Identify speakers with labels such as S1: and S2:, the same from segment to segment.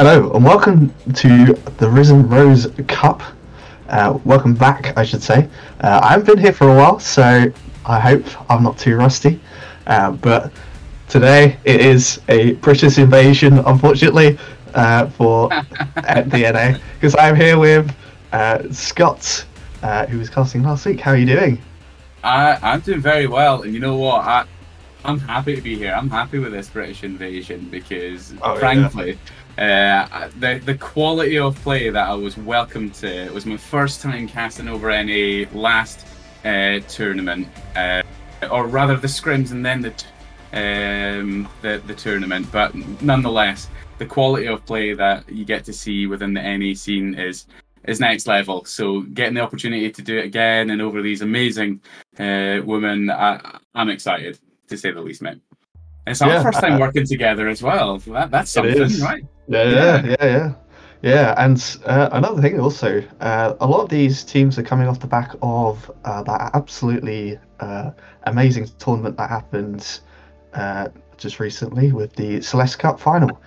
S1: Hello and welcome to the Risen Rose Cup. Welcome back, I should say. I haven't been here for a while, so I hope I'm not too rusty. But today it is a British invasion, unfortunately, for the NA, because I'm here with Scott, who was casting last week. How are you doing?
S2: I'm doing very well, and you know what? I'm happy to be here. I'm happy with this British invasion because, frankly, the quality of play that I was welcomed to. It was my first time casting over any last tournament, or rather the scrims and then the tournament. But nonetheless, the quality of play that you get to see within the NA scene is next level. So getting the opportunity to do it again and over these amazing women, I'm excited, to say the least, mate. It's our first time working together as well. That's something, right?
S1: Yeah. And another thing also, a lot of these teams are coming off the back of that absolutely amazing tournament that happened just recently with the Celeste Cup final,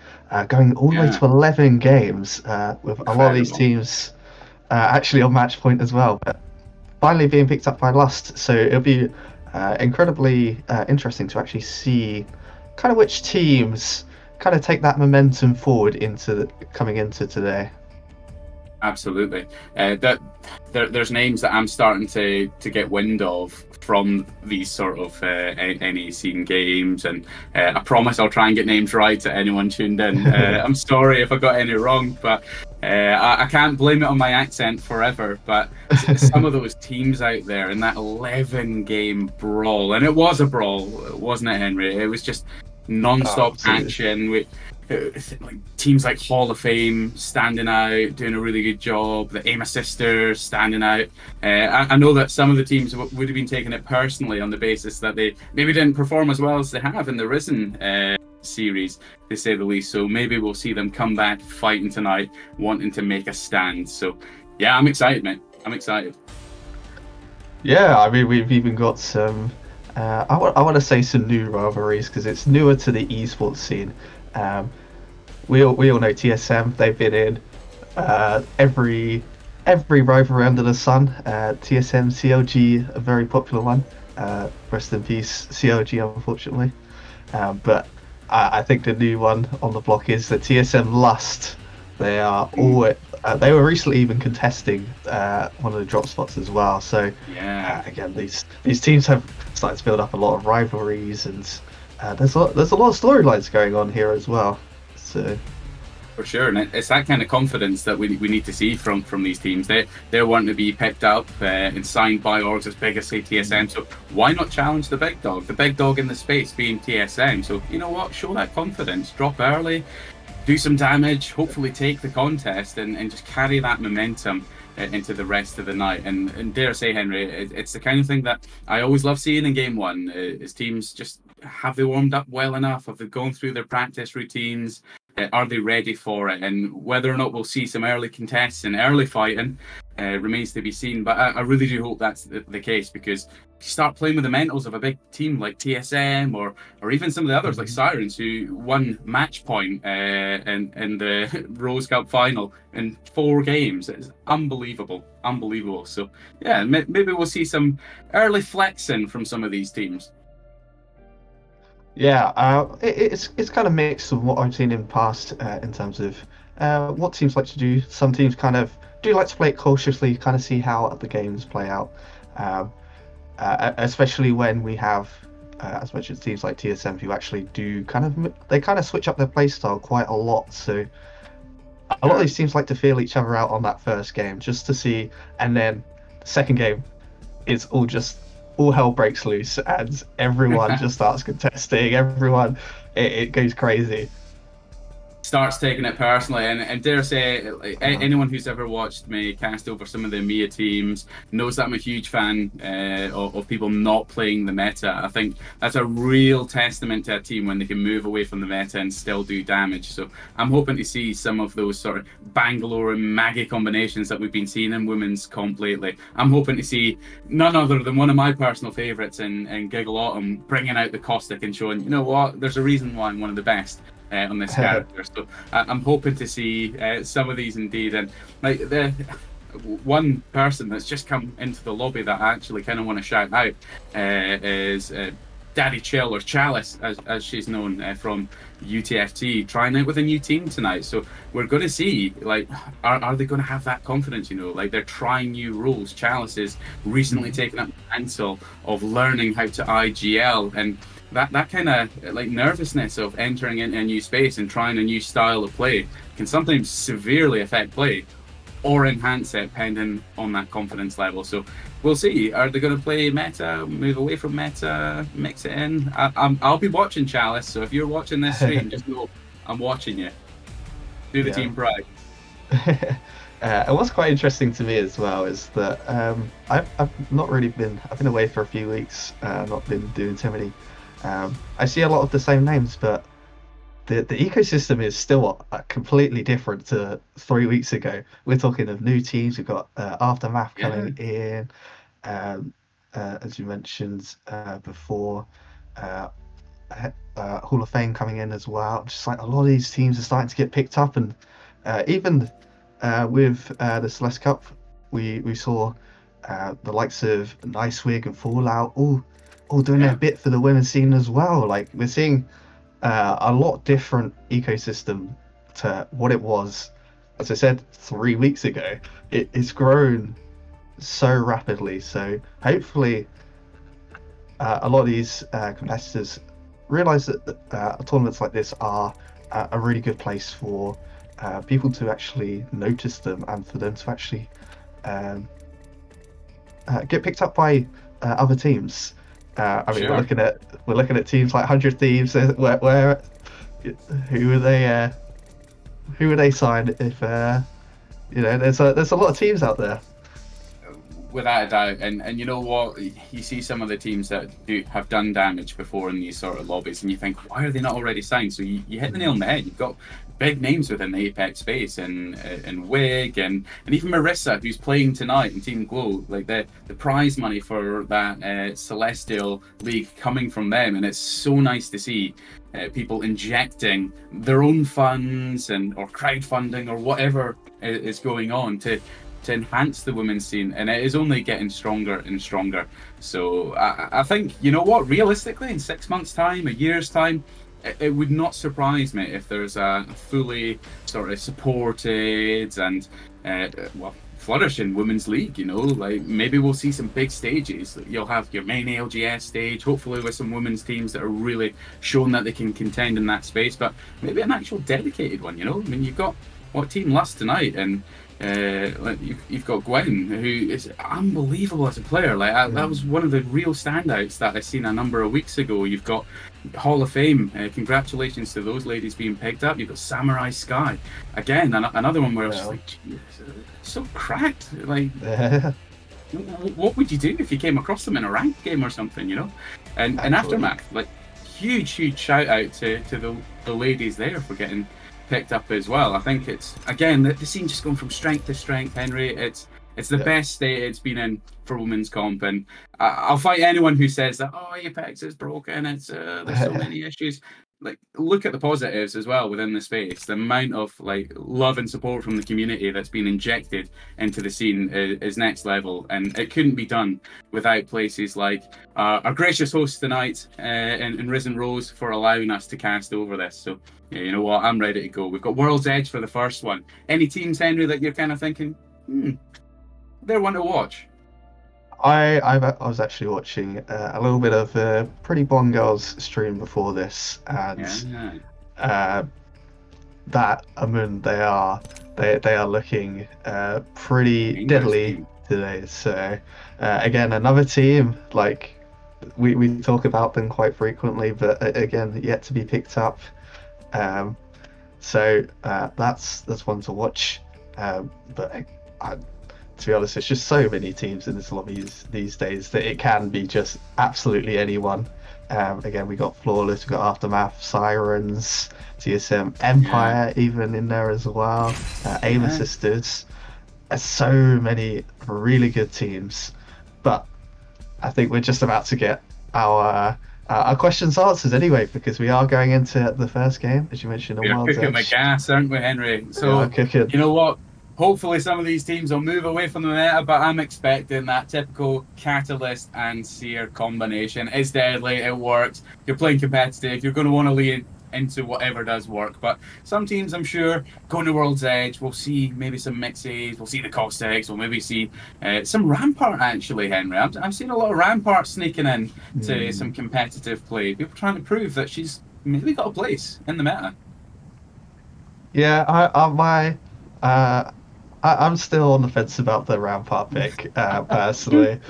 S1: going all the way to 11 games, with a lot of these teams actually on match point as well, but finally being picked up by Lust. So it'll be incredibly interesting to actually see kind of which teams kind of take that momentum forward into coming into today.
S2: Absolutely. There's names that I'm starting to get wind of from these sort of NA scene games, and I promise I'll try and get names right to anyone tuned in. I'm sorry if I got any wrong, but I can't blame it on my accent forever. But some of those teams out there in that 11-game brawl, and it was a brawl, wasn't it, Henry? It was just non-stop action with teams like Hall of Fame standing out, doing a really good job. The Ema sisters standing out. I know that some of the teams would have been taking it personally on the basis that they maybe didn't perform as well as they have in the Risen series, to say the least. So maybe we'll see them come back fighting tonight, wanting to make a stand. So yeah, I'm excited, mate. I'm excited.
S1: Yeah, I mean, we've even got some I want to say some new rivalries because it's newer to the esports scene. We all know TSM. They've been in every rivalry under the sun. TSM CLG, a very popular one. Rest in peace CLG, unfortunately. But I think the new one on the block is the TSM Lust. They are all. They were recently even contesting one of the drop spots as well. So again, these teams have started to build up a lot of rivalries, and there's a lot of storylines going on here as well. So
S2: for sure, and it's that kind of confidence that we need to see from these teams. They're wanting to be picked up and signed by orgs as big as say TSM. So why not challenge the big dog? The big dog in the space being TSM. So you know what? Show that confidence. Drop early. Do some damage, hopefully take the contest and just carry that momentum into the rest of the night. And dare I say, Henry, it's the kind of thing that I always love seeing in game one, is teams just, have they warmed up well enough? Have they gone through their practice routines? Are they ready for it? And whether or not we'll see some early contests and early fighting remains to be seen. But I really do hope that's the case, because if you start playing with the mentals of a big team like TSM or even some of the others like Sirens, who won match point in the Rose Cup final in 4 games, it's unbelievable. So yeah, maybe we'll see some early flexing from some of these teams.
S1: Yeah, it's kind of mixed of what I've seen in the past in terms of what teams like to do. Some teams kind of do like to play it cautiously, kind of see how the games play out, especially when we have, as mentioned, teams like TSM who actually do they kind of switch up their play style quite a lot. So a lot of these teams like to feel each other out on that first game just to see, and then the second game, it's all hell breaks loose and everyone just starts contesting. Everyone, it goes crazy.
S2: Starts taking it personally, and dare I say, anyone who's ever watched me cast over some of the EMEA teams knows that I'm a huge fan of people not playing the meta. I think that's a real testament to a team when they can move away from the meta and still do damage. So I'm hoping to see some of those sort of Bangalore and Maggie combinations that we've been seeing in women's comp lately. I'm hoping to see none other than one of my personal favourites in Giggle Autumn bringing out the caustic and showing, you know what, there's a reason why I'm one of the best. on this character. So I'm hoping to see some of these indeed. And like the one person that's just come into the lobby that I actually kind of want to shout out is Daddy Chill, or Chalice, as she's known, from UTFT, trying out with a new team tonight. So we're going to see, like, are they going to have that confidence? You know, like they're trying new rules. Chalice is recently taken up the mantle of learning how to IGL, and that kind of like nervousness of entering into a new space and trying a new style of play can sometimes severely affect play or enhance it depending on that confidence level. So we'll see. Are they going to play meta, move away from meta, mix it in? I'll be watching, Chalice, so if you're watching this stream, just know I'm watching you. Do the team pride.
S1: And what's quite interesting to me as well is that I've not really been, I've been away for a few weeks, not been doing too many. I see a lot of the same names, but the ecosystem is still completely different to 3 weeks ago. We're talking of new teams. We've got Aftermath coming in, as you mentioned before, Hall of Fame coming in as well. Just like a lot of these teams are starting to get picked up, and even with the Celeste Cup, we saw the likes of Nicewig and Fallout all doing their bit for the women's scene as well. Like we're seeing a lot different ecosystem to what it was, as I said, 3 weeks ago. It's grown so rapidly. So hopefully a lot of these competitors realize that tournaments like this are a really good place for people to actually notice them, and for them to actually get picked up by other teams. I mean, we're looking at teams like 100 Thieves. Where who would they sign if you know? There's a lot of teams out there.
S2: Without a doubt, and you know what? You see some of the teams that have done damage before in these sort of lobbies, and you think, why are they not already signed? So you hit the nail on the head. You've got big names within the Apex space, and Wig, and even Marissa, who's playing tonight in Team Glow. Like the prize money for that Celestial League coming from them, and it's so nice to see people injecting their own funds or crowdfunding or whatever is going on to enhance the women's scene, and it is only getting stronger and stronger. So I think, you know what, realistically, in 6 months' time, a year's time, it would not surprise me if there's a fully sort of supported and flourishing women's league. You know, like maybe we'll see some big stages. You'll have your main ALGS stage, hopefully with some women's teams that are really showing that they can contend in that space, but maybe an actual dedicated one. You know, I mean, you've got Team Lust tonight, and you've got Gwen, who is unbelievable as a player. Like that was one of the real standouts that I seen a number of weeks ago. You've got Hall of Fame. Congratulations to those ladies being picked up. You've got Samurai Sky, again, another one where I was just like, so cracked. Like, what would you do if you came across them in a ranked game or something? You know, and Aftermath, like huge shout out to the ladies there for getting picked up as well. I think it's, again, the scene just going from strength to strength, Henry. It's the best state it's been in for women's comp, and I'll fight anyone who says that, oh, Apex is broken, it's there's so many issues. Like, look at the positives as well within the space. The amount of like love and support from the community that's been injected into the scene is next level, and it couldn't be done without places like our gracious host tonight in Risen Rose for allowing us to cast over this. So yeah, you know what, I'm ready to go. We've got World's Edge for the first one. Any teams, Henry, that you're kind of thinking, they're one to watch?
S1: I was actually watching a little bit of Pretty Blonde Girl's stream before this, and that, I mean, they are looking pretty deadly today. So again, another team, like we talk about them quite frequently, but again, yet to be picked up. So that's one to watch. But to be honest, there's just so many teams in this lobby these days that it can be just absolutely anyone. Again, we got Flawless, we got Aftermath, Sirens, TSM, Empire even in there as well, Aim Sisters. There's so many really good teams, but I think we're just about to get our our questions answered anyway, because we are going into the first game, as you mentioned, on
S2: We're
S1: World's
S2: cooking with
S1: Edge.
S2: gas, aren't we, Henry?
S1: We are
S2: So,
S1: cooking.
S2: you know what? Hopefully, some of these teams will move away from the meta, but I'm expecting that typical Catalyst and Seer combination. It's deadly, it works. You're playing competitive, you're going to want to lean into whatever does work. But some teams, I'm sure, going to World's Edge, we'll see maybe some mixes, we'll see the Caustics, we'll maybe see some Rampart, actually, Henry. I'm seeing a lot of Rampart sneaking in to some competitive play. People trying to prove that she's maybe got a place in the meta.
S1: Yeah, I'm still on the fence about the Rampart pick, personally.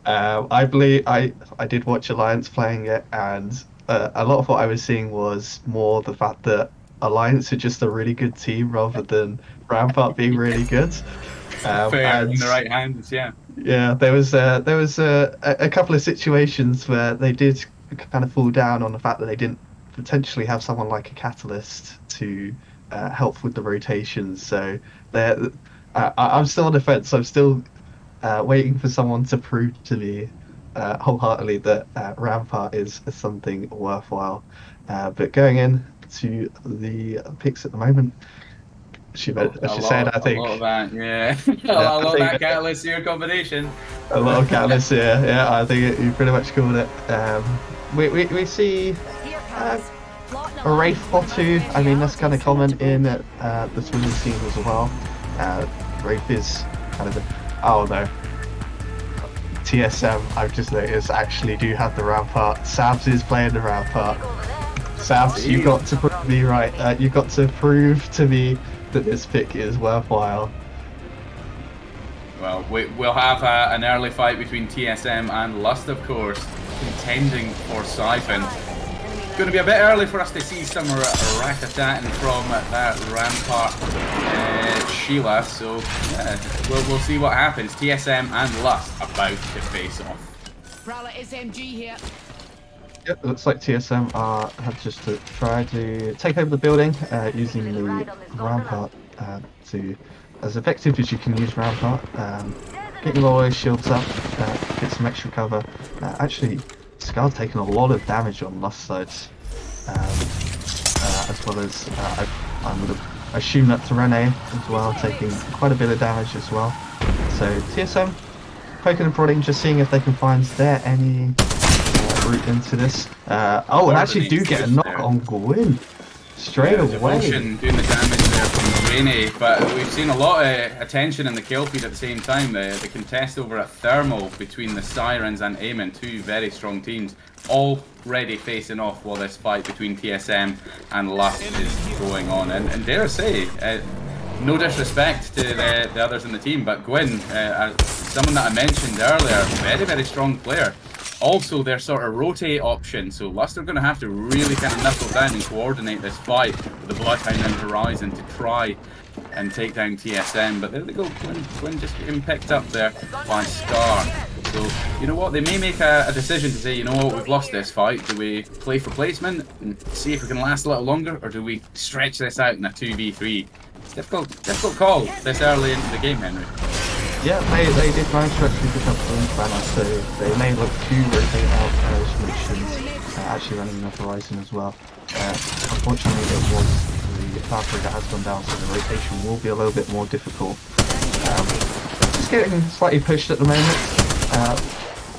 S1: I believe I did watch Alliance playing it, and a lot of what I was seeing was more the fact that Alliance are just a really good team rather than Rampart being really good.
S2: Fair
S1: And
S2: in the right hands, yeah.
S1: yeah, there was a couple of situations where they did kind of fall down on the fact that they didn't potentially have someone like a Catalyst to help with the rotations. So I'm still on the fence. I'm still waiting for someone to prove to me wholeheartedly that Rampart is something worthwhile. But going in to the picks at the moment, as she said, I
S2: A lot
S1: think.
S2: of that, yeah.
S1: Yeah,
S2: A
S1: I
S2: lot of
S1: think
S2: that Catalyst here combination.
S1: a lot of catalysts here. Yeah, I think you pretty much called it. We see uh, a Wraith or two. I mean, that's kind of common in the swimming scene as well. Wraith is kind of the. Oh no. TSM, I've just noticed, actually do have the Rampart. Sabs is playing the Rampart. Sabs, you've got to prove me right. You've got to prove to me that this pick is worthwhile.
S2: Well, we'll have an early fight between TSM and Lust, of course, contending for Siphon. Going to be a bit early for us to see some rat-a-tatting from that Rampart Sheila, so yeah, we'll see what happens. TSM and Lust about to face off.
S3: Prowler SMG here.
S1: Yep, looks like TSM have just tried to take over the building using the Rampart to, as effective as you can use Rampart. Get your always shields up, get some extra cover. Actually, Scar's taken a lot of damage on Lust sides, as well as I'm going to assume that Renee as well, taking quite a bit of damage as well. So TSM poking and prodding, just seeing if they can find there any route into this. Oh, and actually do get a knock on Gwyn straight away.
S2: Devotion doing the damage there from Rainy, but we've seen a lot of attention in the kill feed at the same time. The contest over at Thermal between the Sirens and Eamon, two very strong teams, already facing off while this fight between TSM and Lust is going on. And dare I say, no disrespect to the others in the team, but Gwyn, someone that I mentioned earlier, very, very strong player. Also, their sort of rotate option, so Lust are going to have to really kind of knuckle down and coordinate this fight with the Bloodhound and Horizon to try and take down TSM. But there they go, Gwyn just getting picked up there by Scar. So, you know what, they may make a decision to say, you know what, we've lost this fight. Do we play for placement and see if we can last a little longer, or do we stretch this out in a 2v3? It's difficult call this early into the game, Henry.
S1: Yeah, they did manage to actually pick up the banner, so they may look to rotate out solutions, actually running enough Horizon as well. Unfortunately, it was the Valkyrie that has gone down, so the rotation will be a little bit more difficult. Just getting slightly pushed at the moment.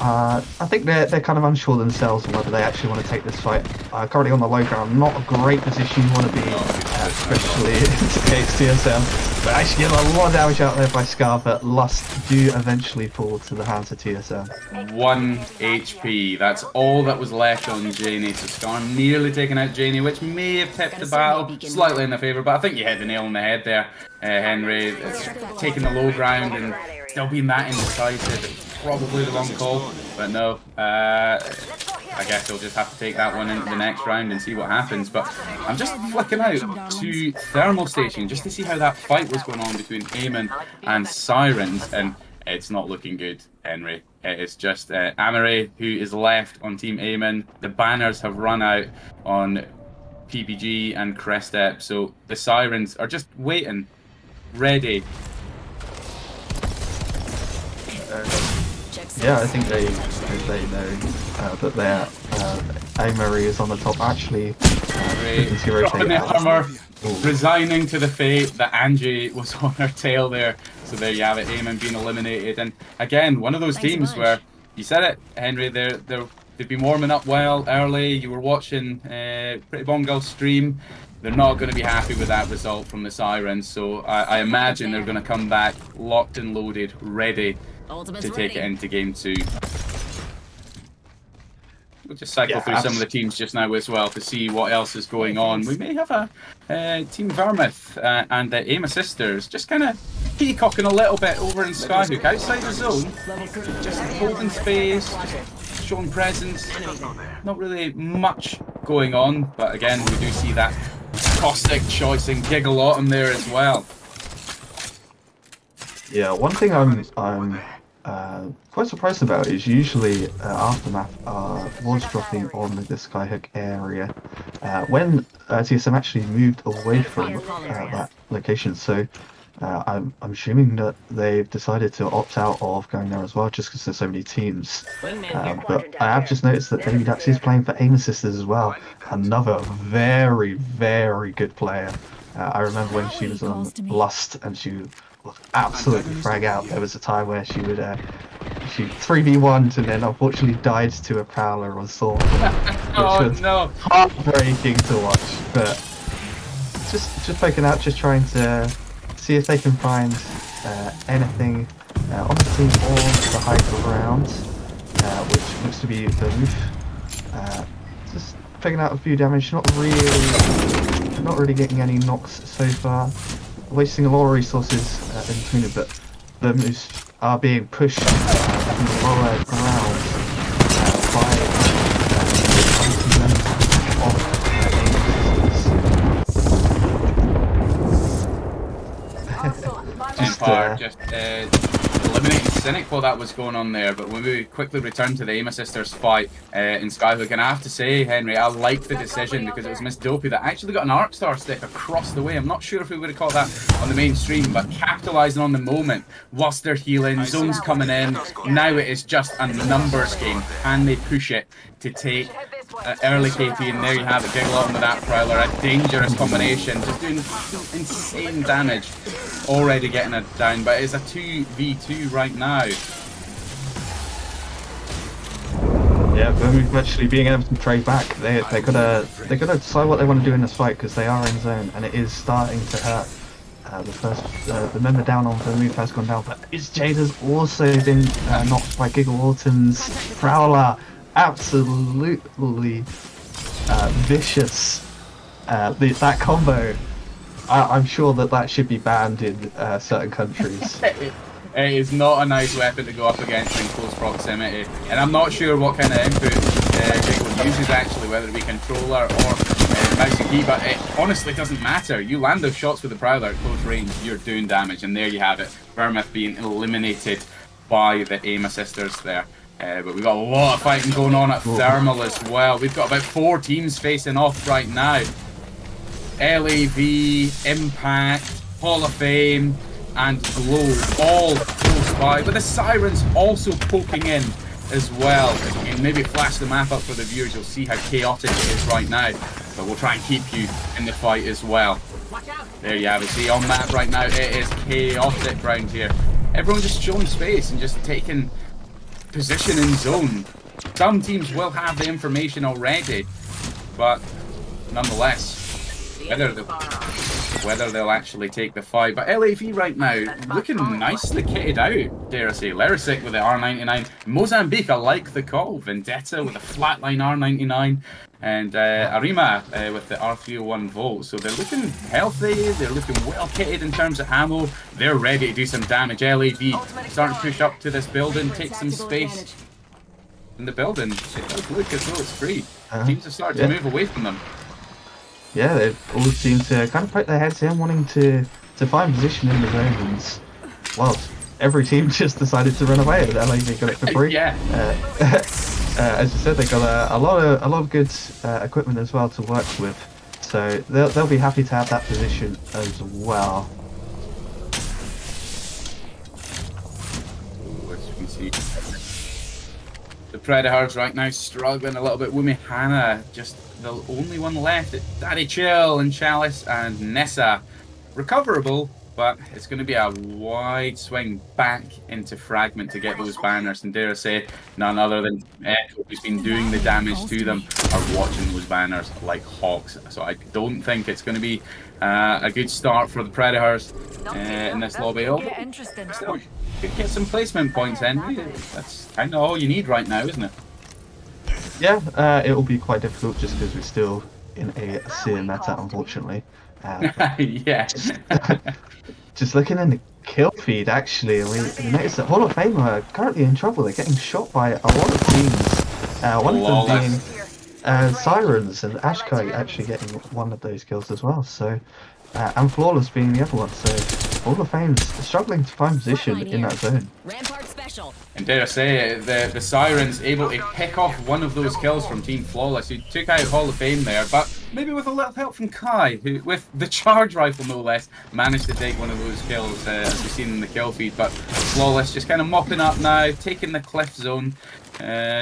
S1: I think they're kind of unsure themselves on whether they actually want to take this fight. Currently on the low ground, not a great position you want to be, especially against TSM. But actually get a lot of damage out there by Scar, but Lust do eventually fall to the hands of TSM.
S2: 1 HP, that's all that was left on Janie. So Scar nearly taking out Janie, which may have tipped the battle slightly in their favour, but I think you hit the nail on the head there, Henry. It's taking the low ground and still being that indecisive. Probably the wrong call, but no, I guess they'll just have to take that one into the next round and see what happens. But I'm just flicking out to Thermal Station just to see how that fight was going on between Eamon and Sirens, and it's not looking good, Henry. It's just Amare who is left on Team Eamon. The banners have run out on PPG and Crestep, so the Sirens are just waiting, ready.
S1: Yeah, I think they know that their Amory is on the top. Actually, looking to
S2: Dropping
S1: rotate
S2: the
S1: out.
S2: armor,
S1: Ooh.
S2: resigning to the fate that Angie was on her tail there. So there you have it, Eamon being eliminated. And again, one of those teams where you said it, Henry. They've been warming up well early. You were watching Pretty Bomb Girl stream. They're not going to be happy with that result from the Sirens. So I imagine they're going to come back locked and loaded, ready to take it into game 2. We'll just cycle through some of the teams just now as well to see what else is going on. We may have a Team Vermouth and the Aima Sisters just kind of peacocking a little bit over in Skyhook outside the zone, just holding space, just showing presence. Not really much going on, but again, we do see that caustic choice and Giggle Autumn there as well.
S1: Yeah, one thing I'm quite surprised about is usually Aftermath was dropping on the Skyhook area when TSM actually moved away from that location. So I'm assuming that they've decided to opt out of going there as well, just because there's so many teams. But I have just noticed that Baby Daxi is playing for Aima Sisters as well. Another very, very good player. I remember when she was on Lust and she would absolutely frag out. There was a time where she would she 3v1'd and then unfortunately died to a Prowler or Sword, which was heartbreaking to watch. But just poking out, just trying to see if they can find anything on the team or the high ground, which looks to be the roof. Just picking out a few damage, not really getting any knocks so far. Wasting a lot of resources in between it, but the moves are being pushed from the lower ground by
S2: just eliminating Cynic while that was going on there, but when we quickly return to the Aima Sisters fight in Skyhook, and I have to say, Henry, I like the decision because it was Miss Dopey that actually got an Arc Star stick across the way. I'm not sure if we would have caught that on the main stream, but capitalising on the moment whilst they're healing, zones coming in, now it is just a numbers game. Can they push it to take early KT, and there you have it, Giggle Autumn with that Prowler, a dangerous combination, just doing insane damage, already getting it down, but it's a 2v2 right now.
S1: Yeah, Vermouth actually being able to trade back, they gotta decide what they want to do in this fight because they are in zone and it is starting to hurt. The member down on Vermouth has gone down, but his Jade has also been knocked by Giggle Autumn's Prowler. Absolutely vicious. That combo, I'm sure that should be banned in certain countries.
S2: It is not a nice weapon to go up against in close proximity, and I'm not sure what kind of input Giggle uses actually, whether it be controller or mouse and key, but it honestly doesn't matter. You land those shots with the Prowler at close range, you're doing damage, and there you have it. Vermouth being eliminated by the Aima Sisters there. But we've got a lot of fighting going on at Thermal as well. We've got about 4 teams facing off right now. LAV, Impact, Hall of Fame, and Glow, all close by. But the Sirens also poking in as well. If you can maybe flash the map up for the viewers, you'll see how chaotic it is right now. But we'll try and keep you in the fight as well. There you have it. See, on map right now, it is chaotic around here. Everyone just showing space and just taking position in zone. Some teams will have the information already, but nonetheless, whether they'll actually take the fight. But LAV right now looking nicely kitted out, dare I say. Lerisic with the R99, Mozambique, I like the call, Vendetta with the flatline R99, and Arima with the R301 Volt. So they're looking healthy, they're looking well kitted in terms of ammo, they're ready to do some damage. LAV starting to push up to this building, take some space in the building. It does look as though it's free. Teams are starting to move away from them.
S1: Yeah, they all seem to kind of put their heads in, wanting to find position in the zone, and well, every team just decided to run away. They got it for free.
S2: Yeah.
S1: As you said, they got a lot of good equipment as well to work with, so they'll be happy to have that position as well.
S2: As you can see, The Predators right now struggling a little bit. Wumi Hana, just the only one left. Daddy Chill and Chalice and Nessa. Recoverable, but it's going to be a wide swing back into Fragment to get those banners. And dare I say, none other than Echo, who's been doing the damage to them, are watching those banners like hawks. So I don't think it's going to be a good start for the Predators in this lobby. Oh, could get some placement points, Henry. That's kind of all you need right now, isn't it?
S1: Yeah, it will be quite difficult just because we're still in a seer meta, unfortunately.
S2: Yeah.
S1: Just looking in the kill feed, actually, we noticed that Hall of Fame are currently in trouble. They're getting shot by a lot of teams. One of them being Sirens, and Ashkai actually getting one of those kills as well. So, and Flawless being the other one. So, Hall of Fame's struggling to find position in that zone.
S2: And dare I say, the Sirens able to pick off one of those kills from Team Flawless, who took out Hall of Fame there, but maybe with a little help from Kai, who, with the charge rifle no less, managed to take one of those kills, as we've seen in the kill feed. But Flawless just kind of mopping up now, taking the cliff zone,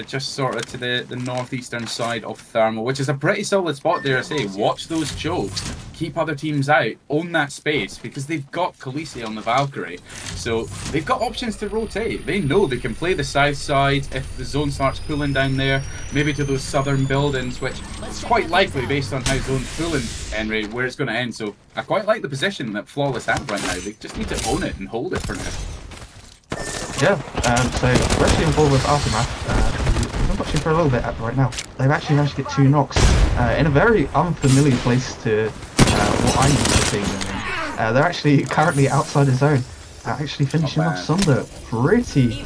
S2: just sort of to the northeastern side of Thermal, which is a pretty solid spot, dare I say. Watch those chokes, keep other teams out, own that space, because they've got Khaleesi on the Valkyrie, so they've got options to rotate. They know they can play the south side if the zone starts pulling down there, maybe to those southern buildings, which is quite likely based on how zone's pulling, Henry, where it's going to end. So I quite like the position that Flawless have right now. They just need to own it and hold it for now.
S1: Yeah, so we're actually involved with Aftermath. We've been watching for a little bit right now. They've actually managed to get 2 knocks in a very unfamiliar place to what I'm used to seeing them in. They're actually currently outside the zone, actually finishing off Sunder pretty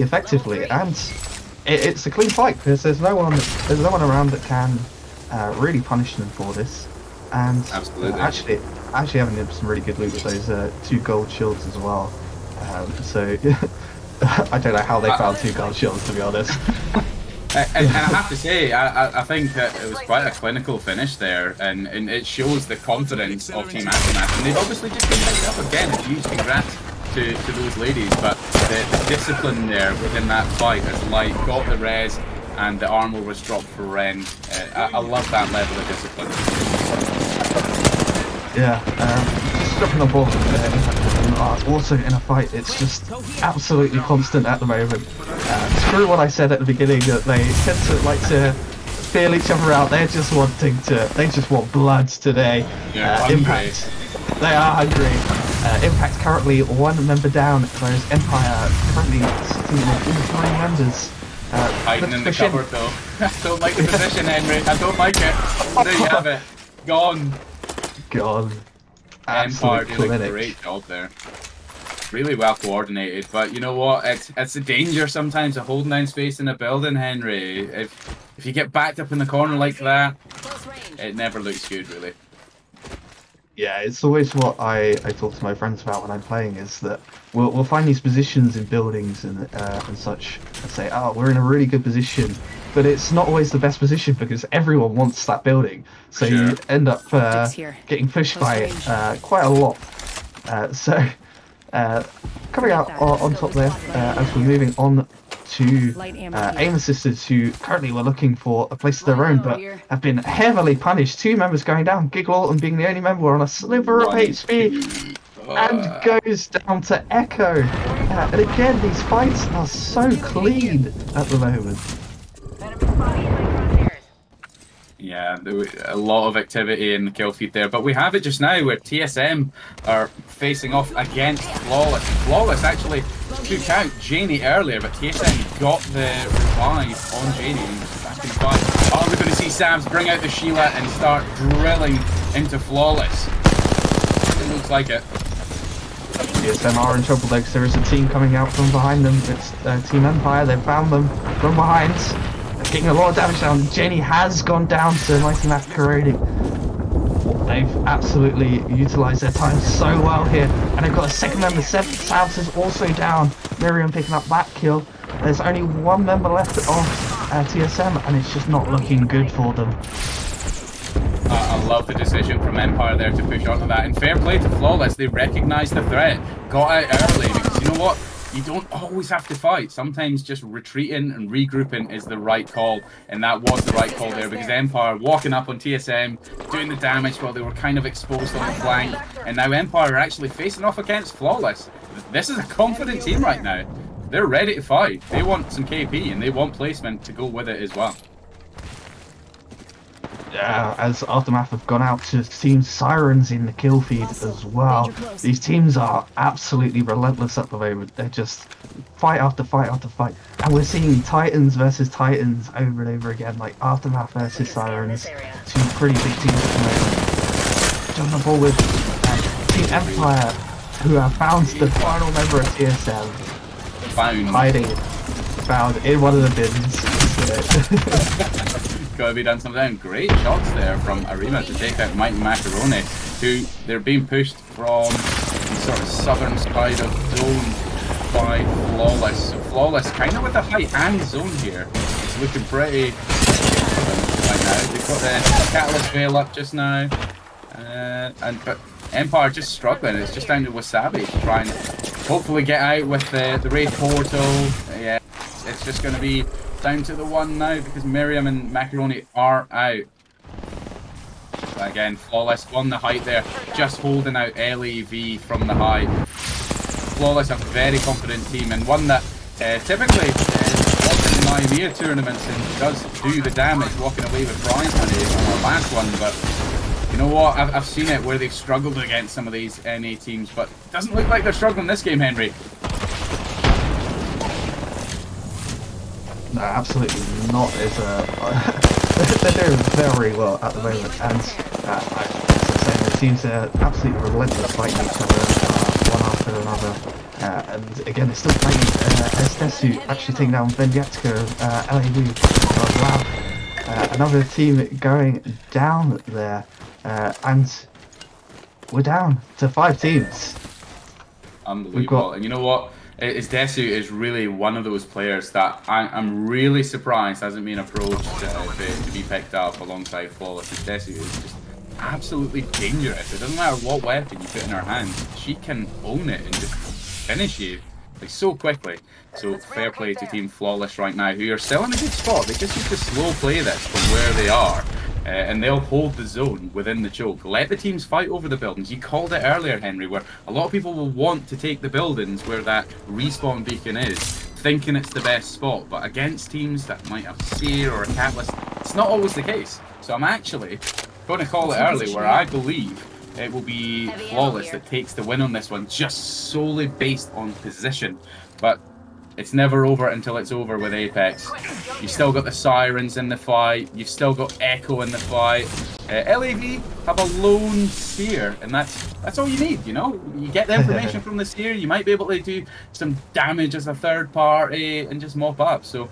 S1: effectively, and it's a clean fight because there's no one around that can really punish them for this. And actually having some really good loot with those 2 gold shields as well. So I don't know how they found 2 gold shields, to be honest.
S2: And I have to say, I think that it was quite a clinical finish there, and it shows the confidence of Team Aftermath. And they've obviously just been picked up again. A huge congrats to those ladies, but the discipline there within that fight as Light got the res and the armor was dropped for Ren. I love that level of discipline.
S1: Yeah, just dropping the ball also in a fight, it's just absolutely constant at the moment. Screw what I said at the beginning that they tend to like to feel each other out. They just want blood today. Impact, they are hungry. Impact currently 1 member down, whereas Empire currently sitting in all 3 members.
S2: Hiding in the cover though. I don't like the position, Henry. I don't like it. There you have it. Gone. Empire doing a great job there. Really well coordinated, but you know what? It's a danger sometimes of holding down space in a building, Henry. If you get backed up in the corner like that, it never looks good, really.
S1: Yeah, it's always what I talk to my friends about when I'm playing, is that we'll find these positions in buildings and such, and say, oh, we're in a really good position, but it's not always the best position because everyone wants that building, so you end up getting pushed by it quite a lot. Coming out on top there, as we're moving on to aim assistants, who currently were looking for a place of their own but have been heavily punished. 2 members going down, Giggle and being the only member on a sliver of HP, and goes down to Echo. And again, these fights are so clean at the moment.
S2: Yeah, there was a lot of activity in the kill feed there, but we have it just now where TSM are facing off against Flawless. Flawless actually took out Janie earlier, but TSM got the revive on Janie and was back in the fight. Are we going to see Sams bring out the Sheila and start drilling into Flawless? It looks like it.
S1: TSM are in trouble though, because there is a team coming out from behind them. It's Team Empire. They've found them from behind. Getting a lot of damage down. Jenny has gone down to Mighty Masquerading. They've absolutely utilised their time so well here. And they've got a second member. South is also down. Miriam picking up that kill. There's only 1 member left of TSM, and it's just not looking good for them.
S2: I love the decision from Empire there to push onto that. And fair play to Flawless. They recognised the threat. Got out early because, you know what? you don't always have to fight. Sometimes just retreating and regrouping is the right call, and that was the right call there because Empire walking up on TSM, doing the damage while they were kind of exposed on the flank, and now Empire are actually facing off against Flawless. This is a confident team right now. They're ready to fight. They want some KP and they want placement to go with it as well.
S1: As Aftermath have gone out to Team Sirens in the kill feed as well. These teams are absolutely relentless at the moment. They're just fight after fight after fight. And we're seeing Titans versus Titans over and over again, like Aftermath versus Sirens. Two pretty big teams at the moment. Jumping on board with Team Empire, who have found the final member of TSM. Found in one of the bins.
S2: Gotta be done something. Great shots there from Arima to take out Mike Macaroni, who they're being pushed from the sort of southern side of zone by Flawless. So Flawless kind of with a height and zone here. It's looking pretty right now. They've got the Catalyst Veil up just now. But Empire just struggling. It's just down to Wasabi to try and hopefully get out with the Raid Portal. Yeah, it's just going to be down to the one now because Miriam and Macaroni are out. But again, Flawless on the height there, just holding out LEV from the height. Flawless, a very confident team and one that typically often in my EMEA tournaments and does do the damage, walking away with prize money on our last one. But you know what? I've seen it where they've struggled against some of these NA teams, but it doesn't look like they're struggling this game, Henry.
S1: No, absolutely not. They're doing very well at the moment, and as I was saying, the teams are absolutely relentless fighting each other one after another. And again, they're still playing Estesu, actually taking down Vendetco, LAV, Lab. Another team going down there, and we're down to 5 teams.
S2: Unbelievable. And you know what? Desu is really one of those players that I'm really surprised hasn't been approached to be picked up alongside Flawless. Desu is just absolutely dangerous. It doesn't matter what weapon you put in her hand, she can own it and just finish you like so quickly. So fair play to Team Flawless right now, who are still in a good spot. They just need to slow play this from where they are. And they'll hold the zone within the choke. Let the teams fight over the buildings. You called it earlier, Henry, where a lot of people will want to take the buildings where that respawn beacon is, thinking it's the best spot. But against teams that might have Seer or a Catalyst, it's not always the case. So I'm actually going to call it early, where I believe it will be Flawless that takes the win on this one, just solely based on position. But it's never over until it's over with Apex. You've still got the Sirens in the fight. You've still got Echo in the fight. LAV have a lone Seer, and that's all you need, you know? You get the information from the Seer, you might be able to do some damage as a third party and just mop up. So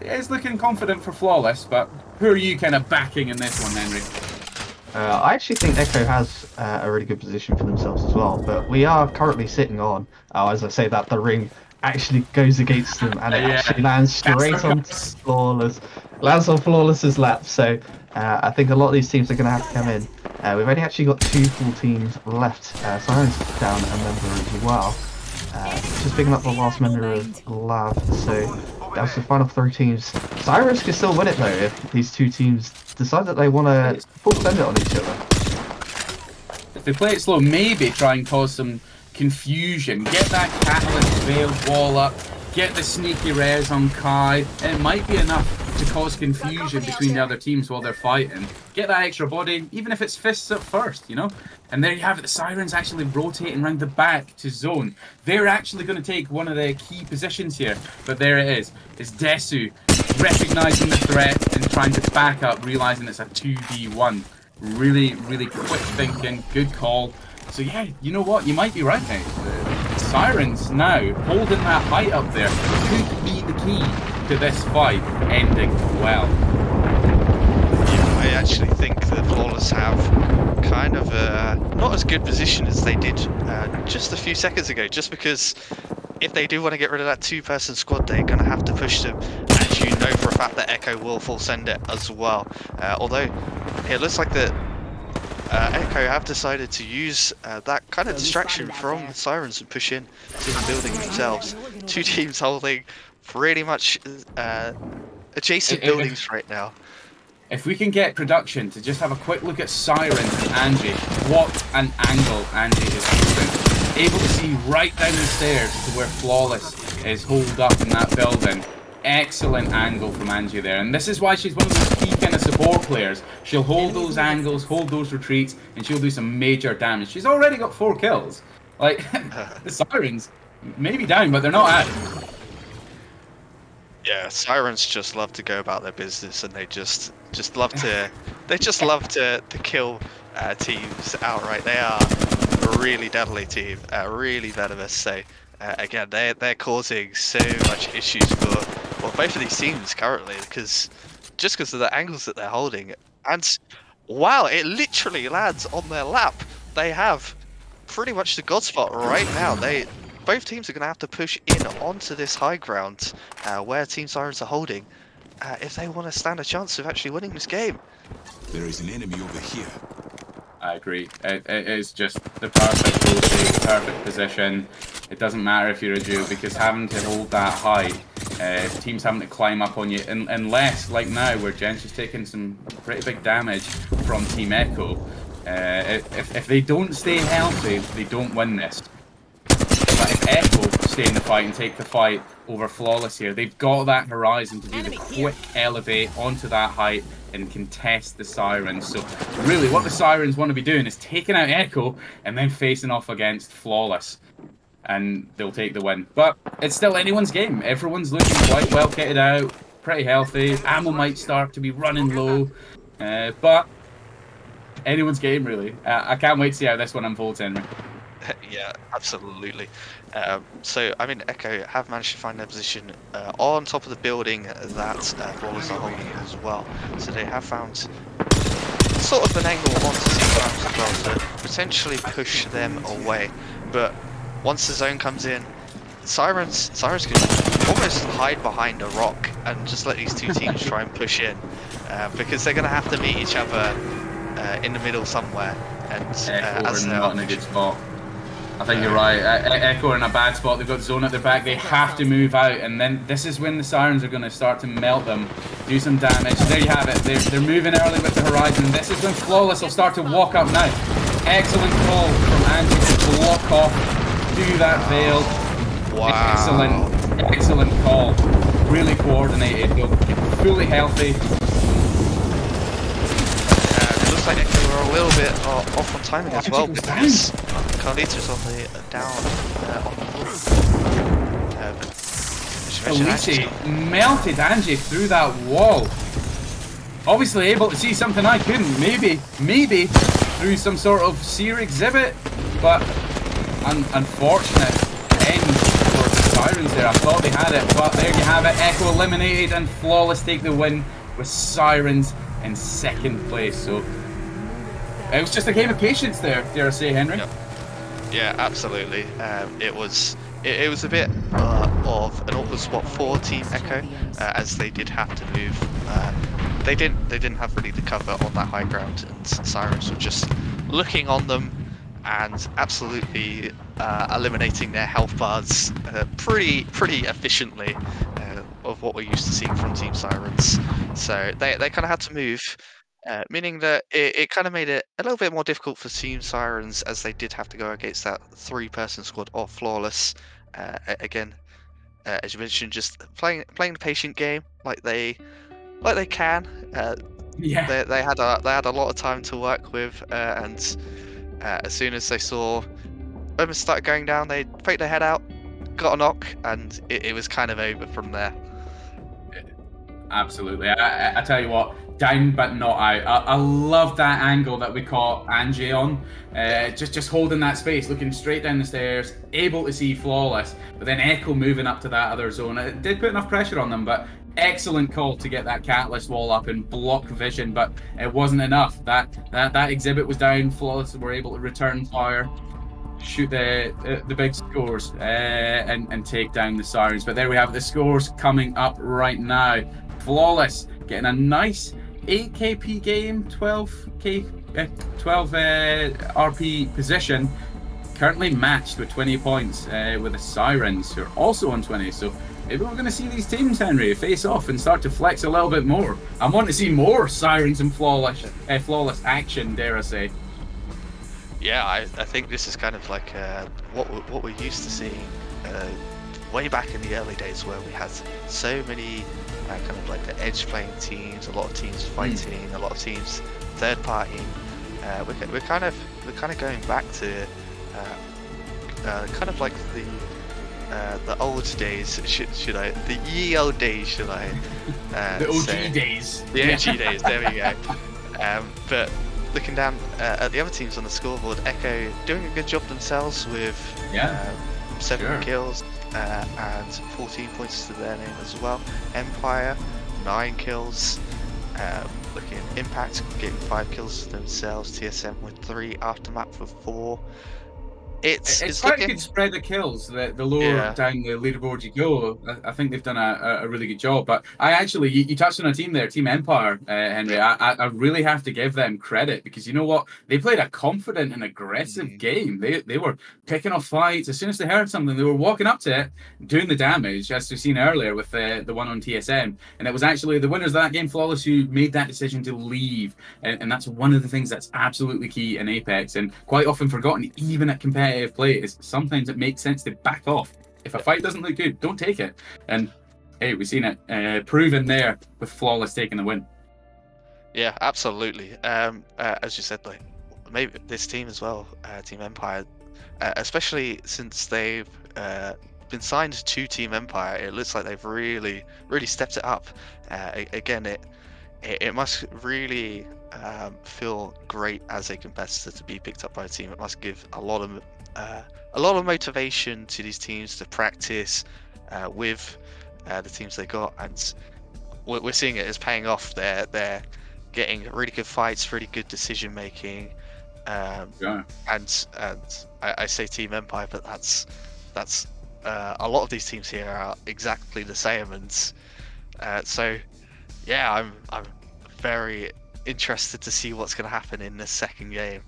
S2: it is looking confident for Flawless, but who are you kind of backing in this one, Henry?
S1: I actually think Echo has a really good position for themselves as well, but we are currently sitting on, as I say that, the ring actually goes against them and it actually lands straight on Flawless. Lands on Flawless's lap, so I think a lot of these teams are going to have to come in. We've only actually got 2 full teams left. Sirens down a member as well. Just picking up the last member of Lab, so that's the final 3 teams. Sirens can still win it though if these 2 teams decide that they want to full send it on each other.
S2: If they play it slow, maybe try and cause some confusion. Get that Catalyst Veil wall up, get the sneaky res on Kai, and it might be enough to cause confusion between the other teams while they're fighting. Get that extra body, even if it's fists up first, you know? And there you have it, the Sirens actually rotating around the back to zone. They're actually going to take one of the key positions here, but there it is. It's Desu recognizing the threat and trying to back up, realizing it's a 2v1. Really, really quick thinking, good call. So yeah, you know what? You might be right, mate. The Sirens now holding that height up there could be the key to this fight ending well.
S3: Yeah, I actually think that Flawless have kind of not as good position as they did just a few seconds ago. Just because if they do want to get rid of that 2-person squad, they're going to have to push them. And you know for a fact that Echo will full send it as well. Although it looks like that Echo have decided to use that kind of distraction from the Sirens and push in to the building themselves. Two teams holding pretty much adjacent buildings right now.
S2: If we can get production to just have a quick look at Sirens and Angie, what an angle Angie is holding. Able to see right down the stairs to where Flawless is holed up in that building. Excellent angle from Angie there, and this is why she's one of those key kind of support players. She'll hold those angles, hold those retreats, and she'll do some major damage. She's already got 4 kills. Like, the Sirens may be down, but they're not out.
S3: Yeah, Sirens just love to go about their business, and they just love to kill teams outright. They are a really deadly team, really venomous. So again, they're causing so much issues for both of these teams currently, because of the angles that they're holding. And wow, it literally lands on their lap. They have pretty much the god spot right now. Both teams are going to have to push in onto this high ground where Team Sirens are holding if they want to stand a chance of actually winning this game.
S4: There is an enemy over here.
S2: I agree. It is just the perfect rotate, the perfect position. It doesn't matter if you're a duo, because having to hold that high, teams having to climb up on you, unless, like now, where Jen's just taking some pretty big damage from Team Echo. If they don't stay healthy, they don't win this. But if Echo stay in the fight and take the fight over Flawless here, they've got that horizon to do the quick elevate onto that height and contest the Sirens. So really what the Sirens want to be doing is taking out Echo and then facing off against Flawless, and they'll take the win. But it's still anyone's game. Everyone's looking quite well kitted out, pretty healthy. Ammo might start to be running low, but anyone's game really. I can't wait to see how this one unfolds, Henry.
S3: Yeah, absolutely. So, I mean, Echo have managed to find their position on top of the building that Flawless are holding as well. So they have found sort of an angle onto Sirens as well to potentially push them away. But once the zone comes in, Sirens can almost hide behind a rock and just let these two teams try and push in, because they're going to have to meet each other in the middle somewhere. And
S2: as they're not in a good spot. I think you're right. Echo are in a bad spot. They've got zone at their back. They have to move out, and then this is when the Sirens are going to start to melt them, do some damage. There you have it. They're moving early with the horizon. This is when Flawless will start to walk up now. Excellent call from Angie to block off, do that veil.
S3: Wow.
S2: Excellent call. Really coordinated. They'll get fully healthy.
S3: It looks like Echo are a little bit off on timing as well, because Carlito's on the down on the floor.
S2: Felice melted Angie through that wall. Obviously able to see something I couldn't. Maybe through some sort of seer exhibit, but unfortunate end for the Sirens there. I thought they had it, but there you have it. Echo eliminated and Flawless take the win with Sirens in second place. So it was just a game of patience there, dare I say, Henry.
S3: Yep. Yeah, absolutely. It was a bit of an awkward spot for Team Echo, as they did have to move. They didn't have really the cover on that high ground, and Sirens were just looking on them and absolutely eliminating their health bars pretty efficiently, of what we're used to seeing from Team Sirens. So they kind of had to move. Meaning that it kind of made it a little bit more difficult for Team Sirens, as they did have to go against that 3-person squad of Flawless. Again, as you mentioned, just playing the patient game like they can.
S2: Yeah.
S3: They had a lot of time to work with, and as soon as they saw Omen start going down, they poked their head out, got a knock, and it was kind of over from there.
S2: Absolutely. I tell you what, down but not out. I love that angle that we caught Angie on. Just holding that space, looking straight down the stairs, able to see Flawless, but then Echo moving up to that other zone. It did put enough pressure on them, but excellent call to get that catalyst wall up and block vision, but it wasn't enough. That exhibit was down. Flawless were able to return fire, shoot the big scores, and take down the Sirens. But there we have the scores coming up right now. Flawless getting a nice 8 KP game, 12 KP 12 RP position, currently matched with 20 points with the Sirens, who are also on 20. So maybe we're going to see these teams, Henry, face off and start to flex a little bit more. I want to see more Sirens and flawless action, dare I say.
S3: Yeah, I think this is kind of like what we're used to seeing way back in the early days, where we had so many kind of like the edge playing teams, a lot of teams fighting, a lot of teams third partying. We're kind of going back to kind of like the old days, should I? The ye old days, should I?
S2: The OG
S3: say.
S2: days.
S3: The OG days. There we go. But looking down at the other teams on the scoreboard, Echo doing a good job themselves with 7 kills and 14 points to their name as well. Empire 9 kills. Looking at Impact getting 5 kills themselves. TSM with 3. Aftermath with 4. It's
S2: quite
S3: looking...
S2: a good spread of kills. The lower down the leaderboard you go, I think they've done a really good job. But I actually, you touched on a team there, Team Empire, Henry. I really have to give them credit, because you know what? They played a confident and aggressive game. They were picking off fights. As soon as they heard something, they were walking up to it, doing the damage, as we've seen earlier with the one on TSM. And it was actually the winners of that game, Flawless, who made that decision to leave. And that's one of the things that's absolutely key in Apex, and quite often forgotten, even at competitive play, is sometimes it makes sense to back off. If a fight doesn't look good, don't take it. And hey, we've seen it proven there with Flawless taking the win.
S3: Yeah, absolutely. As you said, like maybe this team as well, Team Empire, especially since they've been signed to Team Empire, it looks like they've really stepped it up. Again, it must really feel great as a competitor to be picked up by a team. It must give a lot of motivation to these teams to practice with the teams they got, and we're seeing it as paying off. They're getting really good fights, really good decision making, and I say Team Empire, but that's a lot of these teams here are exactly the same, and so yeah, I'm very interested to see what's going to happen in this second game.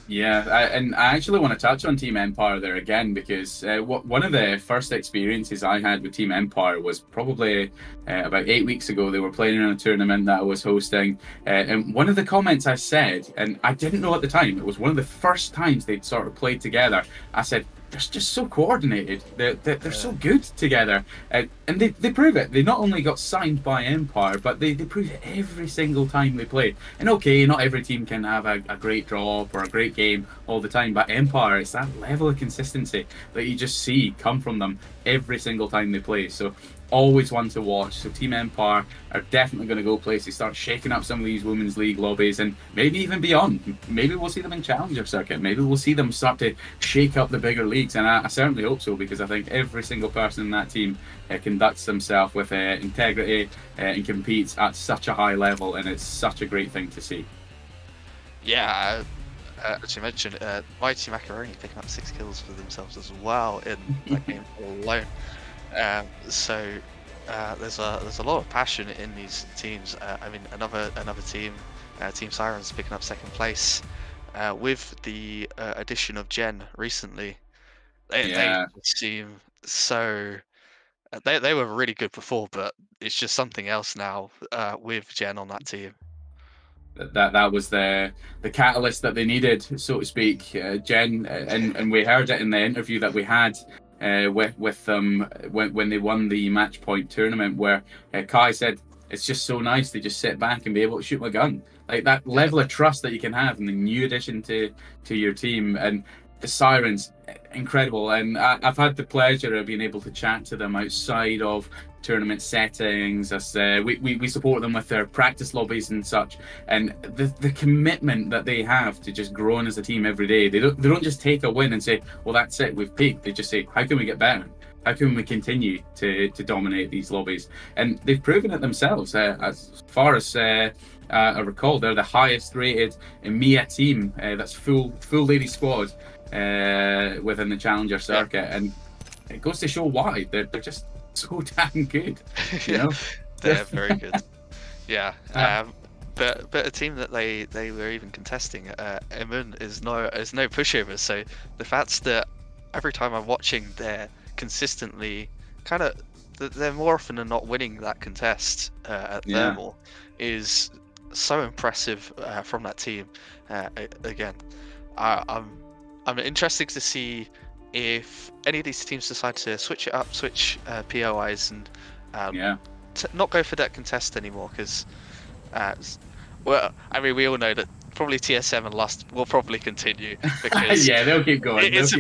S2: Yeah, and I actually want to touch on Team Empire there again, because one of the first experiences I had with Team Empire was probably about 8 weeks ago. They were playing in a tournament that I was hosting, and one of the comments I said, and I didn't know at the time, it was one of the first times they'd sort of played together, I said, they're just so coordinated. They're so good together, and they prove it. They not only got signed by Empire, but they prove it every single time they play. And okay, not every team can have a great drop or a great game all the time, but Empire, it's that level of consistency that you just see come from them every single time they play. So always one to watch. So Team Empire are definitely going to go places, start shaking up some of these Women's League lobbies, and maybe even beyond. Maybe we'll see them in Challenger Circuit. Maybe we'll see them start to shake up the bigger leagues, and I certainly hope so, because I think every single person in that team conducts themselves with integrity and competes at such a high level, and it's such a great thing to see.
S3: Yeah, as you mentioned, Mighty Macaroni picking up 6 kills for themselves as well in that game alone. So there's a lot of passion in these teams. I mean, another team, Team Sirens, picking up 2nd place with the addition of Jen recently. They seem so. They were really good before, but it's just something else now with Jen on that team.
S2: That was the catalyst that they needed, so to speak. Jen, and we heard it in the interview that we had with them when they won the match point tournament, where Kai said it's just so nice to just sit back and be able to shoot my gun, like that level of trust that you can have in the new addition to your team. And the Sirens, incredible. And I've had the pleasure of being able to chat to them outside of tournament settings, as we support them with their practice lobbies and such, and the commitment that they have to just growing as a team every day. They don't just take a win and say, well, that's it, we've peaked. They just say, how can we get better? How can we continue to dominate these lobbies? And they've proven it themselves. As far as I recall, they're the highest rated EMEA team, that's full lady squad within the Challenger circuit, and it goes to show why they're just so damn good, you know.
S3: They're very good. Yeah. but a team that they were even contesting, Emun is no pushover. So the fact that every time I'm watching, they're consistently kind of they're more often than not winning that contest at Thermal is so impressive from that team. Again, I'm interested to see if any of these teams decide to switch it up, switch POIs, and not go for that contest anymore. Because, well, I mean, we all know that probably TSM and Lust will probably continue because
S2: yeah, they'll keep going.
S3: It's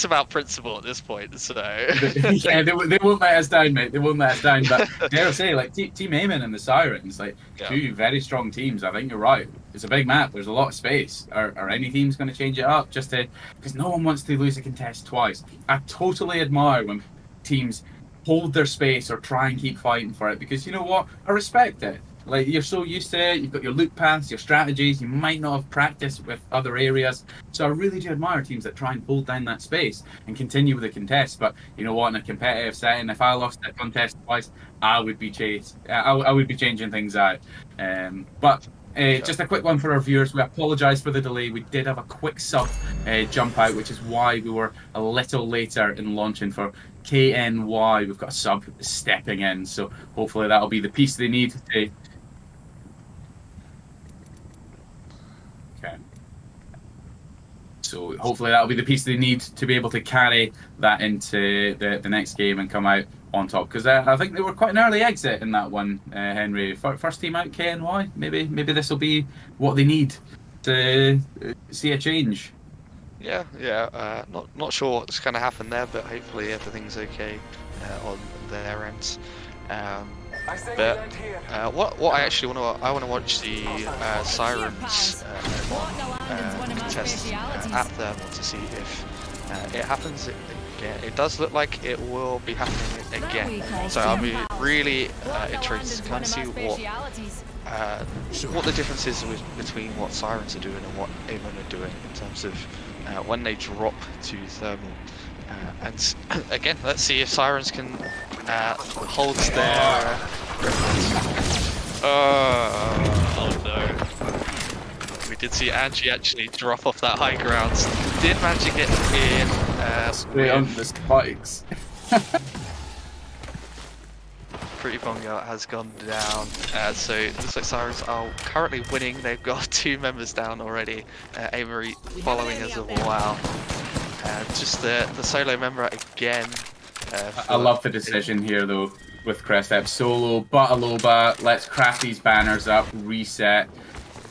S3: about principle at this point. So
S2: yeah, they won't let us down, mate. They won't let us down. But dare I say, like Team Aemon and the Sirens, like two very strong teams. I think you're right. It's a big map. There's a lot of space. Are any teams going to change it up just to because no one wants to lose a contest twice? I totally admire when teams hold their space or try and keep fighting for it because you know what? I respect it. Like, you're so used to it, you've got your loop paths, your strategies, you might not have practiced with other areas. So I really do admire teams that try and hold down that space and continue with the contest. But you know what, in a competitive setting, if I lost that contest twice, I would be I would be changing things out. Just a quick one for our viewers. We apologise for the delay. We did have a quick sub jump out, which is why we were a little later in launching for KNY. We've got a sub stepping in, so hopefully that'll be the piece they need to... Okay. So hopefully that'll be the piece they need to be able to carry that into the next game and come out on top. Because I think they were quite an early exit in that one, Henry. First team out, KNY. Maybe this will be what they need to see a change.
S3: Yeah. Not sure what's going to happen there, but hopefully everything's okay on their end. What I actually want to watch the Sirens contest at Thermal to see if it happens again. It does look like it will be happening again. So I'll be really interested to kind of see what the difference is between what Sirens are doing and what Aemon are doing in terms of when they drop to Thermal. And again, let's see if Sirens can hold their... Oh no. We did see Angie actually drop off that high ground. Did manage to get in.
S2: Straight on the spikes.
S3: Pretty Bongo has gone down. So it looks like Sirens are currently winning. They've got 2 members down already. Amory following as well. Just the solo member again.
S2: I love the decision here though with Crestep. Solo, Butaloba, let's craft these banners up, reset.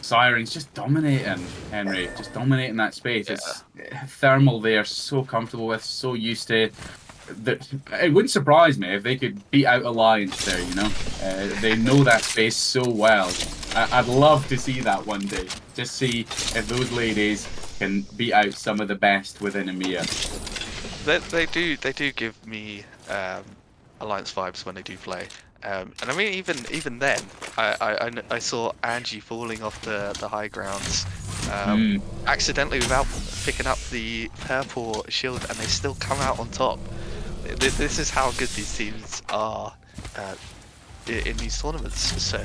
S2: Sirens just dominating, Henry. Just dominating that space. It's Thermal they're so comfortable with, so used to. It wouldn't surprise me if they could beat out Alliance there, you know? They know that space so well. I'd love to see that one day. Just see if those ladies can beat out some of the best within EMEA.
S3: They do give me Alliance vibes when they do play. And I mean, even then, I saw Angie falling off the high grounds accidentally without picking up the purple shield, and they still come out on top. This is how good these teams are in these tournaments. So,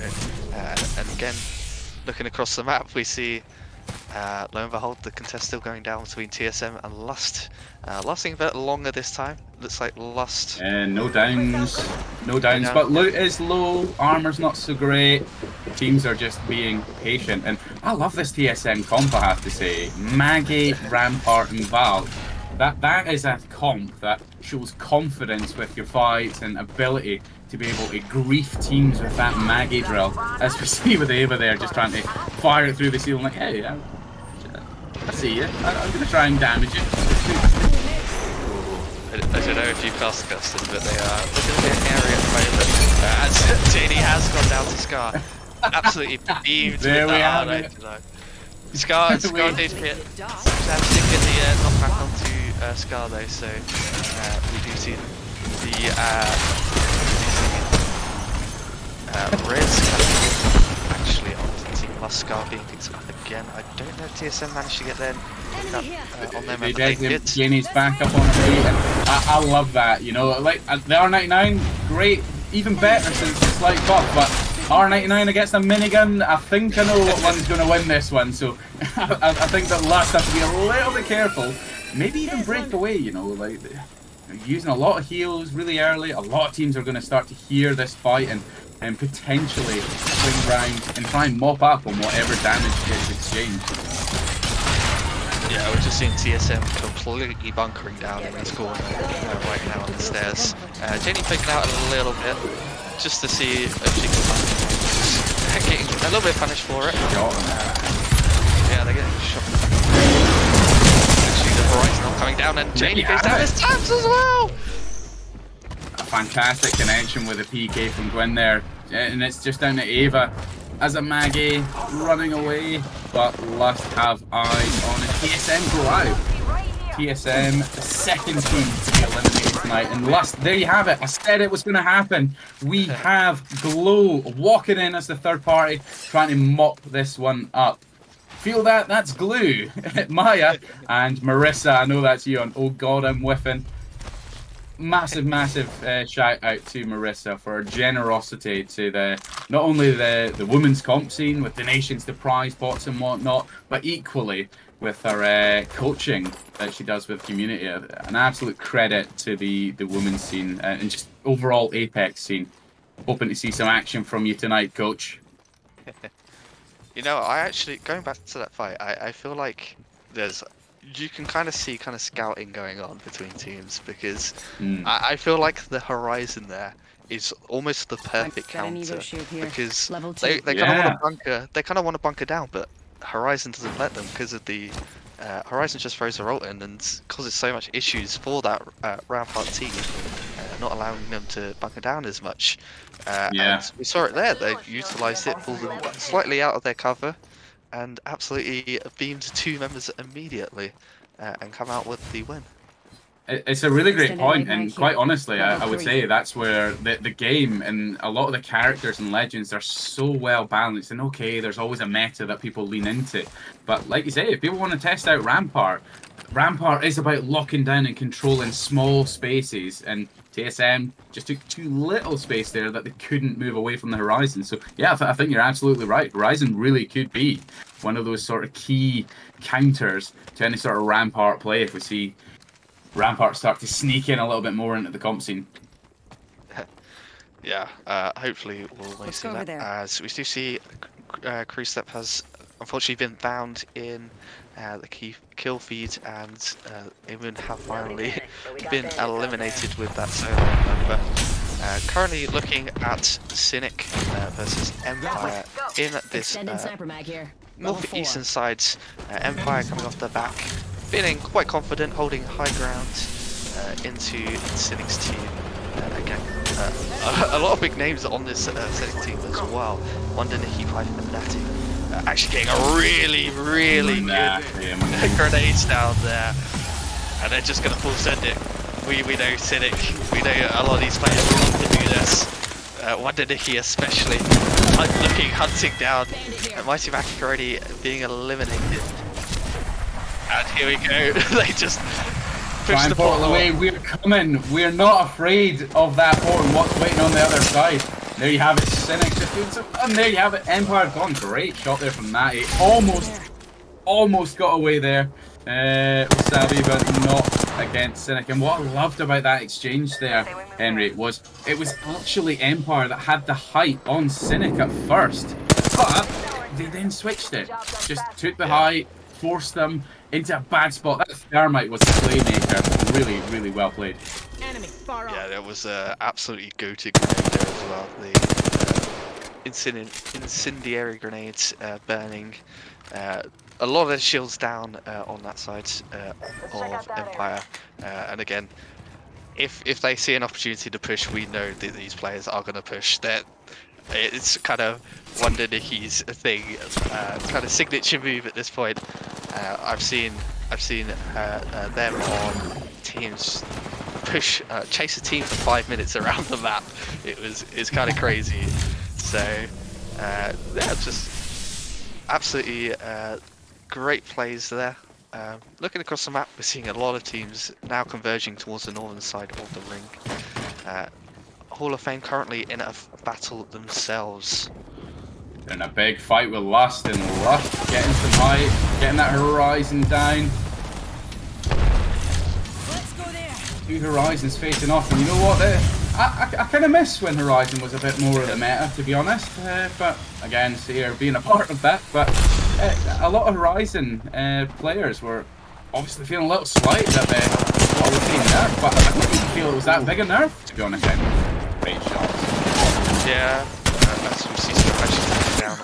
S3: and again, looking across the map, we see, lo and behold, the contest still going down between TSM and Lust. Lasting a bit longer this time. Looks like Lust.
S2: No downs, but loot is low, armor's not so great. Teams are just being patient, and I love this TSM comp, I have to say. Maggie, Rampart, and Val. That is a comp that shows confidence with your fights and ability to be able to grief teams with that Maggie drill. As we see with Ava there, just trying to fire it through the ceiling like, hey, I see you. I'm going to try and damage you.
S3: I don't know if you cast Custom, but they are looking a bit hairy at the moment. As JD has gone down to Scar. Absolutely beamed
S2: there
S3: with
S2: we
S3: that
S2: have it.
S3: Scar did get the knockback onto Scar though, so we do see the Reds actually on Team Lust. Scar being picked up again. I don't know if TSM managed to get them on them.
S2: They did. Jenny's back up on her feet. I love that, you know, like the R99, great, even better since the slight buff, but R99 against the minigun. I think I know what one's going to win this one, so I think that Lust have to be a little bit careful. Maybe even break away, you know, like using a lot of heals really early. A lot of teams are going to start to hear this fight and potentially swing round and try and mop up on whatever damage gets exchanged.
S3: Yeah, we're just seeing TSM completely bunkering down in this corner right now on the stairs. Jenny picking out a little bit just to see if she can getting a little bit punished for it. Yeah, they're getting shot. Actually, the Horizon not coming down, and Jenny goes down his tabs as well.
S2: A fantastic connection with a PK from Gwen there, and it's just down to Ava as a Maggie running away, but Lust have eyes on it. TSM go out. TSM, the second team to be eliminated tonight, and Lust, there you have it. I said it was going to happen. We have Glow walking in as the third party, trying to mop this one up. Feel that? That's Glue. Maya and Marissa, I know that's you on Oh God, I'm Whiffing. Massive shout out to Marissa for her generosity to not only the women's comp scene with donations to prize pots and whatnot, but equally with her coaching that she does with community. An absolute credit to the women's scene and just overall Apex scene. Hoping to see some action from you tonight, Coach.
S3: You know, I actually, going back to that fight, I feel like you can kind of see scouting going on between teams, because I feel like the Horizon there is almost the perfect counter, because they kind of want to bunker down, but Horizon doesn't let them because of the Horizon just throws their ult in and causes so much issues for that Rampart team, not allowing them to bunker down as much. And we saw it there. They utilised it, pulled them slightly out of their cover, and absolutely beamed 2 members immediately and come out with the win.
S2: It's a really great point, and quite honestly, I would say that's where the game and a lot of the characters and legends are so well balanced. And okay, there's always a meta that people lean into, but like you say, if people want to test out Rampart is about locking down and controlling small spaces, and TSM just took too little space there that they couldn't move away from the Horizon. So yeah, I think you're absolutely right. Horizon really could be one of those sort of key counters to any sort of Rampart play if we see Rampart start to sneak in a little bit more into the comp scene.
S3: Yeah, hopefully we'll see that. As we do see, Creastep has unfortunately been found in the key kill feed, and even have finally been eliminated with that solo member. Currently looking at Cynic versus Empire in this northeastern sides. Empire coming off the back, feeling quite confident, holding high ground into Cynic's team. Again, a lot of big names on this Cynic team as well. Wonder Nikki, Piper, and Natty. Actually getting a really good grenades down there, and they're just going to full send it. We know Cynic, we know a lot of these players love to do this. Wonder Nikki especially, hunting down Mighty Mac already being eliminated. And here we go, they just push the portal
S2: away. We're coming, we're not afraid of that port and what's waiting on the other side. There you have it, Cynic just doing some, and there you have it, Empire gone. Great shot there from that. He almost got away there with Savvy, but not against Cynic. And what I loved about that exchange there, Henry, was it was actually Empire that had the height on Cynic at first, but they then switched it. Just took the height, forced them into a bad spot. That Thermite was the playmaker. Really well played.
S3: Yeah, that was absolutely goated grenade there as well. The incendiary grenades burning. A lot of their shields down on that side of Empire. And again, if they see an opportunity to push, we know that these players are going to push. It's kind of Wonder Nikki's thing, kind of signature move at this point. I've seen them on teams chase a team for 5 minutes around the map. It's kind of crazy. So yeah, just absolutely great plays there. Looking across the map, we're seeing a lot of teams now converging towards the northern side of the ring. Hall of Fame currently in a battle themselves.
S2: In a big fight with Lust, and Lust getting some height, getting that Horizon down.
S5: Let's go there.
S2: Two Horizons facing off, and you know what? I kind of miss when Horizon was a bit more of the meta, to be honest. But again, Seer being a part of that. But a lot of Horizon players were obviously feeling a little slight that they were being nerfed, but I didn't feel it was that big a nerf, to be honest. Great shots.
S3: Yeah, as we see some matches taken down.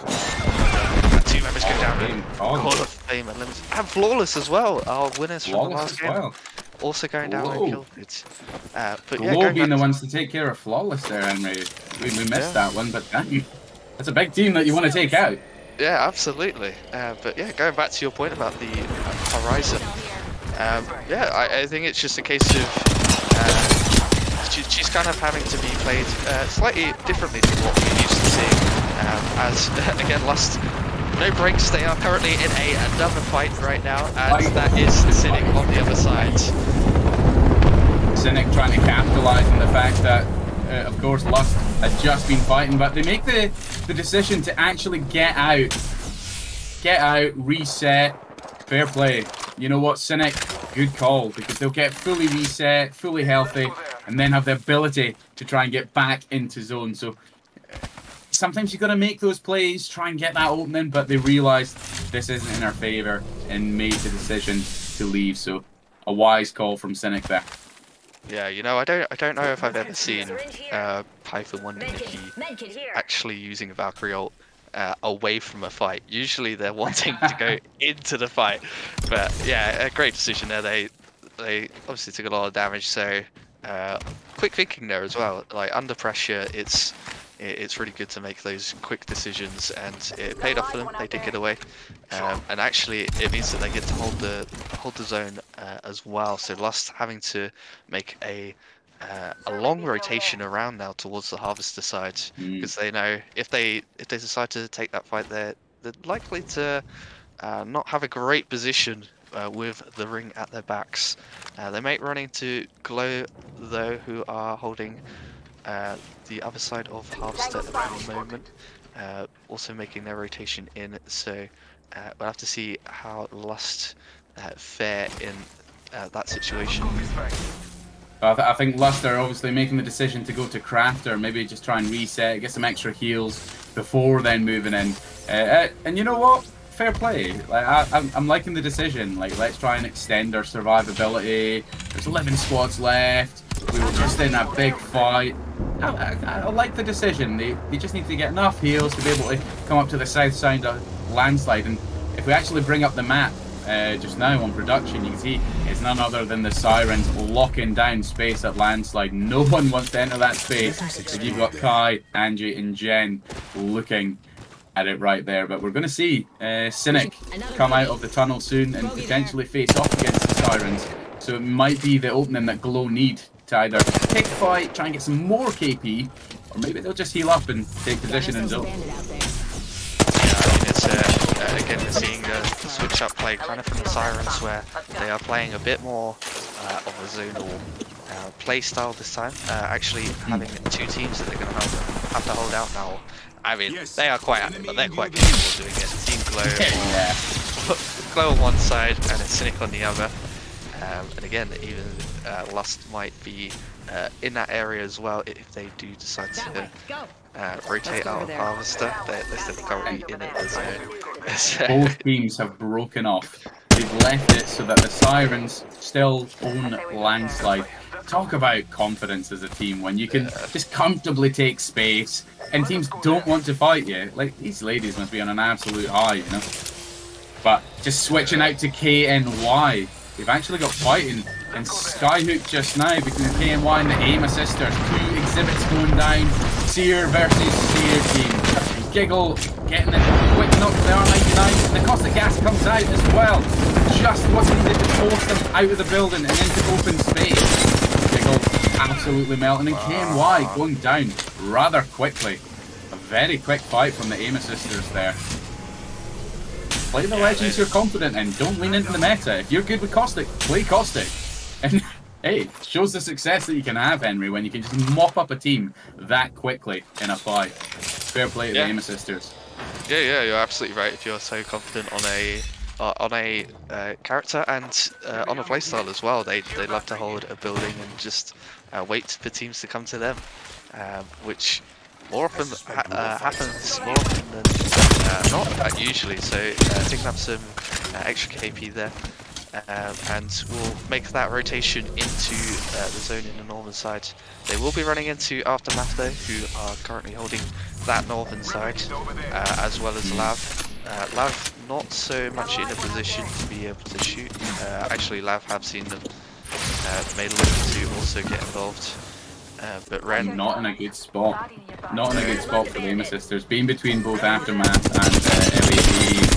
S3: Two members go down in Hall of Fame and Limits. And Flawless as well, our winners from the last game.
S2: Well.
S3: Also going down in kill feeds. But yeah,
S2: Glow being the ones to take care of Flawless there, Henry. We missed that one, but that's a big team that you want to take out.
S3: Yeah, absolutely. But yeah, going back to your point about the Horizon. Yeah, I think it's just a case of she's kind of having to be played slightly differently to what we're used to seeing. As again, Lust, no breaks. They are currently in another fight right now, and that is Cynic on the other side.
S2: Cynic trying to capitalize on the fact that, of course, Lust has just been fighting, but they make the decision to actually get out, reset, fair play. You know what, Cynic, good call, because they'll get fully reset, fully healthy, and then have the ability to try and get back into zone. So sometimes you got to make those plays, try and get that opening, but they realized this isn't in our favor and made the decision to leave. So a wise call from Cynic there.
S3: Yeah, you know, I don't know if I've ever seen Python 1 Nikki actually using a Valkyrie ult away from a fight. Usually they're wanting to go into the fight. But yeah, a great decision there. They obviously took a lot of damage, so quick thinking there as well. Like under pressure, it's really good to make those quick decisions, and it paid off for them. They did get away, and actually it means that they get to hold the zone as well. So Lust having to make a long rotation around now towards the Harvester side, because they know if they decide to take that fight, they're likely to not have a great position with the ring at their backs. They may run into Glow though, who are holding the other side of Harvester at the moment, also making their rotation in. So we'll have to see how Lust fare in that situation.
S2: I think Lust are obviously making the decision to go to Crafter, maybe just try and reset, get some extra heals before then moving in. And you know what? Fair play. Like, I'm liking the decision. Like, let's try and extend our survivability. There's 11 squads left. We were just in a big fight. I like the decision. They just need to get enough heals to be able to come up to the south side of Landslide. And if we actually bring up the map just now on production, you can see it's none other than the Sirens locking down space at Landslide. No one wants to enter that space. So you've got Kai, Angie, and Jen looking at it right there. But we're going to see Cynic come out of the tunnel soon and potentially face off against the Sirens. So it might be the opening that Glow need to either pick fight, try and get some more KP, or maybe they'll just heal up and take position in zone.
S3: Yeah, I mean, it's again, we're seeing the switch up play kind of from the Sirens, where they are playing a bit more of a zonal play style this time. Actually having two teams that they're going to have to hold out now. I mean, they are quite capable of doing it. Team Glow, Glow on one side and it's Cynic on the other. And again, even Lust might be in that area as well if they do decide to rotate out of Harvester. They're still currently in it as
S2: Both teams have broken off. They've left it so that the Sirens still own Landslide. Talk about confidence as a team when you can just comfortably take space and teams don't want to fight you. Like, these ladies must be on an absolute high, you know? But just switching out to KNY. We've actually got fighting in Skyhook just now between KNY and the Aima sisters. Two exhibits going down. Seer versus Seer team. Giggle getting the quick knock to the R99. The caustic gas comes out as well. Just what's needed to force them out of the building and into open space. Giggle absolutely melting, and KNY going down rather quickly. A very quick fight from the Aima sisters there. Play the legends you're confident in. Don't lean into the meta. If you're good with Caustic, play Caustic. And Hey, shows the success that you can have, Henry, when you can just mop up a team that quickly in a fight. Fair play to the Aim Assisters.
S3: Yeah, you're absolutely right. If you're so confident on a character and on a playstyle as well, they love to hold a building and just wait for teams to come to them, which more often happens more often than not usually. So picking up some extra KP there. And we'll make that rotation into the zone in the northern side. They will be running into Aftermath though, who are currently holding that northern side, as well as Lav. Lav not so much in a position to be able to shoot. Actually, Lav have seen them made a look to also get involved. But Ren
S2: not in a good spot. Not in a good spot for the Aim Assisters. Being between both Aftermath and LAV.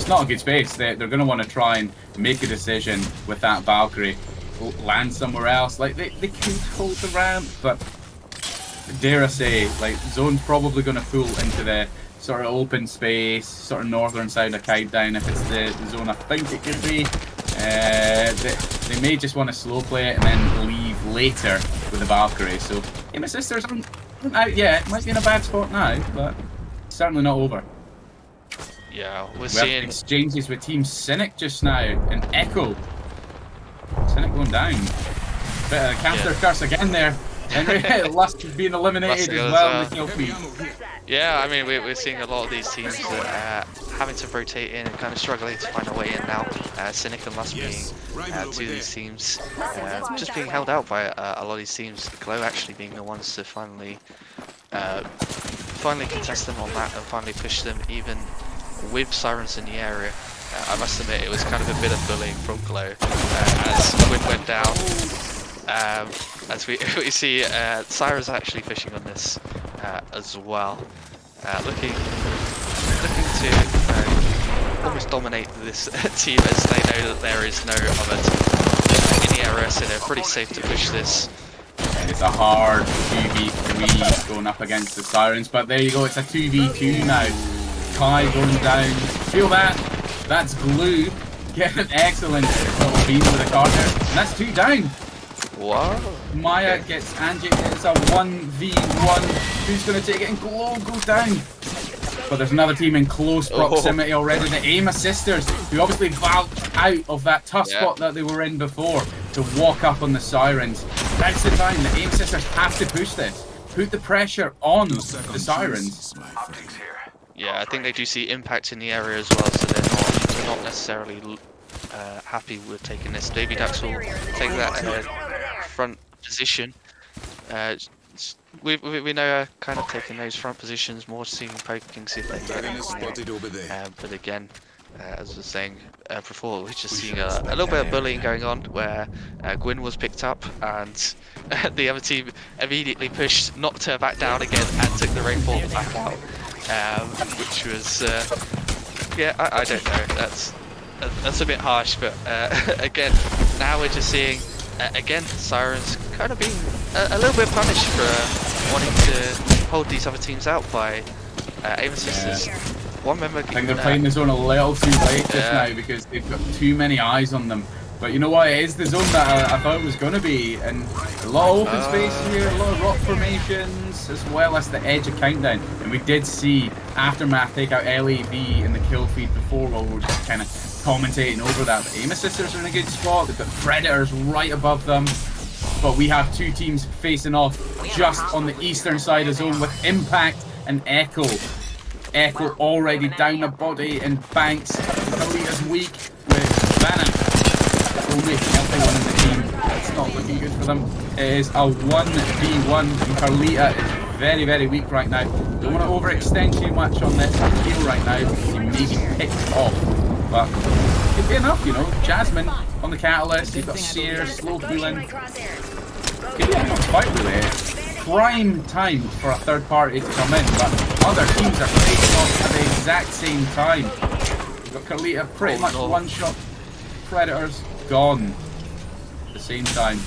S2: Not a good space. They're going to want to try and make a decision with that Valkyrie, land somewhere else. Like they could hold the ramp, but dare I say, like Zone's probably going to pull into the sort of open space, sort of northern side of Kite Down if it's the zone I think it could be. They may just want to slow play it and then leave later with the Valkyrie. So Aim Assisters aren't out yet. Might be in a bad spot now, but certainly not over.
S3: Yeah, we're
S2: seeing exchanges with Team Cynic just now, and Echo. Cynic going down. Bit of a counter curse again there. Henry Lust being eliminated as well in the kill feed.
S3: Yeah, I mean, we're seeing a lot of these teams that having to rotate in and kind of struggling to find a way in now. Cynic and Lust being two of these teams just being held out by a lot of these teams. Glow actually being the ones to finally contest them on that and finally push them even with Sirens in the area. I must admit it was kind of a bit of bullying from Glow as Wind went down. As we see Sirens actually fishing on this as well, looking to almost dominate this team as they know that there is no other team in the area, so they're pretty safe to push this.
S2: It's a hard 2v3 going up against the Sirens, but there you go, it's a 2v2 now. Kai going down. Feel that? That's Glue. Get an excellent little beam with a Carter. And that's 2 down.
S3: Wow.
S2: Maya gets Angie. It's a 1v1. Who's going to take it? And Glow goes down. But there's another team in close proximity already. The Aim Assisters, who obviously valked out of that tough spot that they were in before to walk up on the Sirens. That's the time. The Aim Assisters have to push this. Put the pressure on the Sirens.
S3: Yeah, I think they do see impact in the area as well, so they're not necessarily happy with taking this. Baby Ducks will take that front position. We know kind of taking those front positions, more seeing poking, see if they can get it. But again, as I was saying before, we're just seeing a little bit of bullying going on where Gwyn was picked up and the other team immediately pushed, knocked her back down again and took the rainfall back out. Which was, yeah, I don't know, that's a bit harsh, but again, now we're just seeing, again, Sirens kind of being a little bit punished for wanting to hold these other teams out by Aim Assisters. One member
S2: I think they're playing the zone a little too late just now because they've got too many eyes on them. But you know what, it is the zone that I thought it was going to be, and a lot of open space here, a lot of rock formations, as well as the edge of Countdown. And we did see Aftermath take out LAV in the kill feed before, while we were just kind of commentating over that. The Aim Assisters are in a good spot, they've got Predators right above them. But we have two teams facing off just on the eastern side of zone with Impact and Echo. Echo already down the body, and Banks, Kalita's weak with Vanna. Only healthy one in the team. It's not looking good for them. It is a 1v1, and Carlita is very, very weak right now. Don't want to overextend too much on this heal right now. He may be picked off, but it could be enough, you know. Jasmine on the Catalyst, you've got Seer, slow healing. Could be enough fight really. Prime time for a third party to come in, but other teams are facing off at the exact same time. We've got Carlita pretty much one shot. Predators gone at the same time.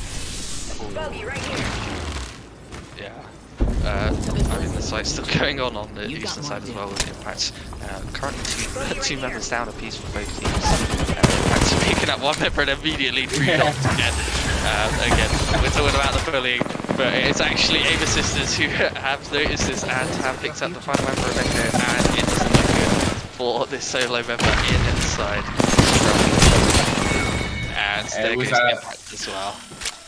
S3: Yeah. I mean, the site's still going on the eastern side as well with Impact. Currently two members down a piece for both teams. Impact to picking up one member and immediately re-knocked again. Again, we're talking about the bullying, but it's actually Aim Assisters who have noticed this and have picked up the final member of Echo, and it doesn't look good for this solo member inside. And there goes Impact as well.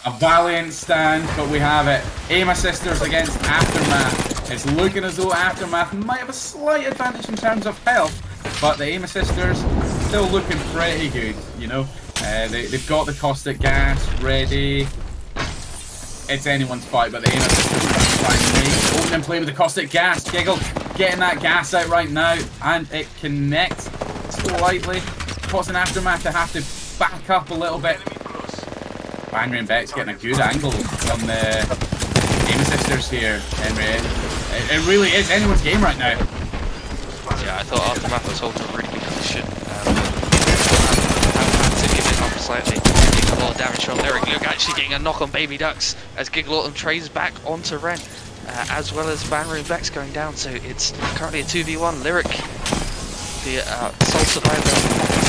S2: A valiant stand, but we have it. Aim Assisters against Aftermath. It's looking as though Aftermath might have a slight advantage in terms of health, but the Aim Assisters still looking pretty good, you know. They've got the caustic gas ready. It's anyone's fight, but the Aim Assisters trying to make open and play with the caustic gas. Giggle getting that gas out right now, and it connects slightly, causing Aftermath to have to back up a little bit. Henry and Beck's getting a good angle on the Aim Assisters here, Henry. It really is anyone's game right now.
S3: Yeah, I thought Aftermath was holding a really good position. Had to give it up slightly. Taking a lot of damage from Lyric. Lyric actually getting a knock on Baby Ducks as Giggle Autumn trades back onto Ren, as well as Banner and Beck's going down. So it's currently a 2v1. Lyric, the sole survivor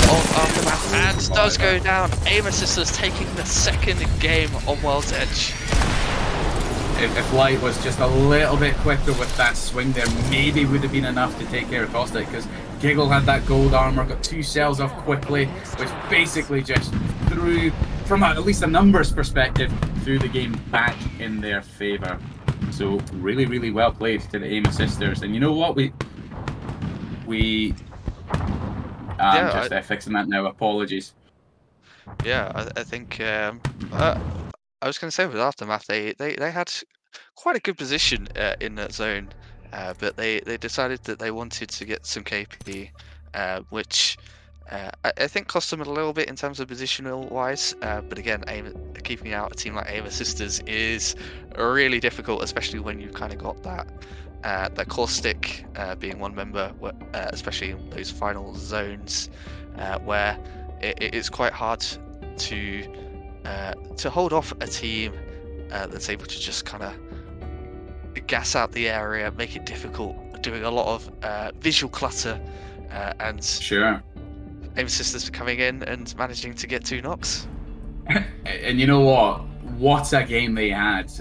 S3: of Aftermath, and does go down. Aim Assisters taking the second game on World's Edge.
S2: If Light was just a little bit quicker with that swing there, maybe would have been enough to take care of Caustic, because Giggle had that gold armor, got 2 cells off quickly, which basically just threw, from at least a numbers perspective, threw the game back in their favour. So really, really well played to the Aim Assisters. And you know what? I'm just fixing that now. Apologies.
S3: Yeah, I think I was going to say with Aftermath, they had quite a good position in that zone, but they decided that they wanted to get some KP, which I think cost them a little bit in terms of positional wise. But again, keeping out a team like Aim Assisters is really difficult, especially when you've kind of got that caustic being one member, especially in those final zones where it's quite hard to hold off a team that's able to just kind of gas out the area, make it difficult, doing a lot of visual clutter, and
S2: sure,
S3: Aim Assisters coming in and managing to get 2 knocks.
S2: And you know what a game they had.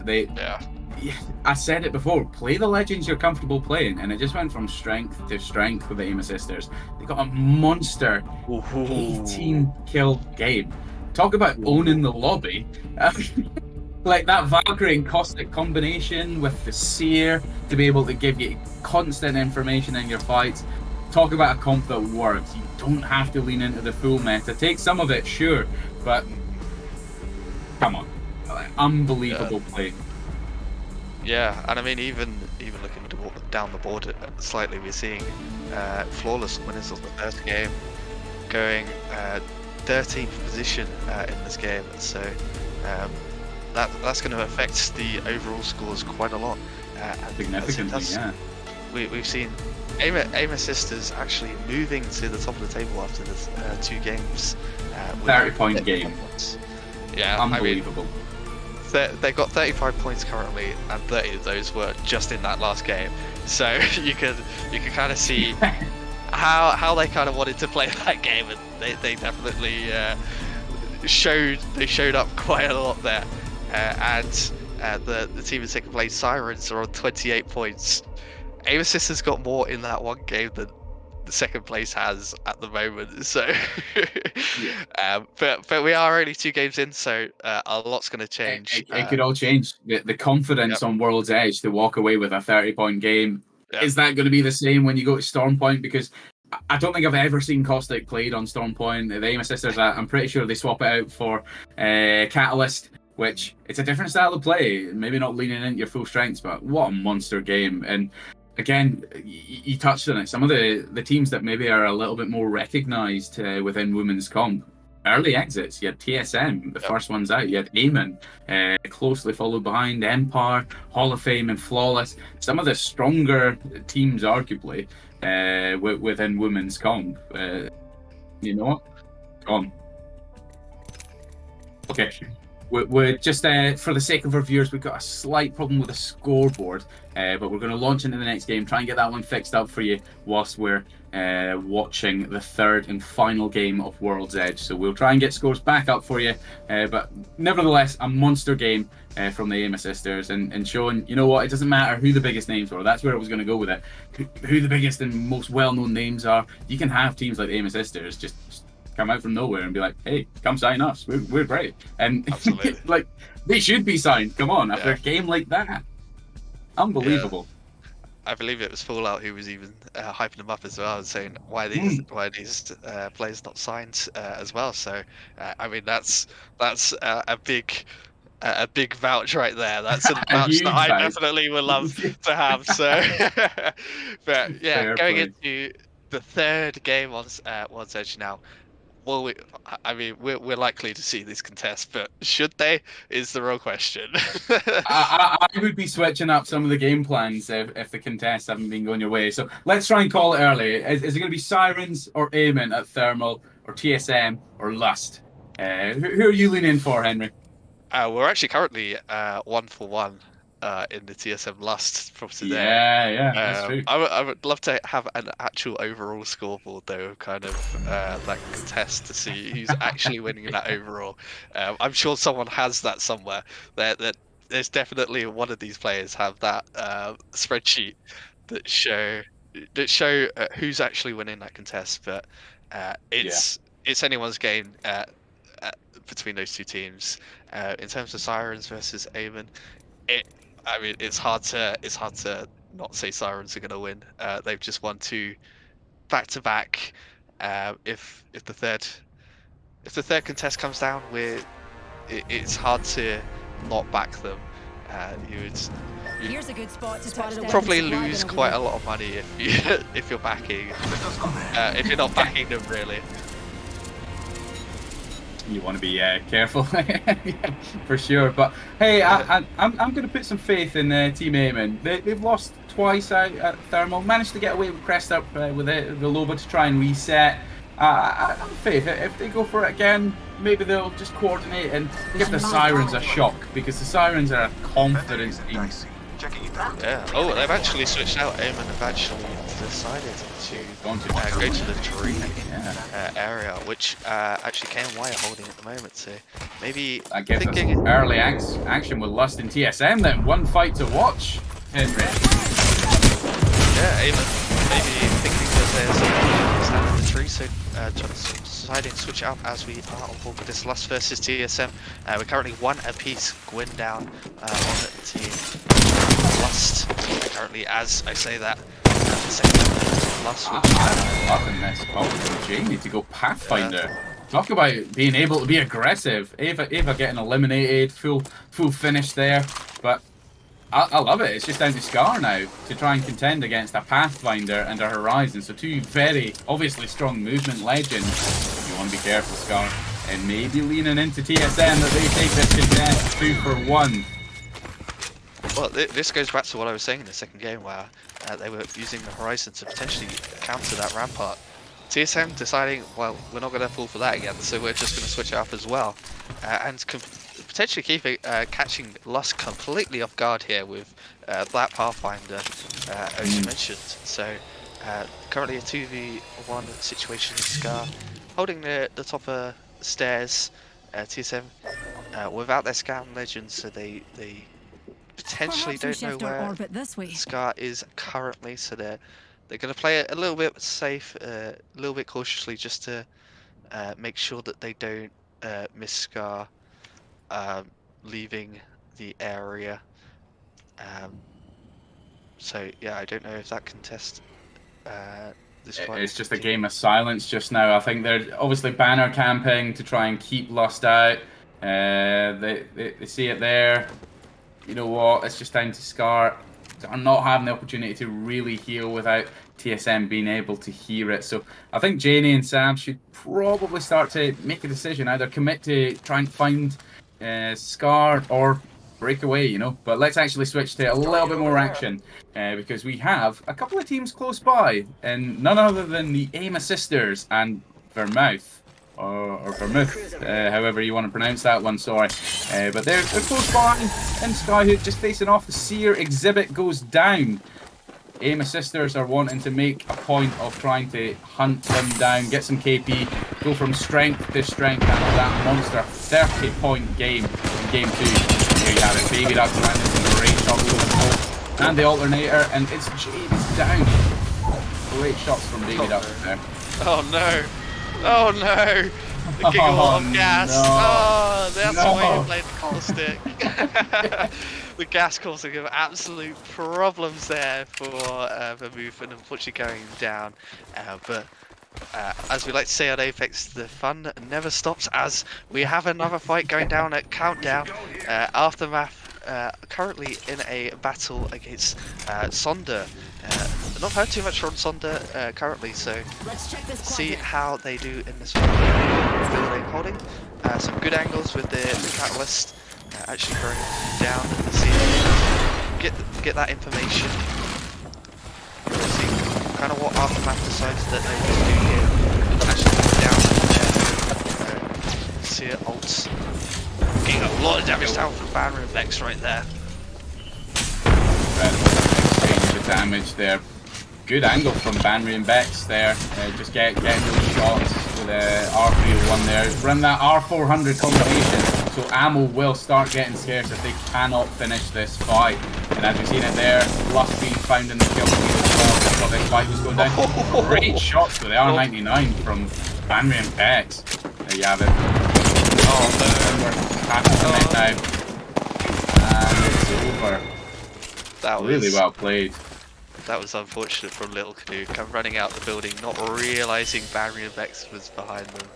S2: I said it before, play the legends you're comfortable playing, and it just went from strength to strength with the Aim Assisters. They got a monster 18 kill game. Talk about owning the lobby. Like that Valkyrie and Caustic combination with the Seer to be able to give you constant information in your fights. Talk about a comp that works. You don't have to lean into the full meta. Take some of it, sure, but come on. Unbelievable play.
S3: Yeah, and I mean, even looking down the board slightly, we're seeing flawless winners of the first game going 13th position in this game. So that's going to affect the overall scores quite a lot.
S2: Significantly, yeah.
S3: We've seen Aim Assisters actually moving to the top of the table after the 2 games.
S2: 30-point game.
S3: Yeah,
S2: unbelievable.
S3: I mean, they've got 35 points currently, and 30 of those were just in that last game. So you can kind of see how they kind of wanted to play that game, and they definitely showed up quite a lot there. And the team in second place, Sirens, are on 28 points. Aim Assisters got more in that one game than the second place has at the moment. So, but we are only 2 games in, so a lot's going to change.
S2: It could all change. The confidence on World's Edge to walk away with a 30-point game. Is that going to be the same when you go to Storm Point? Because I don't think I've ever seen Caustic played on Storm Point. The Aim Assisters, I'm pretty sure they swap it out for Catalyst, which it's a different style of play. Maybe not leaning into your full strengths, but what a monster game. And again, you touched on it. Some of the teams that maybe are a little bit more recognised within women's comp. Early exits, you had TSM, the first ones out. You had Eamon, closely followed behind Empire, Hall of Fame, and Flawless. Some of the stronger teams, arguably, within women's comp. You know what? Go on. Okay. We're just for the sake of our viewers, we've got a slight problem with the scoreboard, but we're going to launch into the next game, try and get that one fixed up for you whilst we're watching the third and final game of World's Edge. So we'll try and get scores back up for you, but nevertheless, a monster game from the Amos sisters, and showing, you know what, it doesn't matter who the biggest names are. That's where I was going to go with it. Who the biggest and most well-known names are. You can have teams like the Amos sisters just come out from nowhere and be like, hey, come sign us. We're great. And like, they should be signed. Come on, after a game like that. Unbelievable.
S3: Yeah. I believe it was Fallout who was even hyping them up as well and saying why these players not signed as well. So I mean that's a big vouch right there. That's a vouch that I definitely would love to have. So, but yeah,
S2: Fair
S3: going
S2: play.
S3: into the third game on World's Edge now. Well, I mean, we're likely to see this contest, but should they is the real question.
S2: I would be switching up some of the game plans if the contests haven't been going your way. So let's try and call it early. Is it going to be Sirens or Aimant at Thermal, or TSM or Lust? Who are you leaning for, Henry?
S3: We're actually currently 1-for-1 in the TSM Lust from today.
S2: Yeah, that's true.
S3: I would love to have an actual overall scoreboard though, kind of that contest to see who's actually winning that overall. I'm sure someone has that somewhere. There's definitely one of these players have that spreadsheet that show who's actually winning that contest. But it's anyone's game between those two teams. In terms of Sirens versus Aimant, I mean, it's hard to not say Sirens are going to win. They've just won 2 back-to-back. If the third contest comes down, it's hard to not back them.
S5: Here's a good spot to
S3: probably lose quite a lot of money if you're backing if you're not backing them really.
S2: You want to be careful, for sure. But hey, I'm going to put some faith in Team Aimant. They've lost twice at Thermal, managed to get away with Crest up with the Loba to try and reset. I have faith. If they go for it again, maybe they'll just coordinate and give the Sirens a shock, because the Sirens are a confident team.
S3: Yeah. Oh, they've actually switched out. Aimant have actually decided to go to the Dream area, which actually KMY are holding at the moment. So maybe
S2: I guess thinking early action with Lust and TSM. Then one fight to watch, Henry.
S3: Yeah, Aimant maybe thinking that there's a stand in the tree, so deciding to switch out as we are on board with this Lust versus TSM. We're currently 1 apiece. Gwyn down on team Lust. Currently, as I say that, the second Lust.
S2: Loving this call from Jamie to go Pathfinder. Talk about being able to be aggressive. Ava getting eliminated, full finish there, but I love it. It's just down to Scar now to try and contend against a Pathfinder and a Horizon. So 2 very obviously strong movement legends. You want to be careful, Scar. And maybe leaning into TSM that they take this contest 2 for 1.
S3: Well, this goes back to what I was saying in the second game, where they were using the Horizon to potentially counter that Rampart. TSM deciding, well, we're not going to fall for that again, so we're just going to switch it up as well. And potentially catching Lust completely off guard here with that Pathfinder, as you mentioned. So currently a 2v1 situation with Scar, holding the top stairs. TSM without their Scout Legends, so they potentially don't know where Scar is currently. So they're going to play it a little bit safe, a little bit cautiously, just to make sure that they don't miss Scar leaving the area. So yeah, I don't know if that contest
S2: it's just a game of silence just now. I think they're obviously banner camping to try and keep Lust out. They see it there. You know what, it's just down to Scar. Are not having the opportunity to really heal without TSM being able to hear it. So I think Janie and Sam should probably start to make a decision, either commit to try and find Scar or break away, you know. But let's actually switch to a little bit more action, because we have a couple of teams close by, and none other than the Amos sisters and Vermouth. or Vermouth, however you want to pronounce that one, sorry. But they're close by in Skyhook, just facing off. The Seer exhibit goes down. Amos sisters are wanting to make a point of trying to hunt them down, get some KP, go from strength to strength, and that monster 30-point game in game 2. Here you have it, Baby Duck landing some great shots over the pole, and the alternator, and it's Jade is down. Great shots from Baby Duck there.
S3: Oh no! Oh no! The gigawatt of gas!
S2: No.
S3: Oh, that's why you played the coal stick. The gas causing him absolute problems there for Vermouth, and unfortunately going down. But as we like to say on Apex, the fun never stops as we have another fight going down at Countdown. Aftermath currently in a battle against Sonder. Not heard too much from Sonder currently, so see how they do in this building. Holding some good angles with the catalyst actually going down at the ceiling. Get that information. We'll see kind of what Aftermath decides that they want to do here. Actually down and see it ults. Getting a lot of damage down from Banner and Vex right there.
S2: Exchange the damage there. Good angle from Banry and Bex there. Just getting those shots with R301 there. Run that R400 combination, so ammo will start getting scarce if they cannot finish this fight. And as we've seen it there, Lust being found in the kill feed as well. That's how this fight was going down. Great shots with the R99 from Banry and Bex. There you have it. Oh, we're passing it now. And it's over.
S3: That was
S2: really well played.
S3: That was unfortunate from Little Canoe. Come running out the building, not realizing Barrier Vex was behind them,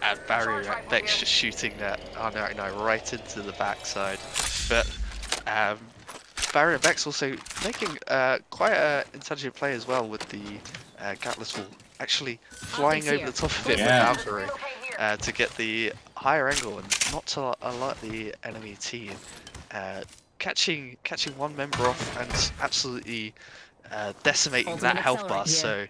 S3: and Barrier Vex just shooting that R99 right into the backside. But Barrier Vex also making quite an intelligent play as well with the Gatlas Wall, actually flying over the top of it with Valkyrie to get the higher angle and not to alert the enemy team. Catching one member off and absolutely decimating that health bar. So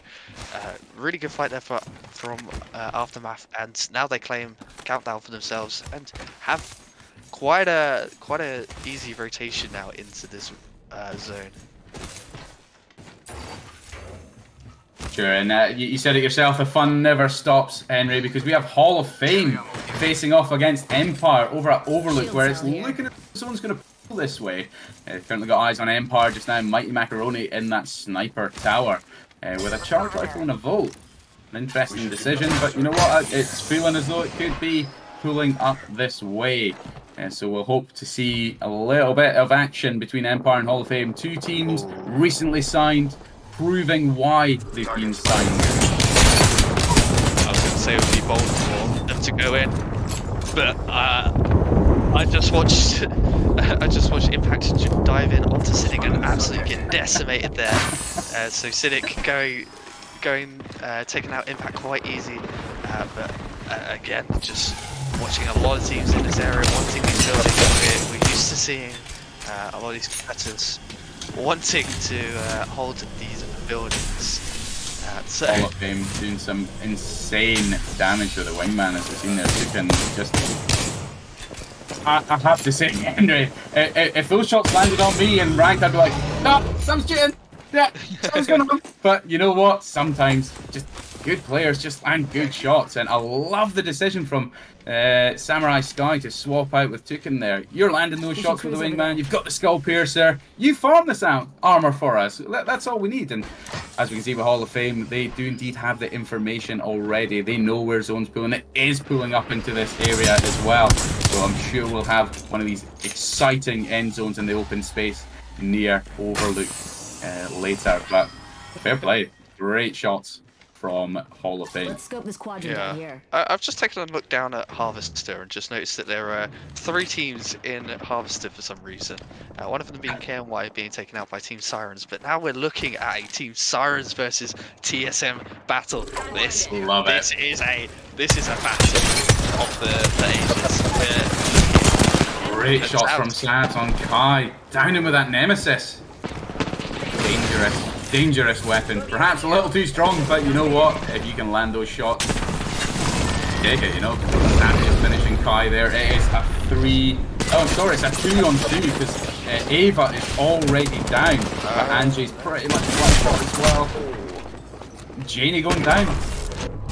S3: really good fight there from Aftermath, and now they claim Countdown for themselves and have quite a easy rotation now into this zone.
S2: Sure, and you said it yourself, the fun never stops, Henry, because we have Hall of Fame facing off against Empire over at Overlook, where it's looking at someone's going to pull this way. Currently got eyes on Empire just now. Mighty Macaroni in that sniper tower with a charge rifle and a Volt. An interesting decision, but you know what? It's feeling as though it could be pulling up this way. So we'll hope to see a little bit of action between Empire and Hall of Fame. Two teams recently signed, proving why they've been signed.
S3: I was going to say it would be bold for them to go in, but I just watched Impact dive in onto Cynic and absolutely get decimated there. So Cynic taking out Impact quite easy, but again, just watching a lot of teams in this area wanting these buildings. We're used to seeing a lot of these competitors wanting to hold these buildings. So
S2: Hall of Fame doing some insane damage with the wingman, as we've seen there. Chicken just. I have to say, Henry, if those shots landed on me in ranked, I'd be like, no, Sam's cheating. Yeah, Sam's gonna. But you know what? Sometimes just good players just land good shots, and I love the decision from Samurai Sky to swap out with Tukin there. You're landing those shots with the wingman. You've got the skull piercer. You farm this out armor for us. That's all we need. And as we can see with Hall of Fame, they do indeed have the information already. They know where zone's pulling. It is pulling up into this area as well. So I'm sure we'll have one of these exciting end zones in the open space near Overlook later. But fair play. Great shots from Hall of Fame.
S5: Let's scope this quadrant down here.
S3: I've just taken a look down at Harvester and just noticed that there are 3 teams in Harvester for some reason. One of them being KNY being taken out by Team Sirens, but now we're looking at a Team Sirens versus TSM battle. This is a battle of the ages.
S2: Great shots from Slabs on Kai. Down him with that Nemesis. Dangerous weapon. Perhaps a little too strong, but you know what? If you can land those shots, take it, you know. Sandy is finishing Kai there. It is a 3. Oh, sorry, it's a 2-on-2 because Ava is already down. But Angie's pretty much flat shot as well. Janie going down.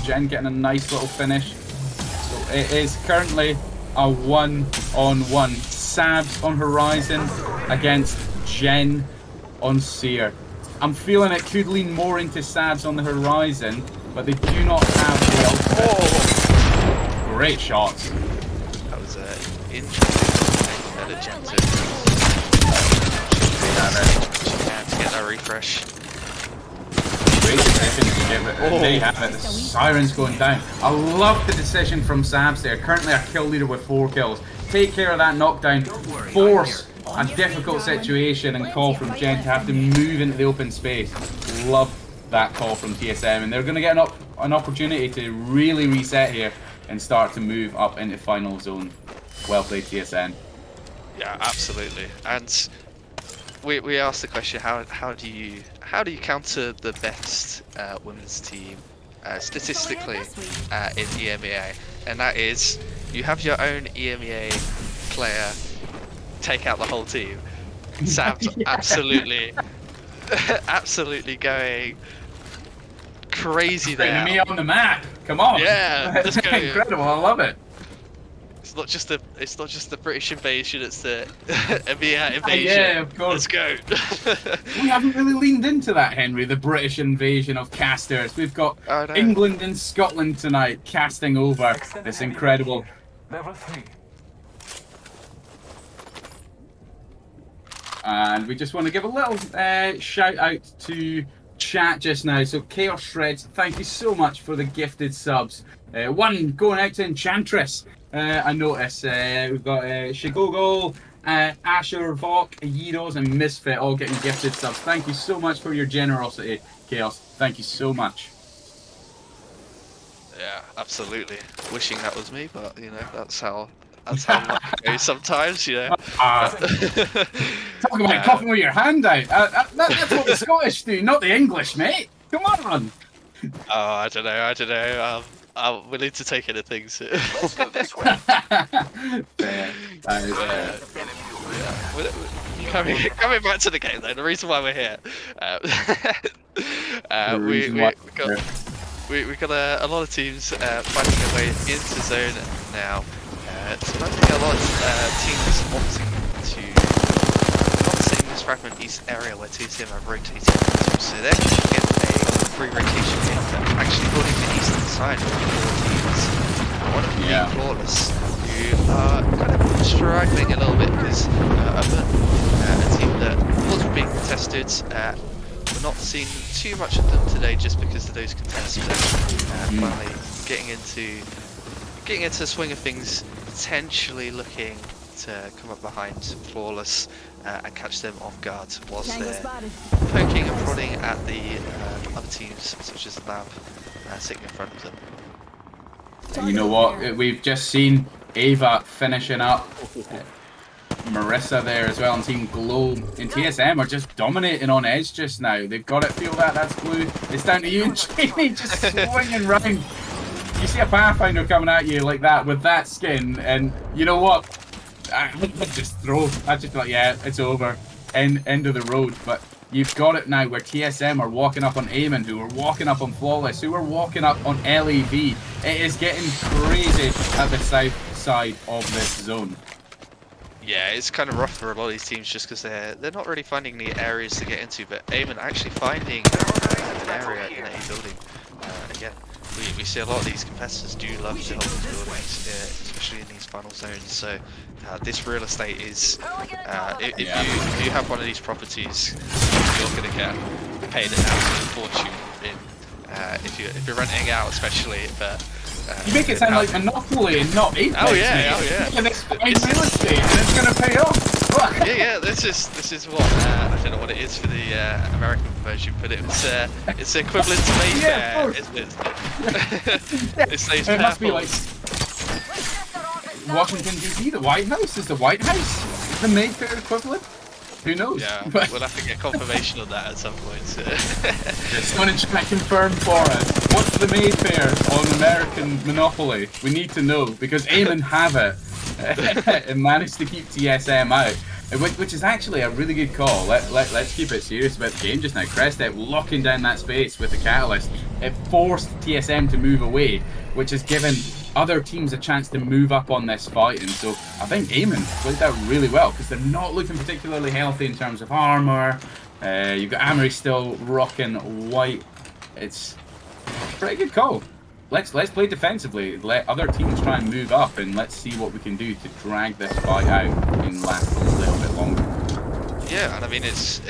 S2: Jen getting a nice little finish. So it is currently a 1-on-1. Sabs on Horizon against Jen on Seer. I'm feeling it could lean more into Sabs on the Horizon, but they do not have the ultimate. Great shots.
S3: That was interesting. Better Jen to get that refresh.
S2: Great decision to give it. They have it. The Siren's going down. I love the decision from Sabs there. Currently a kill leader with 4 kills. Take care of that knockdown. Force a difficult situation and call from Jen to have to move into the open space. Love that call from TSM, and they're going to get an opportunity to really reset here and start to move up into final zone. Well played, TSM.
S3: Yeah, absolutely. And we asked the question: how do you counter the best women's team statistically in EMEA? And that is, you have your own EMEA player take out the whole team. Sam's absolutely going crazy there.
S2: Putting me on the map. Come on.
S3: Yeah, let's go.
S2: Incredible. I love it.
S3: It's not just the British invasion, it's the EMEA invasion.
S2: Yeah, of course.
S3: Let's go.
S2: We haven't really leaned into that, Henry, the British invasion of casters. We've got England and Scotland tonight casting over this incredible.
S5: Level 3.
S2: And we just want to give a little shout out to chat just now. So Chaos Shreds, thank you so much for the gifted subs. One going out to Enchantress. I notice we've got Shigogo, Asher, Vok, Yiros, and Misfit all getting gifted subs. Thank you so much for your generosity, Chaos. Thank you so much.
S3: Yeah, absolutely. Wishing that was me, but you know, that's how life goes sometimes, you know.
S2: Talk about coughing with your hand out. That's what the Scottish do, not the English, mate. Come on.
S3: Oh, I don't know. I'm willing to take anything. So.
S5: Let's go this way.
S2: Fair.
S3: Coming back to the game though, the reason why we're here, we've got a lot of teams fighting their way into zone now. So I think a lot of teams opting to not stay in this fragment east area where TSM are rotating into, so they're actually getting a free rotation in, actually building the eastern side of the 4 teams. One of them being Flawless, who are kind of struggling a little bit because a team that was being contested. We're not seeing too much of them today just because of those contests, but finally getting into the swing of things, potentially looking to come up behind Flawless and catch them off guard whilst they're poking and prodding at the other teams such as Lab sitting in front of them.
S2: And you know what? We've just seen Ava finishing up. Marissa there as well, and Team Glow and TSM are just dominating on edge just now. They've got it. Feel that. That's Blue. It's down to you and Jamie just swinging round. You see a Pathfinder coming at you like that with that skin, and you know what? I just throw. I just like, yeah, it's over. End of the road. But you've got it now where TSM are walking up on Eamon, who are walking up on Flawless, who are walking up on LEV. It is getting crazy at the south side of this zone.
S3: Yeah, it's kind of rough for a lot of these teams just because they're not really finding the areas to get into, but Eamon actually finding an area in a building. Again, we see a lot of these competitors do love to help these buildings, especially in these final zones. So this real estate is, if you have one of these properties, you're going to get paid an absolute fortune if you're renting out, especially. But
S2: you make it sound like Monopoly and not Apex.
S3: Oh yeah.
S2: And it's fine real estate, and it's going to pay off.
S3: yeah. This is what I don't know what it is for the American version, but it's equivalent to Mayfair.
S2: It must be like Washington DC, the White House is the White House, the Mayfair equivalent. Who knows?
S3: Yeah,
S2: But
S3: we'll have to get confirmation on that at some point.
S2: someone should confirm for us. What's the Mayfair on American Monopoly? We need to know, because Eamon have it and managed to keep TSM out. Which is actually a really good call. Let's keep it serious about the game just now. Crestep locking down that space with the catalyst. It forced TSM to move away, which has given other teams a chance to move up on this fight. And so I think Eamon played that really well, because they're not looking particularly healthy in terms of armor. You've got Amory still rocking white. It's a pretty good call. Let's play defensively. Let other teams try and move up, and let's see what we can do to drag this fight out and last a little bit longer.
S3: Yeah, and I mean it's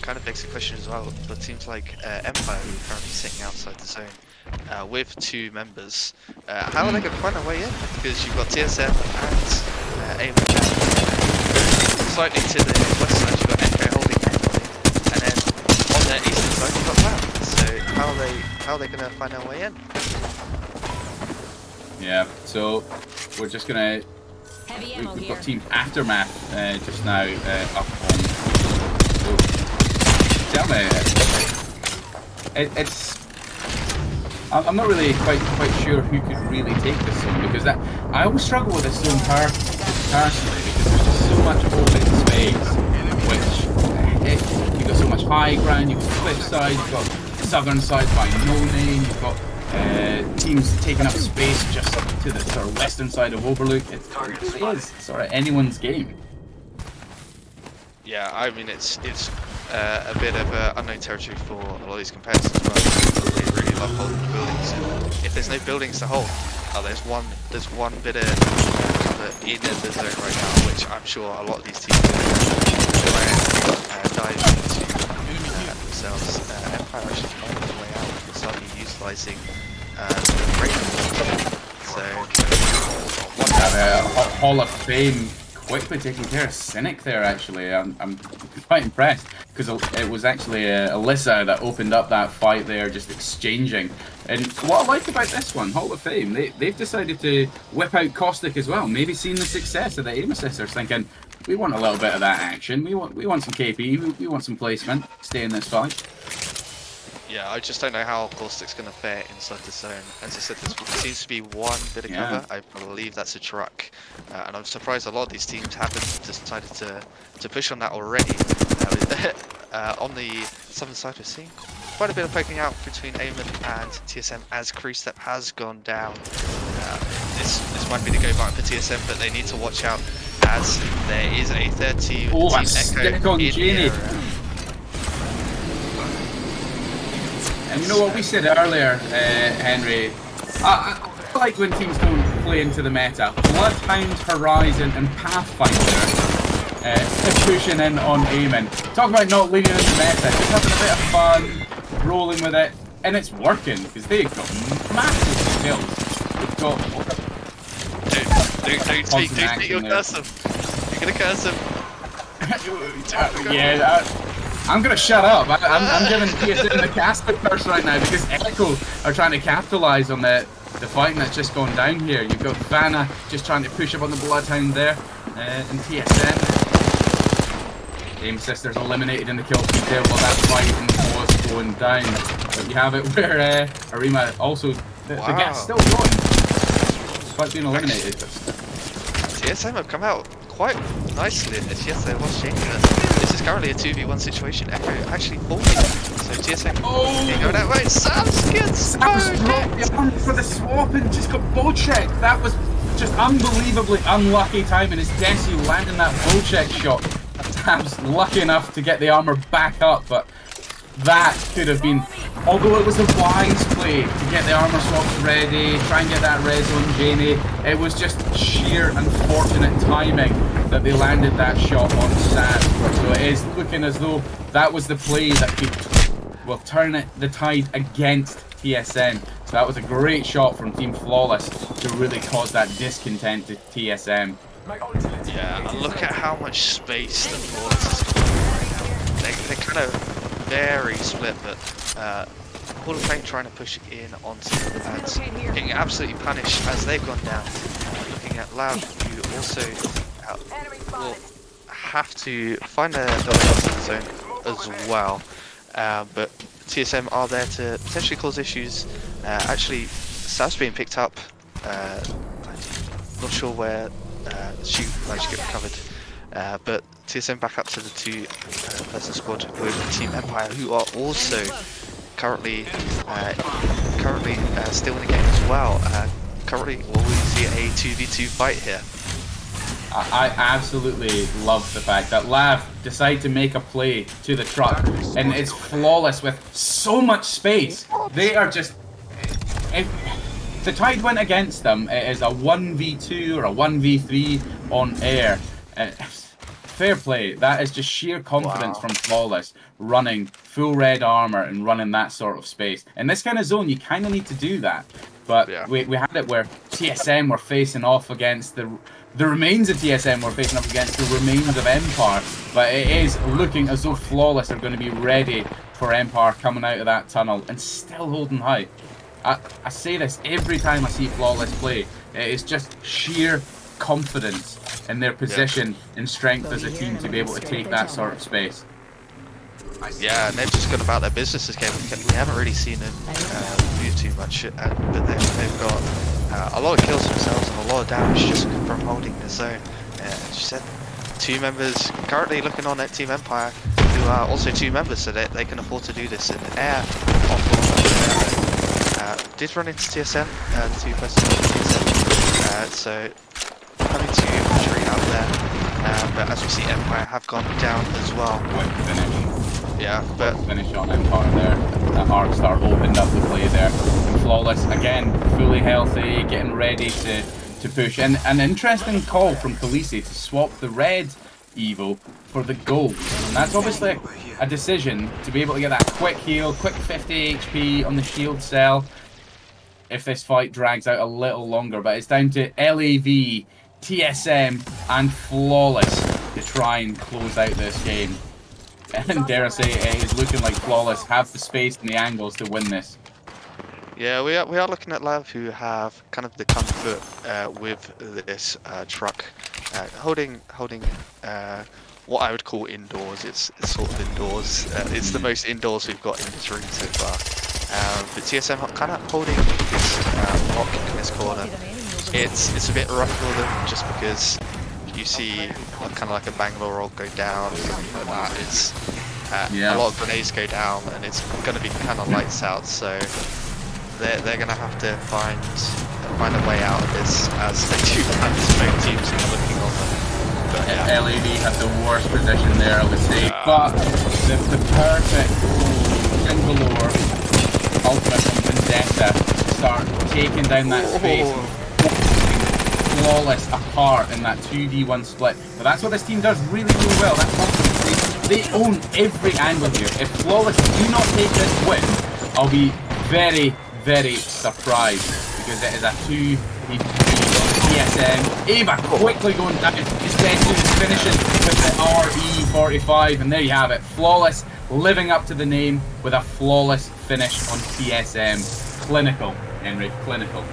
S3: kind of begs the question as well. But teams like Empire, who are currently sitting outside the zone with 2 members, how are they going to find their way in? Because you've got TSM and AIM slightly to the west side. You've got Empire holding everybody, and then on the eastern side you've got Cloud. So how are they going to find their way in?
S2: Yeah, so we're just gonna. We've got Team Aftermath just now up on. So tell me, it's. I'm not really quite sure who could really take this zone, because I always struggle with this zone personally, because there's just so much open space, which you've got so much high ground, you've got cliffside, you've got southern side by No Name, you've got teams taking up space just to the sort of western side of Overlook. It really is sort of anyone's game.
S3: Yeah, I mean it's a bit of unknown territory for a lot of these competitors as well. They really love holding buildings. If there's no buildings to hold, there's one bit of cover in the zone right now, which I'm sure a lot of these teams will dive into themselves. Empire actually finding their way out and slightly utilising the radar. So
S2: Hall of Fame quickly taking care of Cynic there. Actually, I'm quite impressed, because it was actually Alyssa that opened up that fight there, just exchanging. And what I like about this one, Hall of Fame, they've decided to whip out Caustic as well. Maybe seeing the success of the aim assisters, thinking we want a little bit of that action. We want some KP. We want some placement. Stay in this fight.
S3: yeah, I just don't know how Caustic's going to fare inside the zone. As I said, there seems to be one bit of cover. I believe that's a truck. And I'm surprised a lot of these teams haven't decided to push on that already. On the southern side, we're seeing quite a bit of poking out between Eamon and TSM as Crew Step has gone down. This might be the go back for TSM, but they need to watch out as there is a third team.
S2: Oh,
S3: team
S2: a stick on Genie. And you know what we said earlier, Henry? I like when teams don't play into the meta. Bloodhound, Horizon, and Pathfinder pushing in on Eamon. Talk about not leaning into the meta, just having a bit of fun, rolling with it, and it's working, because they've got massive skills. They've got.
S3: Don't speak your curse him. You're gonna curse him.
S2: I'm gonna shut up. I'm giving TSM the Casper curse right now, because Echo are trying to capitalise on the fighting that's just gone down here. You've got Vanna just trying to push up on the Bloodhound there, and TSM. Aim Sisters eliminated in the kill feed there while that fight was going down. But you have it where Arima also, the gas still going, despite being eliminated.
S3: TSM have come out quite nicely in this. Yes, they lost Shane. This is currently a 2v1 situation. Echo actually falling. So TSM can go that way. Sam's gets
S2: dropped the arm for the swap and just got bull checked. That was just unbelievably unlucky timing as Desi landing that bull check shot. Sam's lucky enough to get the armor back up, but that could have been, although it was a wise play to get the armor swaps ready, try and get that res on Janie, it was just sheer unfortunate timing that they landed that shot on Sam. So it is looking as though that was the play that could, well, turn the tide against TSM. So that was a great shot from Team Flawless to really cause that discontent to TSM.
S3: Yeah, and look at how much space the Flawless has got. They're kind of very split, but Hall of Fame trying to push in onto the lads, getting absolutely punished as they've gone down. Looking at Loud, who also will have to find their way up to the zone as well. But TSM are there to potentially cause issues. Actually, Sav's being picked up. Not sure where she managed to get recovered. But TSM back up to the two-person squad with Team Empire, who are also currently still in the game as well. Currently, will we see a 2v2 fight here?
S2: I absolutely love the fact that Lav decided to make a play to the truck, and it's flawless with so much space. They are just... If the tide went against them, it is a 1v2 or a 1v3 on air. Fair play. That is just sheer confidence from Flawless, running full red armor and running that sort of space. In this kind of zone, you kind of need to do that. But we had it where TSM were facing off against the remains of TSM were facing off against the remains of Empire. But it is looking as though Flawless are going to be ready for Empire coming out of that tunnel and still holding high. I say this every time I see Flawless play. It is just sheer confidence in their position and strength as a team to be able to take that sort of space.
S3: Yeah, and they've just gone about their business this game. We haven't really seen them move too much, but they've got a lot of kills themselves and a lot of damage just from holding the zone. As you said, two members currently looking on at Team Empire, who are also two members, so that they can afford to do this in air. Did run into TSM, the two-person TSM, so coming to retreat out there. But as we see, Empire have gone down as well.
S2: Quick finish.
S3: Yeah, but
S2: finish on Empire there. That Arcstar opened up the play there. And Flawless again, fully healthy, getting ready to push. And an interesting call from Khaleesi to swap the red Evo for the gold. And that's obviously a decision to be able to get that quick heal, quick 50 HP on the shield cell if this fight drags out a little longer. But it's down to LAV, TSM and Flawless to try and close out this game. And dare I say, it is looking like Flawless have the space and the angles to win this.
S3: yeah, we are looking at Lav, who have kind of the comfort with this truck, holding what I would call indoors. It's sort of indoors. It's the most indoors we've got in this room so far. But TSM are kind of holding this rock in this corner. It's a bit rough for them just because you see kind of like a Bangalore roll go down, something like that. It's a lot of grenades go down, and it's going to be kind of lights out. So they're going to have to find a way out of this, as they do have both teams who are looking on them. But, yeah.
S2: LAV have the worst position there, I would say. But the perfect Bangalore ultimate from Vendetta start taking down that space. Flawless apart in that 2v1 split. But that's what this team does really, really well. That confidence, they own every angle here. If Flawless do not take this win, I'll be very, very surprised, because it is a 2v3 TSM. Ava quickly going down. Essentially finishing with the RE45, and there you have it. Flawless living up to the name with a flawless finish on TSM. Clinical, Henry, clinical.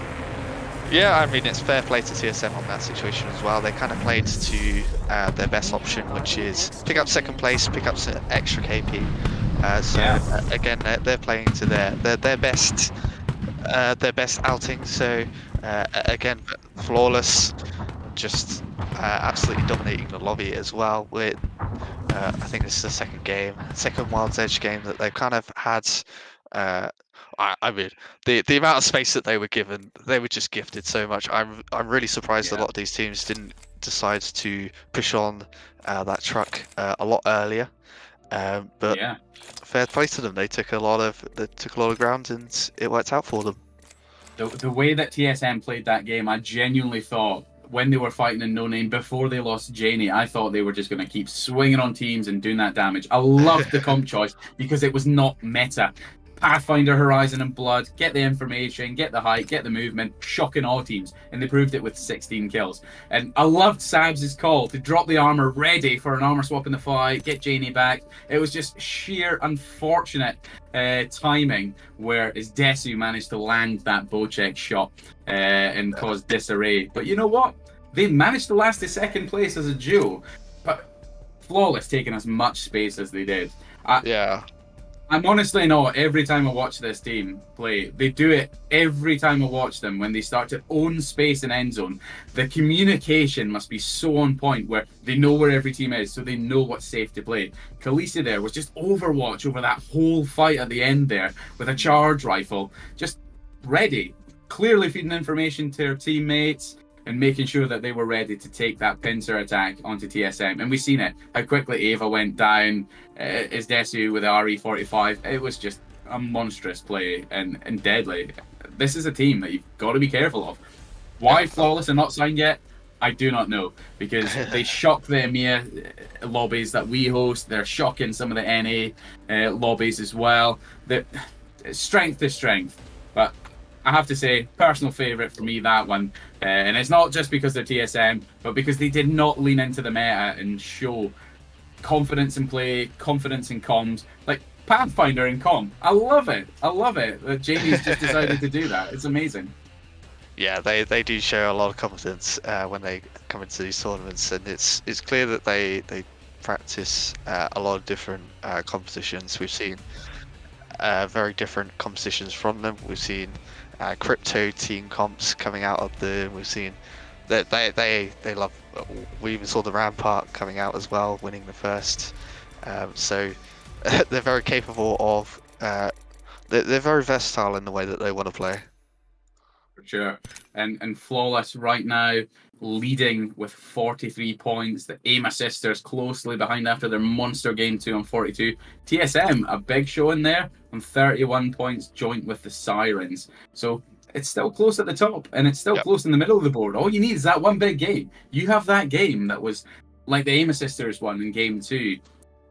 S3: Yeah, I mean, it's fair play to TSM on that situation as well. They kind of played to their best option, which is pick up second place, pick up some extra KP. Again, they're playing to their best outing. So again, Flawless just absolutely dominating the lobby as well. With I think this is the second Wild's Edge game that they've kind of had. I mean, the amount of space that they were given, they were just gifted so much. I'm really surprised a lot of these teams didn't decide to push on that truck a lot earlier. But fair play to them. They took a lot of ground, and it worked out for them.
S2: The way that TSM played that game, I genuinely thought, when they were fighting in No Name before they lost Janie, I thought they were just going to keep swinging on teams and doing that damage. I loved the comp choice because it was not meta. Pathfinder, Horizon and Blood, get the information, get the height, get the movement, shocking all teams, and they proved it with 16 kills. And I loved Sabs' call to drop the armor ready for an armor swap in the fight, get Janie back. It was just sheer unfortunate timing where his Desu managed to land that bow check shot and cause disarray. But you know what? They managed to last in second place as a duo. But Flawless taking as much space as they did. I,
S3: Yeah.
S2: I'm honestly not. Every time I watch this team play, they do it every time I watch them when they start to own space in end zone. The communication must be so on point where they know where every team is, so they know what's safe to play. Khaleesi there was just overwatch over that whole fight at the end there with a charge rifle, just ready, clearly feeding information to her teammates and making sure that they were ready to take that pincer attack onto TSM. And we've seen it, how quickly Ava went down, is Desu with the RE45. It was just a monstrous play and deadly. This is a team that you've got to be careful of. Why Flawless are not signed yet, I do not know, because they shock the EMEA lobbies that we host. They're shocking some of the NA lobbies as well. Strength is strength, but I have to say, personal favourite for me, that one. And it's not just because they're TSM, but because they did not lean into the meta and show confidence in play, confidence in comms. Like Pathfinder in comm. I love it. I love it that Jamie's just decided to do that. It's amazing.
S3: Yeah, they do show a lot of confidence when they come into these tournaments, and it's clear that they practice a lot of different compositions. We've seen very different compositions from them. We've seen crypto team comps coming out of them. We've seen that they love. We even saw the Rampart coming out as well, winning the first. So they're very capable of. They're very versatile in the way that they want to play.
S2: For sure. And Flawless right now leading with 43 points. The Ama sisters closely behind after their monster game 2 on 42. TSM, a big show in there on 31 points, joint with the Sirens. So it's still close at the top, and it's still close in the middle of the board. All you need is that one big game. You have that game that was like the Ama sisters one in game 2.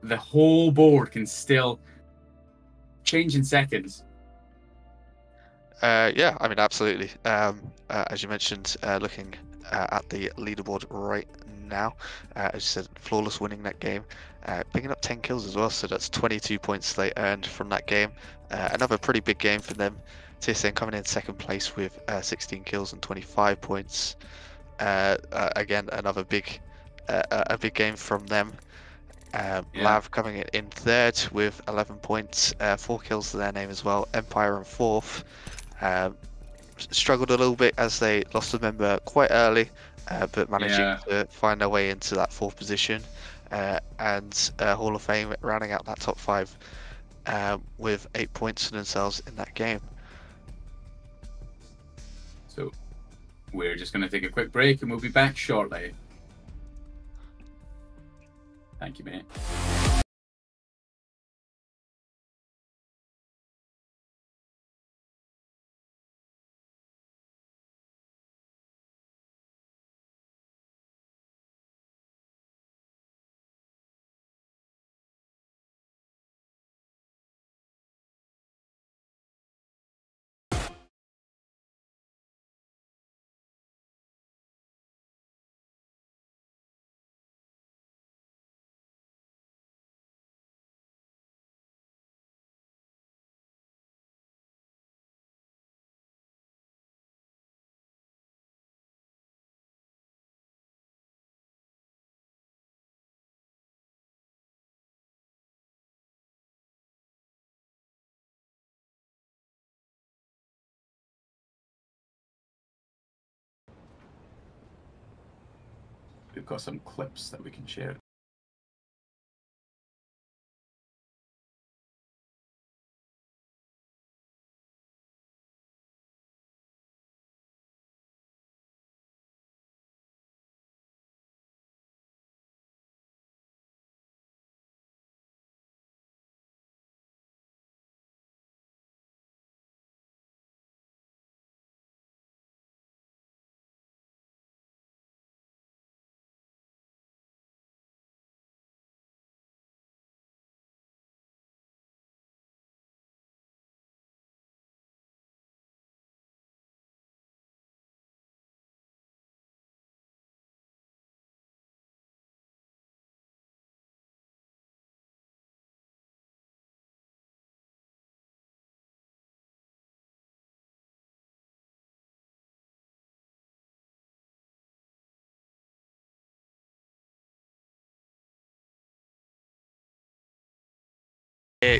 S2: The whole board can still change in seconds.
S3: Yeah, I mean, absolutely. As you mentioned, looking at the leaderboard right now, as you said, Flawless winning that game, picking up 10 kills as well, so that's 22 points they earned from that game. Another pretty big game for them. TSN coming in second place with 16 kills and 25 points. Again, another a big game from them. Lav coming in third with 11 points, 4 kills to their name as well. Empire in fourth. Struggled a little bit as they lost a member quite early, but managing to find their way into that fourth position. And Hall of Fame rounding out that top 5 with 8 points for themselves in that game.
S2: So we're just going to take a quick break and we'll be back shortly. Thank you, mate. We've got some clips that we can share.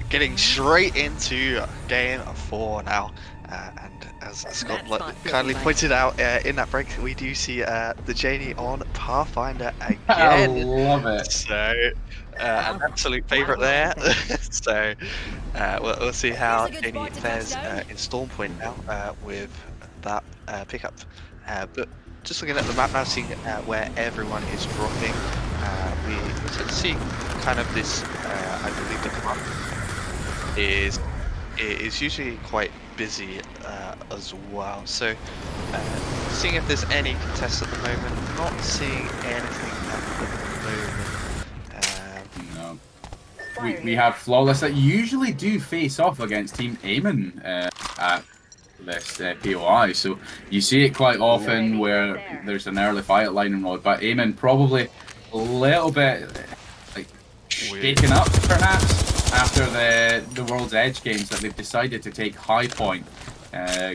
S3: getting straight into game 4 now. And as Scott kindly pointed out in that break, we do see the Janie on Pathfinder again.
S2: I love it.
S3: So, an absolute favourite there. So, we'll see how Janie fares in Stormpoint now with that pickup. But just looking at the map now, seeing where everyone is dropping, we can see kind of this. I believe the front is usually quite busy as well. So, seeing if there's any contests at the moment. Not seeing anything at the moment.
S2: No. We have Flawless that usually do face off against Team Eamon at this POI, so you see it quite often where there's an early fight at Lightning Rod, but Eamon probably a little bit like shaken up perhaps after the World's Edge games that they've decided to take High Point,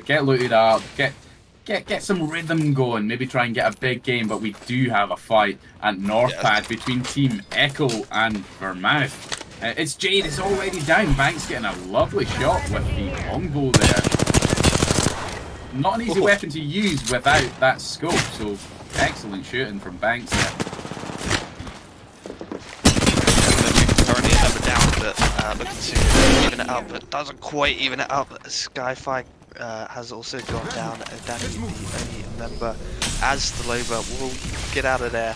S2: get looted up, get some rhythm going, maybe try and get a big game. But we do have a fight at North Pad between Team Echo and Vermouth. It's Jade is already down. Banks getting a lovely shot with the longbow there. Not an easy weapon to use without that scope, so excellent shooting from Banks there.
S3: Currently number down, but looking to even it up, but doesn't quite even it up. Skyfi has also gone down. Danny, the only member, as the Loba will get out of there.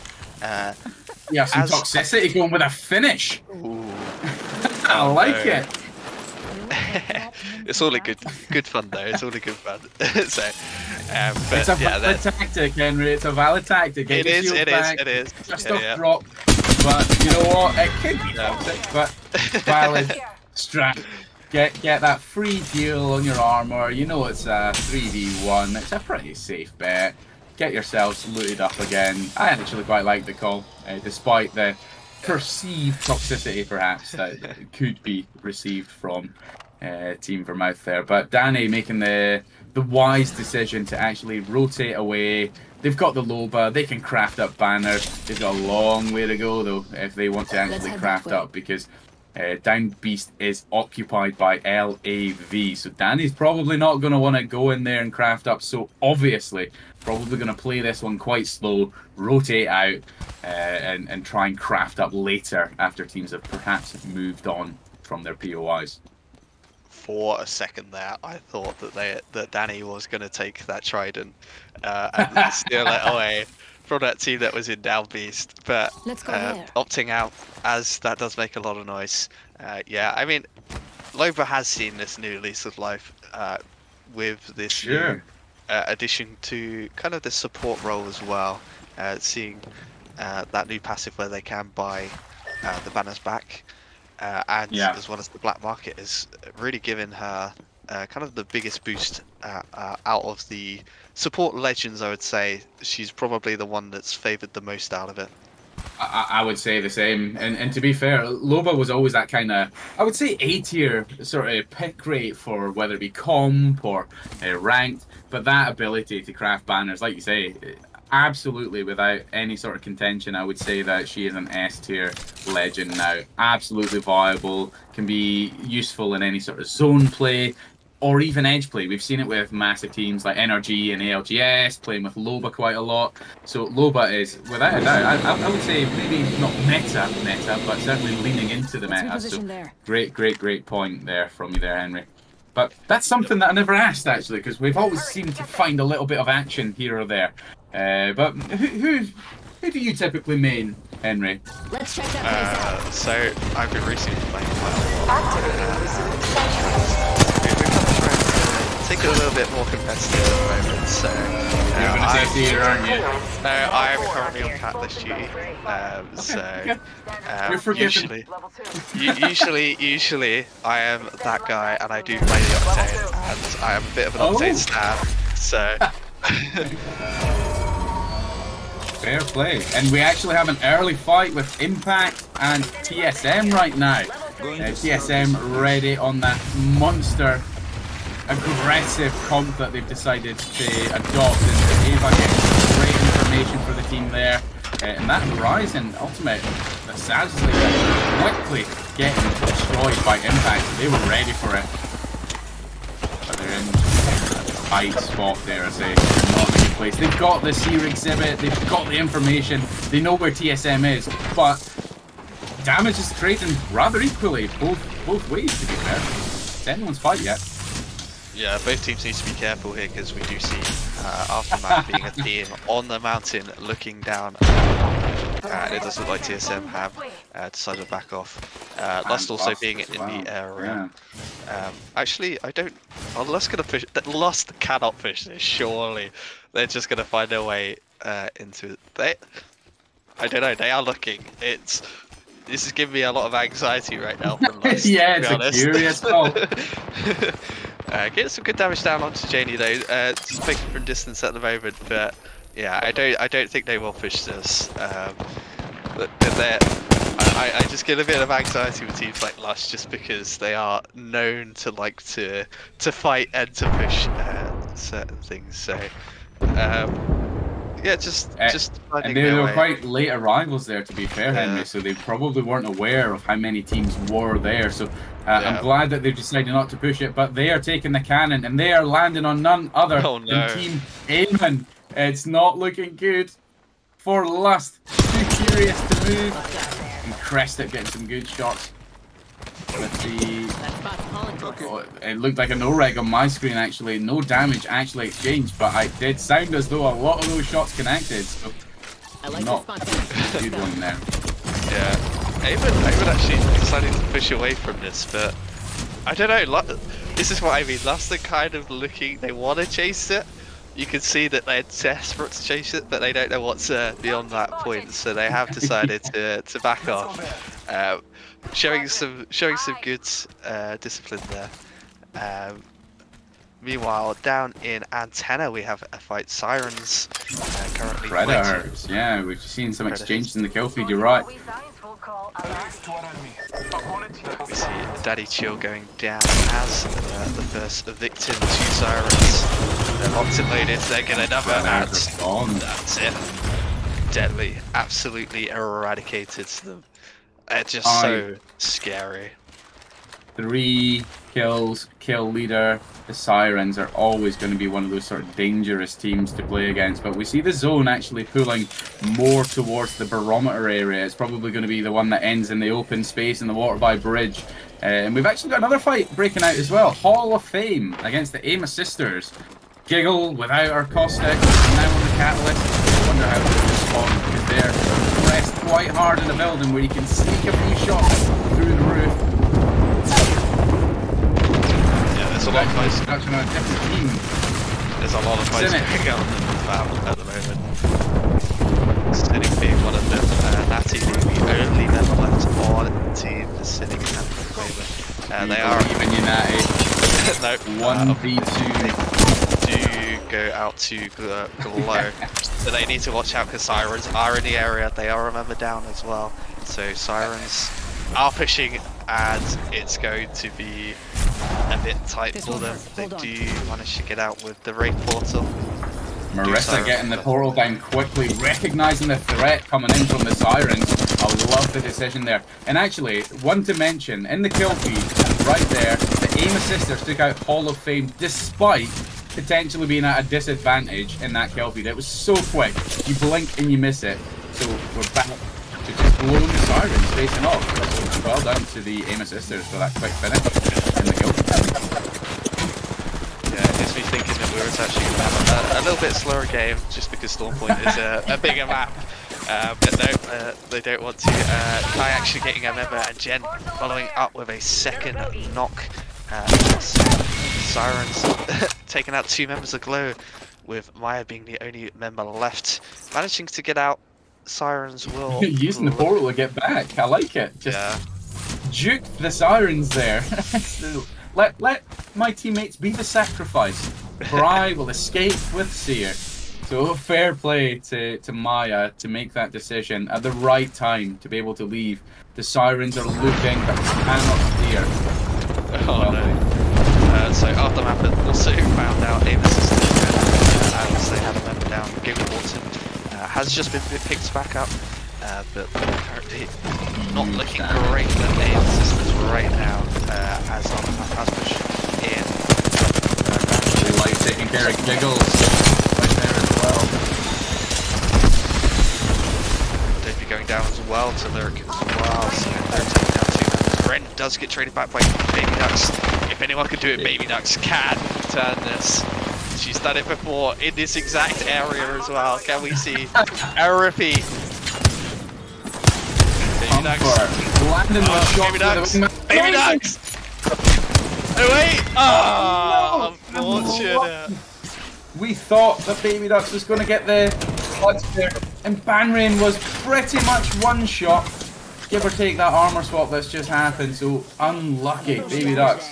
S2: Yeah, some toxicity going with a finish.
S3: Ooh.
S2: I like it.
S3: It's all a good fun though. It's all a good fun. So, but
S2: it's a valid tactic, Henry. It's a valid tactic.
S3: It is.
S2: Just a drop, but you know what? It could be toxic, but valid strat. Get that free heal on your armor. You know it's a 3v1. It's a pretty safe bet. Get yourselves looted up again. I actually quite like the call, despite the perceived toxicity perhaps that could be received from Team Vermouth there. But Danny making the wise decision to actually rotate away. They've got the Loba, they can craft up banners. They've got a long way to go though if they want to actually craft up, because Down Beast is occupied by LAV. So Danny's probably not going to want to go in there and craft up, so obviously probably going to play this one quite slow, rotate out, and try and craft up later after teams have perhaps moved on from their POIs.
S3: For a second there, I thought that Danny was going to take that trident and steal it away from that team that was in Down Beast, but opting out, as that does make a lot of noise. Yeah, I mean, Loba has seen this new lease of life with this new addition to kind of the support role as well, seeing that new passive where they can buy the banners back. And as well as the black market is really giving her kind of the biggest boost out of the support legends. I would say she's probably the one that's favoured the most out of it.
S2: I would say the same, and to be fair, Loba was always that kind of, I would say, A-tier sort of pick rate for whether it be comp or ranked, but that ability to craft banners, like you say, absolutely without any sort of contention, I would say that she is an S-tier legend now. Absolutely viable, can be useful in any sort of zone play or even edge play. We've seen it with massive teams like NRG and ALGS playing with Loba quite a lot. So Loba is, without a doubt, I would say maybe not meta, but certainly leaning into the meta. So great point there from you there, Henry. But that's something that I never asked, actually, because we've always seemed to find a little bit of action here or there. But who do you typically main, Henry?
S6: Let's check that place out.
S3: So I've been recently playing quite a lot. Take it a little bit more competitive at the moment. So
S2: you're going to say theater, aren't you?
S3: No, I am currently on Catalyst duty.
S2: You're forgiven.
S3: Usually I am that guy, and I do play the Octane, and I am a bit of an Octane stab. So.
S2: Fair play. And we actually have an early fight with Impact and TSM right now. TSM ready on that monster aggressive comp that they've decided to adopt. And Ava getting great information for the team there. And that Horizon ultimate, the Savs quickly getting destroyed by impact. They were ready for it. But they're in a tight spot there, I say. Not in a good place. They've got the Seer exhibit, they've got the information, they know where TSM is, but damage is trading rather equally, both ways to be fair. It's anyone's fight yet.
S3: Yeah, both teams need to be careful here because we do see Aftermath being a team on the mountain looking down. And it does look like TSM have decided to back off. Lust also being in the area. Actually, I don't. Oh, Lust gonna push. Lust cannot push this. Surely, they're just gonna find their way into it. I don't know. They are looking. This is giving me a lot of anxiety right now. From Lust,
S2: yeah, it's a curious call.
S3: Getting some good damage down onto Janie though. Just making from distance at the moment, but yeah, I don't think they will push this. I just get a bit of anxiety with teams like Lush just because they are known to like to fight and to push certain things. So yeah, just finding
S2: and they
S3: their
S2: were
S3: way.
S2: quite late arrivals there, to be fair, Henry. So they probably weren't aware of how many teams were there. So I'm glad that they've decided not to push it. But they are taking the cannon and they are landing on none other than Team Aimon. It's not looking good for Lust. Too curious to move. And Crested getting some good shots. With the it looked like a no-reg on my screen actually. No damage actually exchanged, but it did sound as though a lot of those shots connected. So not a good one there.
S3: Yeah, Aimon actually decided to push away from this, but I don't know. This is what I mean. Last they're kind of looking. They want to chase it. You can see that they're desperate to chase it, but they don't know what's beyond that point. So they have decided to back off. Showing some good discipline there. Meanwhile, down in Antenna, we have a fight. Sirens currently.
S2: Predators, yeah, we've seen some exchanges in the kill feed. You're right.
S3: We see Daddy Chill going down as the first victim to Sirens. They're locked and loaded. They're gonna another ad. That's it. Deadly, absolutely eradicated them. They're just so scary.
S2: 3 kills, kill leader. The Sirens are always going to be one of those sort of dangerous teams to play against. But we see the zone actually pulling more towards the barometer area. It's probably going to be the one that ends in the open space in the Waterby Bridge. And we've actually got another fight breaking out as well. Hall of Fame against the Amos Sisters. Giggle without our caustic. Now on the catalyst. I wonder how they respond because they're pressed quite hard in the building where you can sneak a few shots through the roof.
S3: There's a lot of fights.
S2: On a different team.
S3: There's a lot of fights going on at the moment. Cynic being one of them. Natty being the only member left on the team. The Cynic and the Flavor. They are
S2: even United.
S3: No,
S2: 1v2.
S3: They do go out to Glow. So they need to watch out because Sirens are in the area. They are a member down as well. So Sirens are pushing and it's going to be a bit tight for them. They do manage to get out with the raid portal.
S2: Marissa getting the portal down quickly, recognizing the threat coming in from the Sirens. I love the decision there. And actually, one to mention, in the kill feed, right there, the Amos Sisters took out Hall of Fame despite potentially being at a disadvantage in that kill feed. It was so quick, you blink and you miss it. So we're back to just blowing the Sirens facing off. So well done to the Amos Sisters for that quick finish in the kill feed.
S3: Gets me thinking that we were actually going to have a little bit slower game just because Stormpoint is a bigger map. But no, they don't want to. Kai actually getting a member and Jen following up with a second knock. Sirens taking out 2 members of Glow with Maya being the only member left. Managing to get out, Sirens will...
S2: Using the portal to get back, I like it. Just juked the Sirens there. Let my teammates be the sacrifice, for I will escape with Seer. So fair play to Maya to make that decision at the right time to be able to leave. The Sirens are looking but cannot clear.
S3: Oh no. So Aftermath also found out Amos is still as they have a member down. Game Watson has just been picked back up, but apparently not looking great at aim systems right now, as Aftermath has pushed in.
S2: They like taking care of Giggles right there as well.
S3: They'd be going down as well to Lyric as well, so they're taking down 2 members. Ren does get traded back by Baby Ducks. If anyone can do it, Baby Ducks can turn this. She's done it before in this exact area as well. Can we see a repeat? Baby Ducks.
S2: Landon was shot
S3: Baby Ducks.
S2: with a
S3: Baby Ducks. No way! Oh, unfortunate.
S2: We thought that Baby Ducks was going to get the clutch there, and Banrain was pretty much one shot. Give or take that armor swap that's just happened, so unlucky. Baby Ducks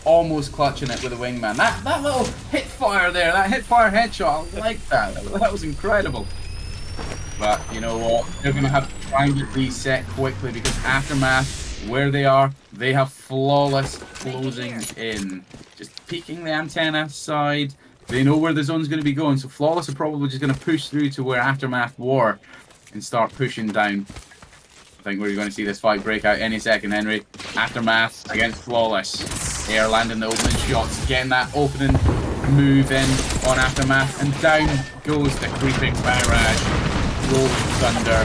S2: almost clutching it with a wingman. That little hit fire there, that hit fire headshot, I like that. That was incredible. But you know what? They're going to have to try and get reset quickly because Aftermath, where they are, they have Flawless closing in. Just peeking the antenna side. They know where the zone's going to be going, so Flawless are probably just going to push through to where Aftermath were and start pushing down. I think we're going to see this fight break out any second, Henry. Aftermath against Flawless. They are landing the opening shots, getting that opening move in on Aftermath, and down goes the creeping barrage. Rolling thunder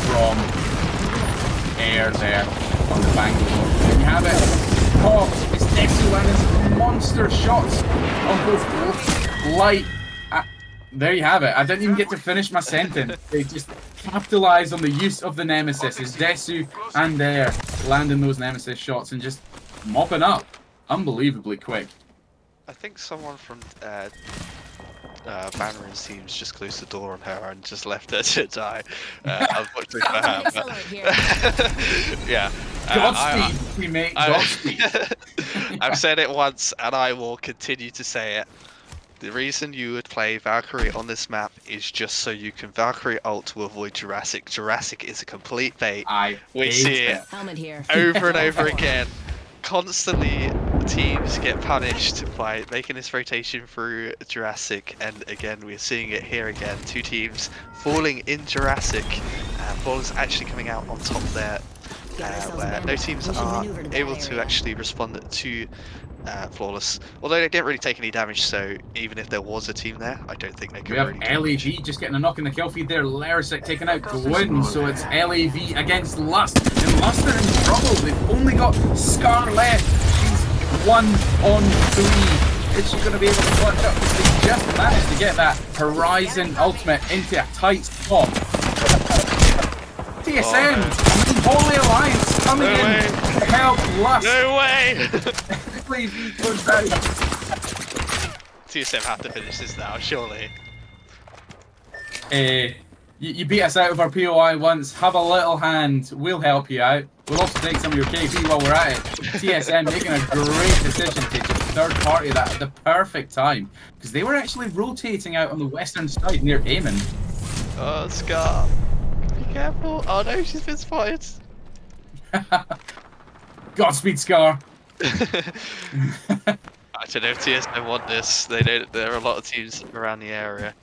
S2: from air there on the Bangalore. There you have it. Oh, it's Dexter landing monster shots on both light. There you have it. I didn't even get to finish my sentence. They just capitalised on the use of the Nemesis. It's Desu and Air landing those Nemesis shots and just mopping up. Unbelievably quick.
S3: I think someone from Banner's team's just closed the door on her and just left her to die. Unfortunately for her. But yeah.
S2: Godspeed, teammate. Godspeed.
S3: I've said it once and I will continue to say it. The reason you would play Valkyrie on this map is just so you can Valkyrie ult to avoid Jurassic. Jurassic is a complete bait. We see it over and over again. Constantly teams get punished by making this rotation through Jurassic, and again we're seeing it here again. 2 teams falling in Jurassic. Flawless actually coming out on top there, where no teams are able to actually respond to Flawless, although they didn't really take any damage, so even if there was a team there, I don't think they could.
S2: We have
S3: really
S2: LAV just getting a knock in the kill feed there. Larisic taking out Gwyn, so it's LAV against Lust, and Lust are in trouble. They've only got Scar left. She's 1 on 3. Is she going to be able to clutch up? Because they just managed to get that Horizon ultimate into a tight spot. TSM, Holy Alliance coming in to help Lust.
S3: No way!
S2: Goes down.
S3: TSM have to finish this now, surely.
S2: You beat us out of our POI once. Have a little hand. We'll help you out. We'll also take some of your KP while we're at it. TSM making a great decision to just third party that at the perfect time, because they were actually rotating out on the western side near Eamon.
S3: Oh, Scar. Be careful. Oh no, she's been spotted.
S2: Godspeed, Scar.
S3: I don't know if TSM want this. They don't. There are a lot of teams around the area.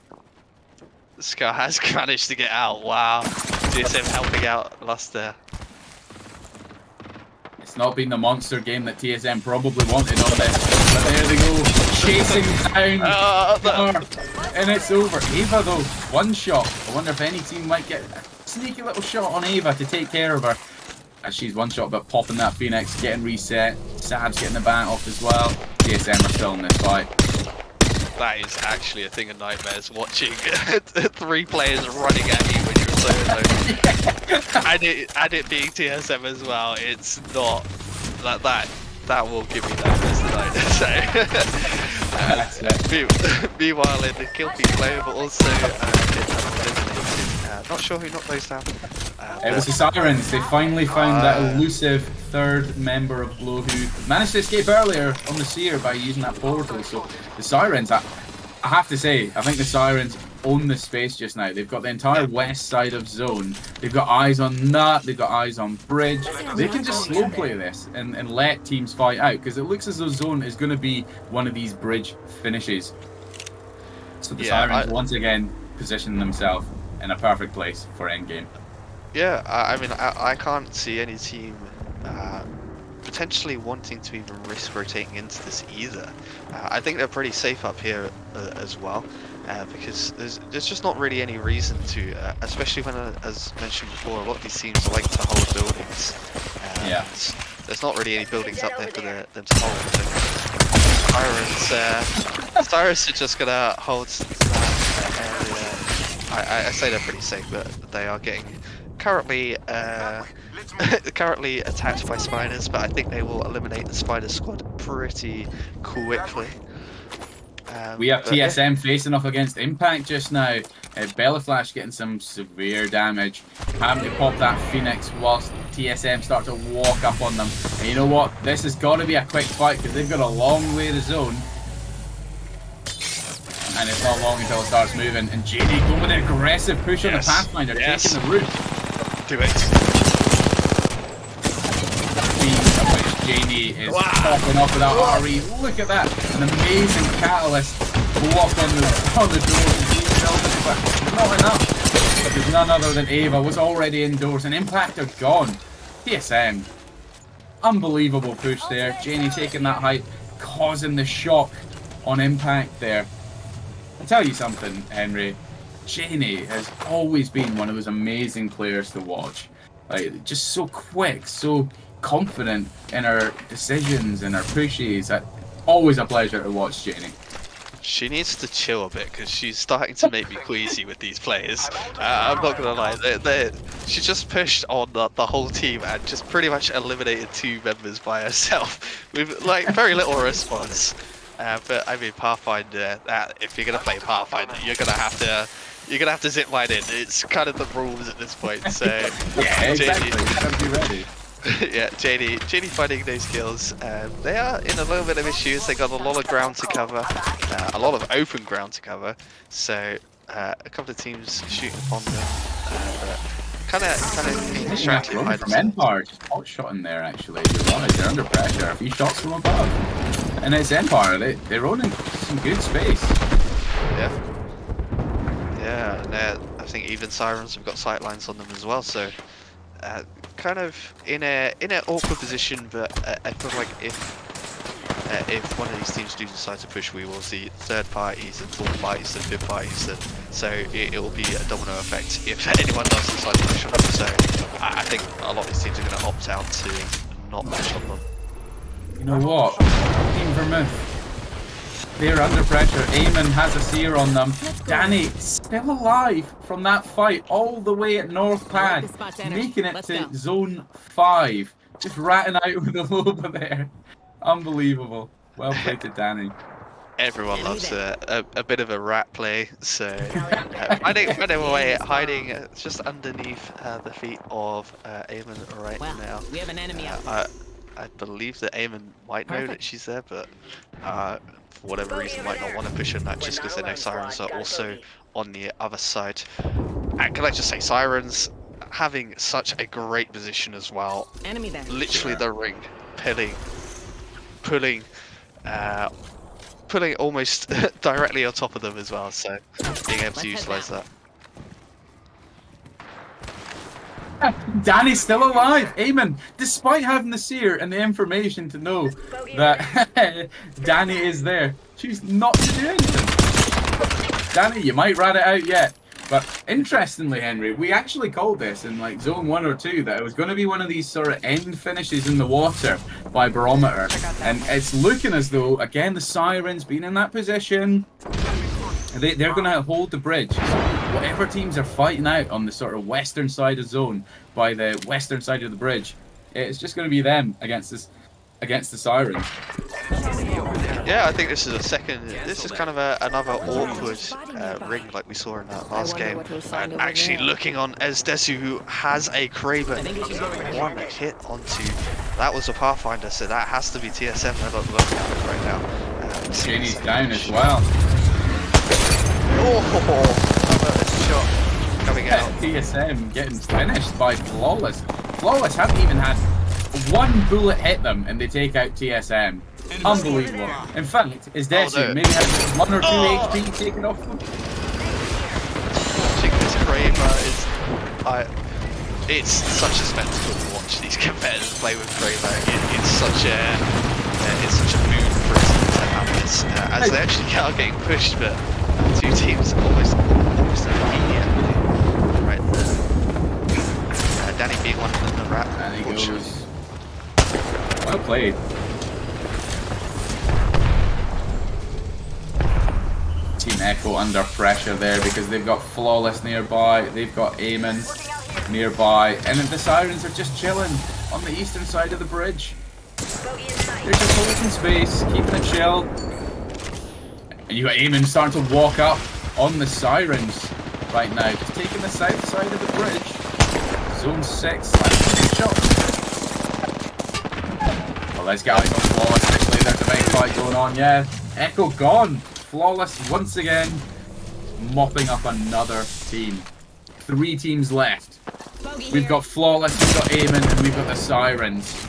S3: Scar has managed to get out. Wow. TSM helping out Lust there.
S2: It's not been the monster game that TSM probably wanted on this, but there they go, chasing down Scar, and it's over. Ava though, 1 shot. I wonder if any team might get a sneaky little shot on Ava to take care of her. As she's 1 shot, but popping that Phoenix, getting reset. Sab's getting the bat off as well. TSM are still in this fight.
S3: That is actually a thing of nightmares, watching 3 players running at you when you're so alone. and it being TSM as well. It's not like that will give me nightmares tonight. So meanwhile in the kill feed player, but also not sure who knocked those down.
S2: It was the Sirens. They finally found that elusive 3rd member of Glow who managed to escape earlier on the Seer by using that portal. So the Sirens, I have to say, I think the Sirens own the space just now. They've got the entire west side of zone. They've got eyes on Nut. They've got eyes on Bridge. They can just slow play this and let teams fight out, because it looks as though zone is going to be one of these Bridge finishes. So the Sirens once again position themselves. in a perfect place for endgame.
S3: Yeah, I mean, I can't see any team potentially wanting to even risk rotating into this either. I think they're pretty safe up here as well, because there's just not really any reason to, especially when, as mentioned before, a lot of these teams like to hold buildings.
S2: Yeah.
S3: There's not really any buildings up there for them to hold. Sirens are just gonna hold that area. I say they're pretty safe, but they are getting currently currently attacked by spiders, but I think they will eliminate the spider squad pretty quickly.
S2: We have TSM facing off against Impact just now. Bellaflash getting some severe damage, having to pop that Phoenix whilst TSM start to walk up on them. And you know what? This has got to be a quick fight because they've got a long way to zone. And it's not long until it starts moving. And JD going with an aggressive push on the Pathfinder, taking the roof.
S3: Do it.
S2: JD is popping off with that RE. Look at that. An amazing catalyst block on the doors. But not enough. But there's none other than Ava was already indoors and Impact are gone. TSM. Unbelievable push there. Janie taking that height, causing the shock on Impact there. I'll tell you something, Henry. Janie has always been one of those amazing players to watch. Like, just so quick, so confident in her decisions and her pushes. Always a pleasure to watch Janie.
S3: She needs to chill a bit because she's starting to make me queasy with these players. I'm not gonna lie, she just pushed on the whole team and just pretty much eliminated 2 members by herself with like very little response. But I mean, Pathfinder. If you're gonna play Pathfinder, you're gonna have to zip line in. It's kind of the rules at this point. So
S2: yeah, exactly. Gotta be ready.
S3: Yeah, JD finding those kills. They are in a little bit of issues. They got a lot of ground to cover, a lot of open ground to cover. So a couple of teams shooting upon them, but kind of being distracted by
S2: from Empire. Just hot shot in there. Actually, you're right. They're under pressure. A few shots from above, and it's Empire. They're running some good space.
S3: Yeah. Yeah, and I think even Sirens have got sightlines on them as well. So. Kind of in an awkward position, but I feel like if one of these teams do decide to push, we will see third parties and fourth parties and fifth parties, and so it will be a domino effect if anyone does decide to push on them. So I think a lot of these teams are going to opt out to not push on them.
S2: You know what? Team Vermouth. They're under pressure. Eamon has a seer on them. Danny still alive from that fight all the way at North Pad, making it to Zone 5. Just ratting out with the Loba there. Unbelievable. Well played to Danny.
S3: Everyone loves a bit of a rat play, so finding a way, hiding just underneath the feet of Eamon right now.
S6: We have an enemy out.
S3: I believe that Eamon might know that she's there, but for whatever reason might not want to push on that just because they know Sirens are also on the other side. And can I just say, Sirens having such a great position as well.
S6: Enemy there.
S3: Literally the ring, pulling almost directly on top of them as well, so being able to utilize that.
S2: Danny's still alive. Eamon, despite having the seer and the information to know that Danny is there, choose not to do anything. Danny, you might rat it out yet. But interestingly, Henry, we actually called this in like zone 1 or 2 that it was going to be one of these sort of end finishes in the water by Barometer. And it's looking as though, again, the Sirens being in that position, they're going to hold the bridge. So whatever teams are fighting out on the sort of western side of zone by the western side of the bridge, it's just going to be them against the Sirens.
S3: Yeah, I think this is this is kind of another awkward ring like we saw in that last game. And actually looking on as Desu, who has a Kraber, one hit onto, that was a Pathfinder, so that has to be TSM they're looking at right now.
S2: Janie's down as well.
S3: Oh, shot coming out.
S2: TSM getting finished by Flawless. Flawless haven't even had one bullet hit them and they take out TSM. Unbelievable. In fact, is Desu maybe has 1 or 2 HP taken off them?
S3: Watching this frame it's such a spectacle to watch these competitors play with Kramer. It's such a mood for a team to have this, as they actually are getting pushed, but two teams almost immediately right there. Danny being one of the rat.
S2: And he goes. Well played. Team Echo under pressure there because they've got Flawless nearby, they've got Eamon nearby, and then the Sirens are just chilling on the eastern side of the bridge. They're just holding space, keeping it chill. And you got Eamon starting to walk up on the Sirens right now, just taking the south side of the bridge. Zone 6, shots. Well, let's get out on Flawless quickly. There's a big fight going on, yeah. Echo gone. Flawless once again, mopping up another team. 3 teams left. We've got Flawless, we've got Eamon, and we've got the Sirens.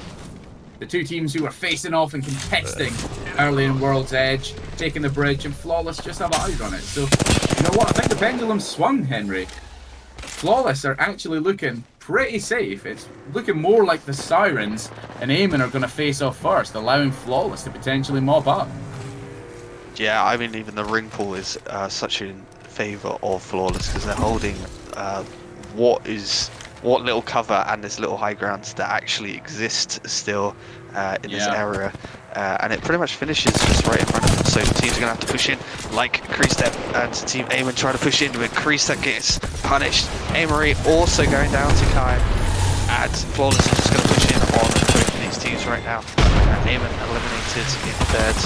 S2: The 2 teams who were facing off and contesting early in World's Edge, taking the bridge, and Flawless just have eyes on it. So, you know what? I think the pendulum swung, Henry. Flawless are actually looking pretty safe. It's looking more like the Sirens and Eamon are going to face off first, allowing Flawless to potentially mop up.
S3: Yeah, I mean, even the ring pull is such in favour of Flawless because they're holding what little cover and this little high ground that actually exist still in this area. And it pretty much finishes just right in front of them. So the teams are going to have to push in, like Kreestep and Team Eamon trying to push in, but Kreestep gets punished. Amory also going down to Kai, and Flawless are just going to push in on both of these teams right now. Eamon eliminated in third.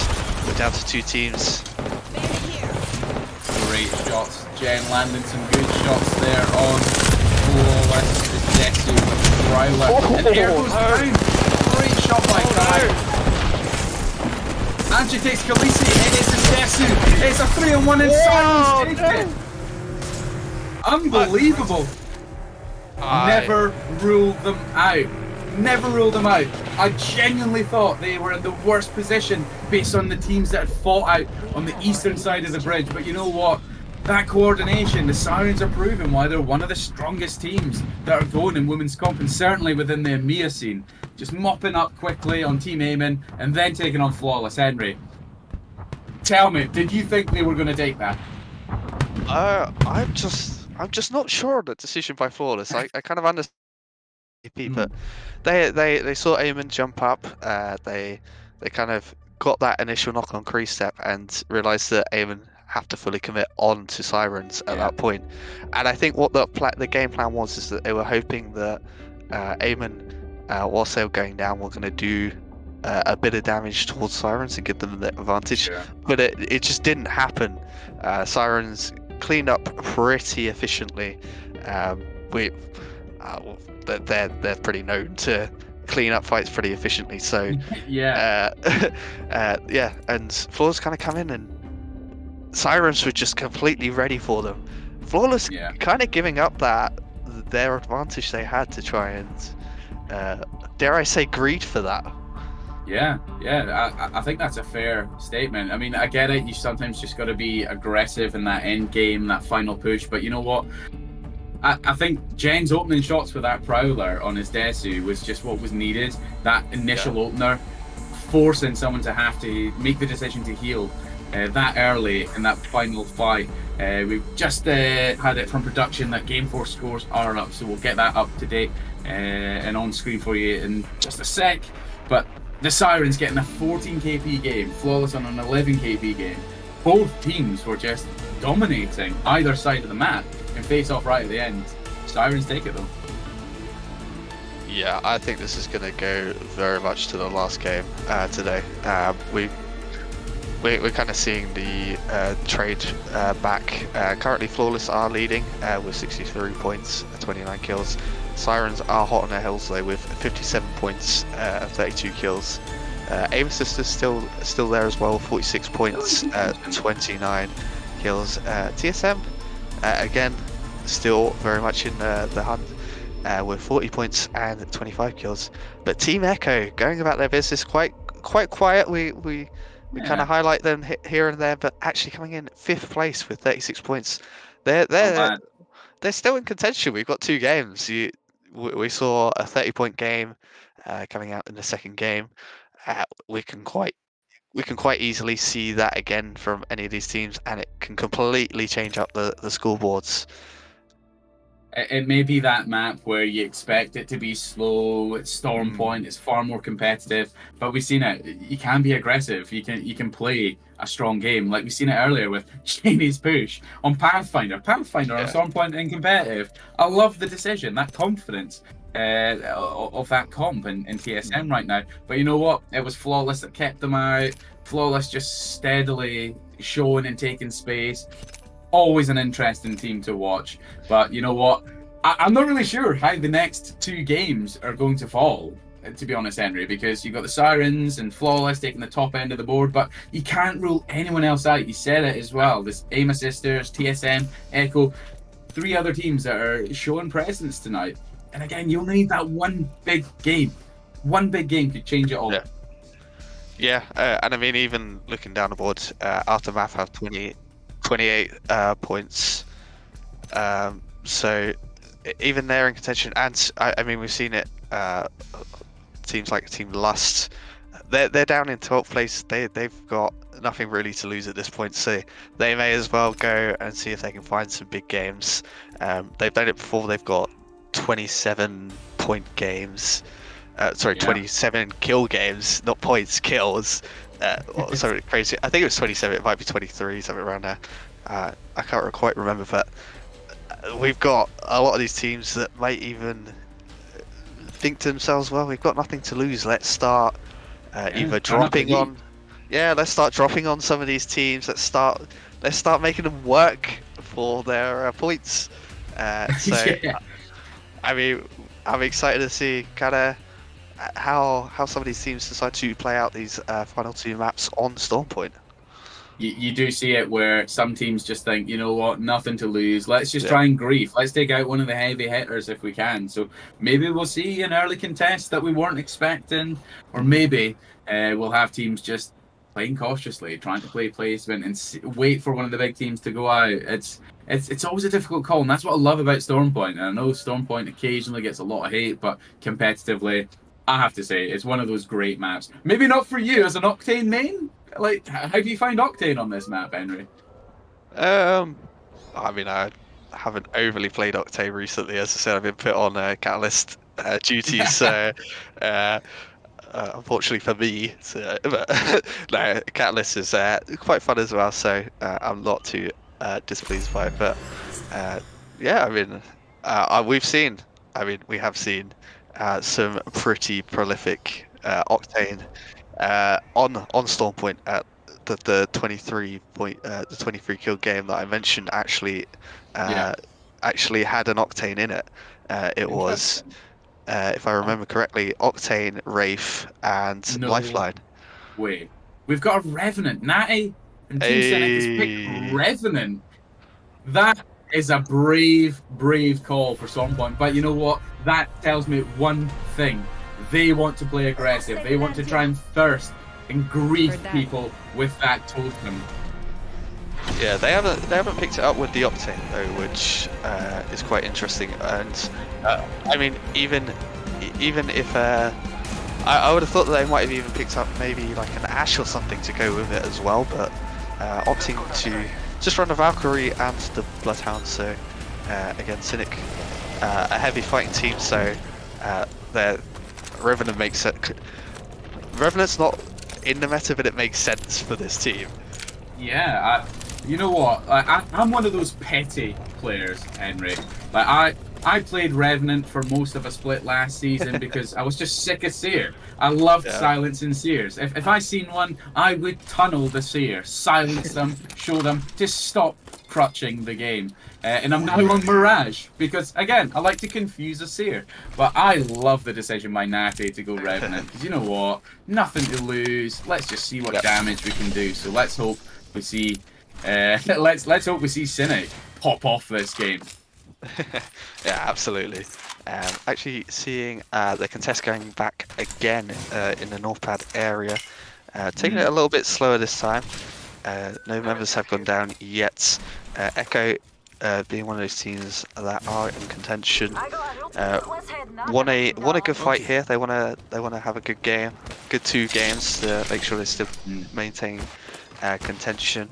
S3: We're down to 2 teams.
S2: Great shots. Jen landing some good shots there on Flawless, Desu, Growler. And there goes down. Great shot by Kai. Angie takes Khaleesi, and it's a Desu. It's a 3-on-1 and Silence takes it. Unbelievable. Never ruled them out. Never ruled them out. I genuinely thought they were in the worst position based on the teams that had fought out on the eastern side of the bridge. But you know what? That coordination, the Sirens are proving why they're one of the strongest teams that are going in women's comp, and certainly within the EMEA scene. Just mopping up quickly on Team Eamon and then taking on Flawless. Henry, tell me, did you think they were going to take that?
S3: I'm just not sure of the decision by Flawless. I kind of understand. But they saw Eamon jump up. They kind of got that initial knock on Kreestep and realised that Eamon have to fully commit on to Sirens at that point. And I think what the game plan was is that they were hoping that Eamon, whilst they were going down, were going to do a bit of damage towards Sirens and give them the advantage. But it just didn't happen. Sirens cleaned up pretty efficiently. They're pretty known to clean up fights pretty efficiently, so yeah, and Flawless kind of come in and Sirens were just completely ready for them. Flawless kind of giving up their advantage they had to try and dare I say greed for that. I think that's a fair statement. I mean, I get it, you sometimes just got to be aggressive in that end game, that final push, but you know what? I think Jen's opening shots with that Prowler on his Desu was just what was needed. That initial opener, forcing someone to have to make the decision to heal that early in that final fight. We've just had it from production that Game 4 scores are up, so we'll get that up to date and on screen for you in just a sec. But the Sirens getting a 14 KP game, Flawless on an 11 KP game. Both teams were just dominating either side of the map. And face off right at the end. Sirens take it though. Yeah, I think this is going to go very much to the last game today. We're kind of seeing the trade back. Currently, Flawless are leading with 63 points and 29 kills. Sirens are hot on their heels though with 57 points and 32 kills. Aim Sisters still there as well, 46 points, 29 kills. TSM. Again, still very much in the hunt with 40 points and 25 kills. But Team Echo going about their business quite quiet. We kind of highlight them here and there, but actually coming in 5th place with 36 points. They're still in contention. We've got 2 games. we saw a 30-point game coming out in the second game. We can quite easily see that again from any of these teams, and it can completely change up the scoreboards.
S2: It may be that map where you expect it to be slow. It's Storm Point. It's far more competitive, but we've seen it. You can be aggressive. You can play a strong game, like we've seen it earlier with Chinese push on Pathfinder on Storm Point and competitive. I love the decision, that confidence of that comp in TSM right now. But you know what? It was Flawless that kept them out. Flawless just steadily showing and taking space. Always an interesting team to watch. But you know what? I'm not really sure how the next 2 games are going to fall, to be honest, Henry, because you've got the Sirens and Flawless taking the top end of the board, but you can't rule anyone else out. You said it as well. This Aima Sisters, TSM, Echo, 3 other teams that are showing presence tonight. And again, you only need that one big game. One big game could change it all.
S3: Yeah, and I mean, even looking down the board, Aftermath have 28 points. So even they're in contention, and I mean, we've seen it. Teams like Team Lust, they're down in 12th place. They've got nothing really to lose at this point, so they may as well go and see if they can find some big games. They've done it before. They've got 27-point games. 27 kill games, not points, kills. Something crazy. I think it was 27. It might be 23, something around there. I can't quite remember, but we've got a lot of these teams that might even think to themselves, well, we've got nothing to lose. Let's start either dropping on. Yeah, let's start dropping on some of these teams. Let's start making them work for their points. I mean, I'm excited to see kind of how some of these teams decide to play out these final 2 maps on Storm Point.
S2: You do see it where some teams just think, you know what, nothing to lose. Let's just try and grief. Let's take out one of the heavy hitters if we can. So maybe we'll see an early contest that we weren't expecting, or maybe we'll have teams just playing cautiously, trying to play placement and wait for one of the big teams to go out. It's always a difficult call, and that's what I love about Storm Point. And I know Storm Point occasionally gets a lot of hate, but competitively, I have to say, it's one of those great maps. Maybe not for you as an Octane main. Like, how do you find Octane on this map, Henry?
S3: I mean, I haven't overly played Octane recently. As I said, I've been put on Catalyst duties, so unfortunately for me, but no, Catalyst is quite fun as well. So I'm not too displeased by it. But yeah, I mean, we have seen some pretty prolific Octane on Storm Point at the 23 kill game that I mentioned. Actually had an Octane in it. It was, if I remember correctly, Octane, Wraith, and Lifeline.
S2: Wait, we've got a Revenant. Natty and Team Cynic has picked Revenant. That is a brave call for Storm Point. But you know what? That tells me one thing. They want to play aggressive. They want to try and thirst and grief people with that totem.
S3: Yeah, they haven't picked it up with the Octane though, which is quite interesting. And I mean, even if I would have thought that they might have even picked up maybe like an Ashe or something to go with it as well, but opting to just run the Valkyrie and the Bloodhound. So again, Cynic, a heavy fighting team, so their Revenant makes it. Revenant's not in the meta, but it makes sense for this team.
S2: Yeah, you know what? I'm one of those petty players, Henry. Like I played Revenant for most of a split last season because I was just sick of Seer. I loved silencing Seers. If I seen one, I would tunnel the Seer, silence them, show them to stop crutching the game. And I'm now on Mirage because, again, I like to confuse a Seer. But I love the decision by Natty to go Revenant because you know what? Nothing to lose. Let's just see what damage we can do. So let's hope we see. Let's hope we see Cynic pop off this game.
S3: Yeah, absolutely. Actually seeing the contest going back again in the Northpad area, taking it a little bit slower this time. No members have gone down yet. Echo being one of those teams that are in contention. Want a good fight here. They wanna have a good game, good 2 games to make sure they still maintain contention.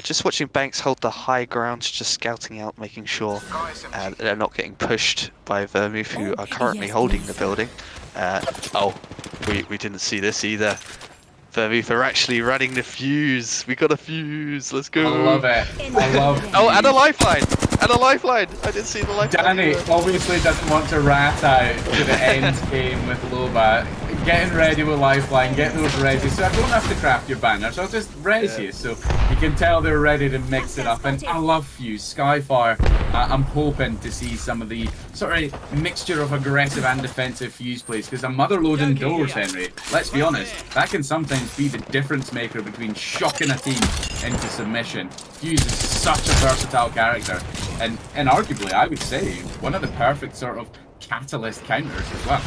S3: Just watching Banks hold the high ground, just scouting out, making sure they're not getting pushed by Vermouth, who are currently holding the building. Oh, we didn't see this either. Vermouth are actually running the fuse. We got a fuse. Let's go.
S2: I love it. I love it.
S3: Oh, and a lifeline. And a lifeline. I didn't see the lifeline.
S2: Danny obviously doesn't want to rat out to the end game with Loba. Getting ready with Lifeline, get those ready. So I don't have to craft your banners, I'll just res you. So you can tell they're ready to mix it up. And I love Fuse, Skyfire. I'm hoping to see some of the sort of mixture of aggressive and defensive Fuse plays. Because a mother loading doors, Henry, let's be honest, that can sometimes be the difference maker between shocking a team into submission. Fuse is such a versatile character. And arguably, I would say, one of the perfect sort of catalyst counters as well.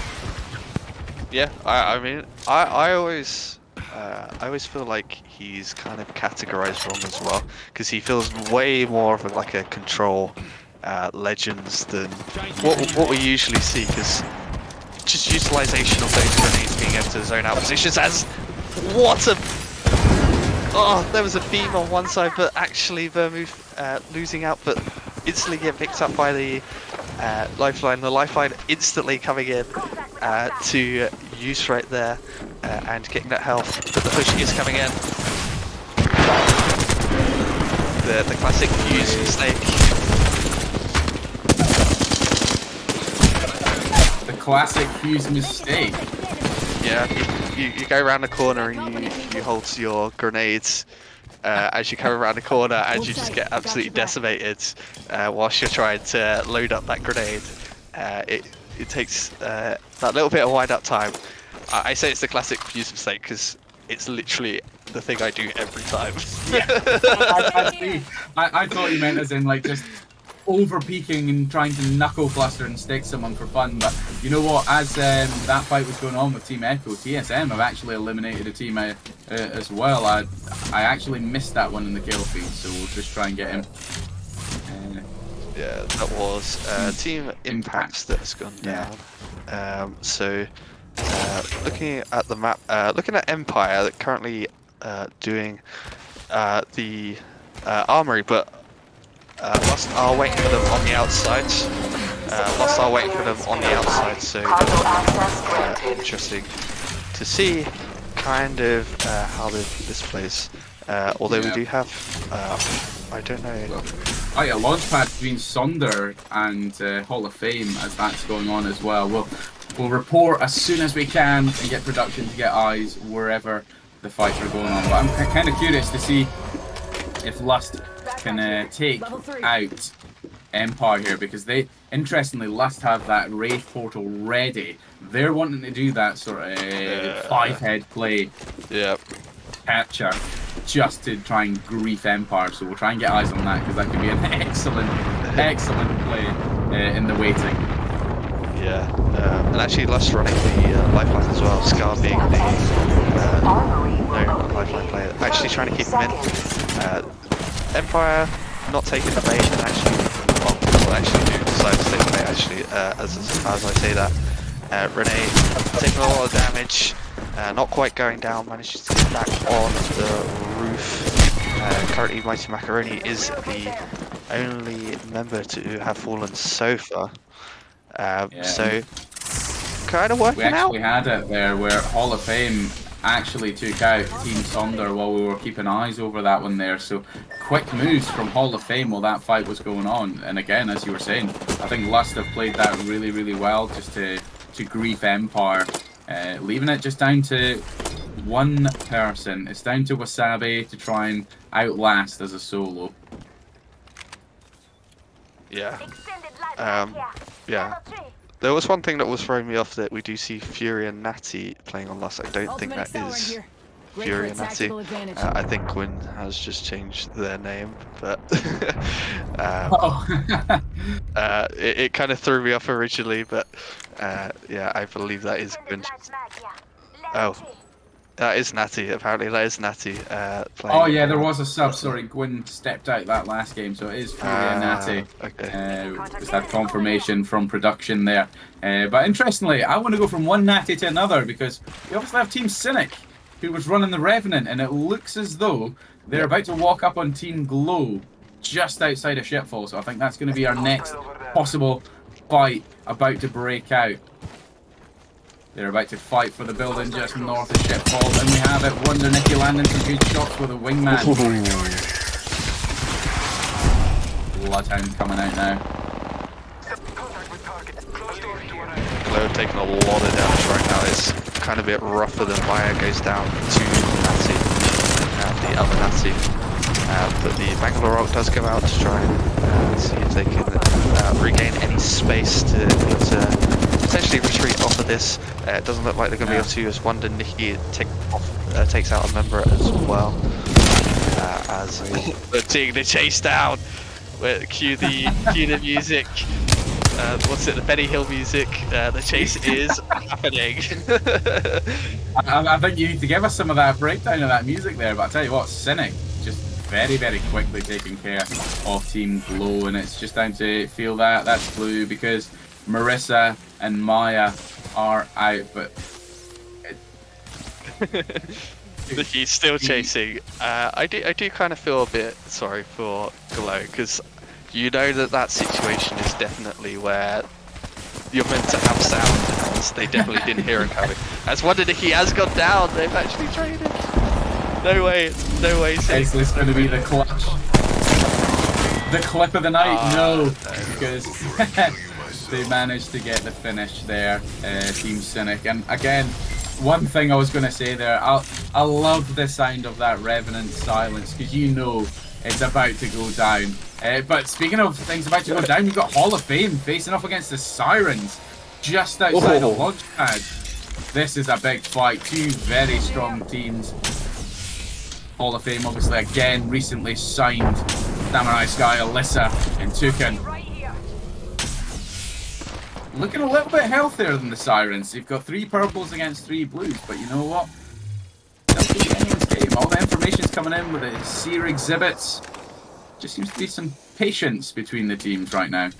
S3: Yeah, I mean, I always feel like he's kind of categorized wrong as well, because he feels way more of like a control legends than what we usually see, because just utilization of those grenades being able to zone out positions as what a there was a beam on one side, but actually Vermouth losing out, but instantly get picked up by the lifeline. The lifeline instantly coming in to use right there and getting that health, but the push is coming in. The classic Fuse mistake.
S2: The classic Fuse mistake.
S3: Yeah, you go around the corner and you hold your grenades as you come around the corner, and you just get absolutely decimated whilst you're trying to load up that grenade. It takes that little bit of wind-up time. I say it's the classic Fuse mistake because it's literally the thing I do every time.
S2: Yeah. I thought you meant as in like just over-peaking and trying to knuckle cluster and stick someone for fun, but you know what, as that fight was going on with Team Echo, TSM have actually eliminated a team as well. I actually missed that one in the kill feed, so we'll just try and get him.
S3: Yeah, that was Team Impact that has gone down. So looking at the map, looking at Empire, that currently doing the armory, but Lost are waiting for them on the outside. Lost are waiting for them on the outside, so interesting to see kind of how this plays. Although we do have, I don't know.
S2: Oh yeah, launchpad between Sonder and Hall of Fame as that's going on as well. We'll report as soon as we can and get production to get eyes wherever the fights are going on. But I'm kind of curious to see if Lust can take out Empire here, because they, interestingly, Lust have that Wraith portal ready. They're wanting to do that sort of 5-head play.
S3: Yep.
S2: Capture just to try and grief Empire, so we'll try and get eyes on that, because that could be an excellent play in the waiting.
S3: Yeah, and actually Lust running the lifeline as well, Scar being the lifeline player, actually trying to keep him in. Empire not taking the bait, and actually, well, actually do decide to take the bait actually, as I say that. Renee taking a lot of damage, not quite going down, manages to get back on the roof. Currently Mighty Macaroni is the only member to have fallen so far. So, kind of working out.
S2: We actually had it there where Hall of Fame actually took out Team Sonder while we were keeping eyes over that one there. So, quick moves from Hall of Fame while that fight was going on. And again, as you were saying, I think Lust have played that really, really well just to grief Empire. Leaving it just down to one person. It's down to Wasabi to try and outlast as a solo.
S3: Yeah. Yeah. There was one thing that was throwing me off, that we do see Fury and Natty playing on Lust. I don't think that is Fury and Natty. I think Gwyn has just changed their name, but it kind of threw me off originally, but yeah, I believe that is Gwyn. Oh, That is Natty. Apparently, that is Natty.
S2: Oh yeah, there was a sub. Sorry, Gwyn stepped out that last game, so it is Fury and Natty.
S3: Okay.
S2: Just had confirmation from production there. But interestingly, I want to go from one Natty to another because we obviously have Team Cynic, who was running the Revenant, and it looks as though they're about to walk up on Team Glow just outside of Shipfall. So I think that's going to be our next possible fight about to break out. They're about to fight for the building just north of Shipfall, and we have it. Wonder Nicky landing some good shots with a wingman. Bloodhound coming out now.
S3: Glow taking a lot of damage right now. It's kind of a bit rougher than Maya goes down to Natty, the other Natty. But the Bangalore Rock does go out to try and see if they can regain any space to potentially retreat off of this. It doesn't look like they're going to be able to, as Wonder Nicky takes out a member as well. As they're taking the chase down. Cue the music. What's it? The Benny Hill music. The chase is happening.
S2: I think you need to give us some of that breakdown of that music there. But I tell you what, Cynic just very, very quickly taking care of Team Glow, and it's just down to feel that's blue because Marissa and Maya are out, but
S3: he's still chasing. I do kind of feel a bit sorry for Glow because you know that situation is definitely where you're meant to have sound, and they definitely didn't hear it coming. As Wonder Nicky has gone down, they've actually traded. No way.
S2: Is this going to be the clutch? The clip of the night? No, because they managed to get the finish there, Team Cynic. And again, one thing I was going to say there, I love the sound of that Revenant silence because you know it's about to go down. But speaking of things about to go down, we've got Hall of Fame facing off against the Sirens just outside of Launchpad. This is a big fight, two very strong teams. Hall of Fame obviously again recently signed Samurai Sky, Alyssa and Toucan. Looking a little bit healthier than the Sirens. They've got 3 purples against 3 blues, but you know what? Don't be anyone's game. All the information's coming in with the seer exhibits. Just seems to be some patience between the teams right now.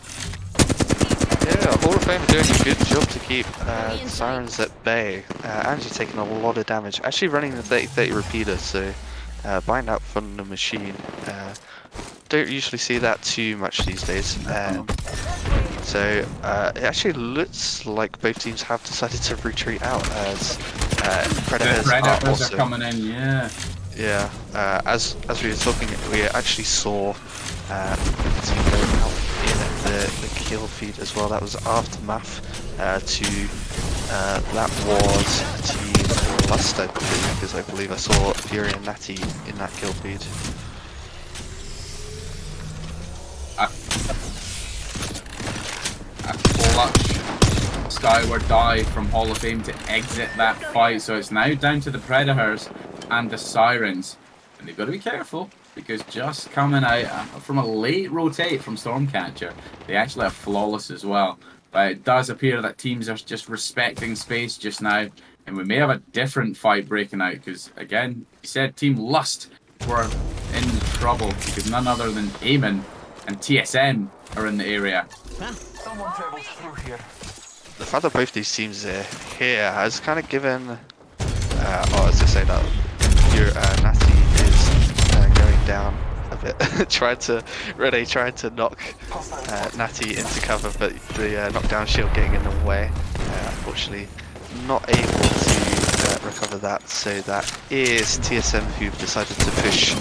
S3: Yeah, Hall of Fame doing a good job to keep the Sirens at bay. Angie taking a lot of damage. Actually running the 30-30 repeater, so bind out from the machine. Don't usually see that too much these days. So it actually looks like both teams have decided to retreat out as
S2: Predators are coming in, yeah.
S3: Yeah, as we were talking, we actually saw the team go out in the kill feed as well. That was Aftermath that was Team Lust, I believe, because I believe I saw Fury and Natty in that kill feed.
S2: A clutch skyward dive from Hall of Fame to exit that fight. So it's now down to the Predators and the Sirens. And they've got to be careful because just coming out from a late rotate from Stormcatcher, they actually have Flawless as well. But it does appear that teams are just respecting space just now. And we may have a different fight breaking out because, again, you said Team Lust were in trouble because none other than Eamon and TSM are in the area.
S5: Someone travels through here.
S3: The fact that both these teams are here has kind of given, as I say that, your Natty is going down a bit. Rene tried to knock Natty into cover, but the knockdown shield getting in the way. Unfortunately, not able to recover that. So that is TSM who've decided to push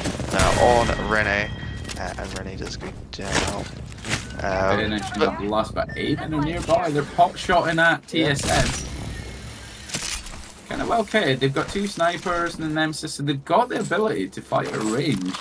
S3: on Rene, and Rene does go down.
S2: But lost by 8 and they're nearby. They're pop shotting at TSM. Kind of well kitted. They've got 2 snipers and a nemesis, so they've got the ability to fight at range,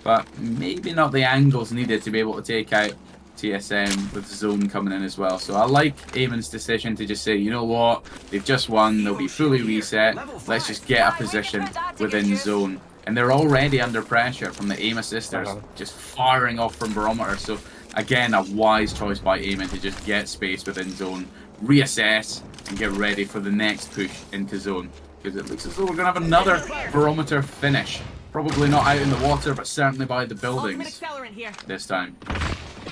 S2: but maybe not the angles needed to be able to take out TSM with zone coming in as well. So I like Eamon's decision to just say, you know what, they've just won, they'll be fully reset, let's just get a position within zone. And they're already under pressure from the aim assisters, just firing off from barometer. So again, a wise choice by Eamon to just get space within zone, reassess, and get ready for the next push into zone. because it looks as though we're going to have another barometer finish. Probably not out in the water, but certainly by the buildings this time.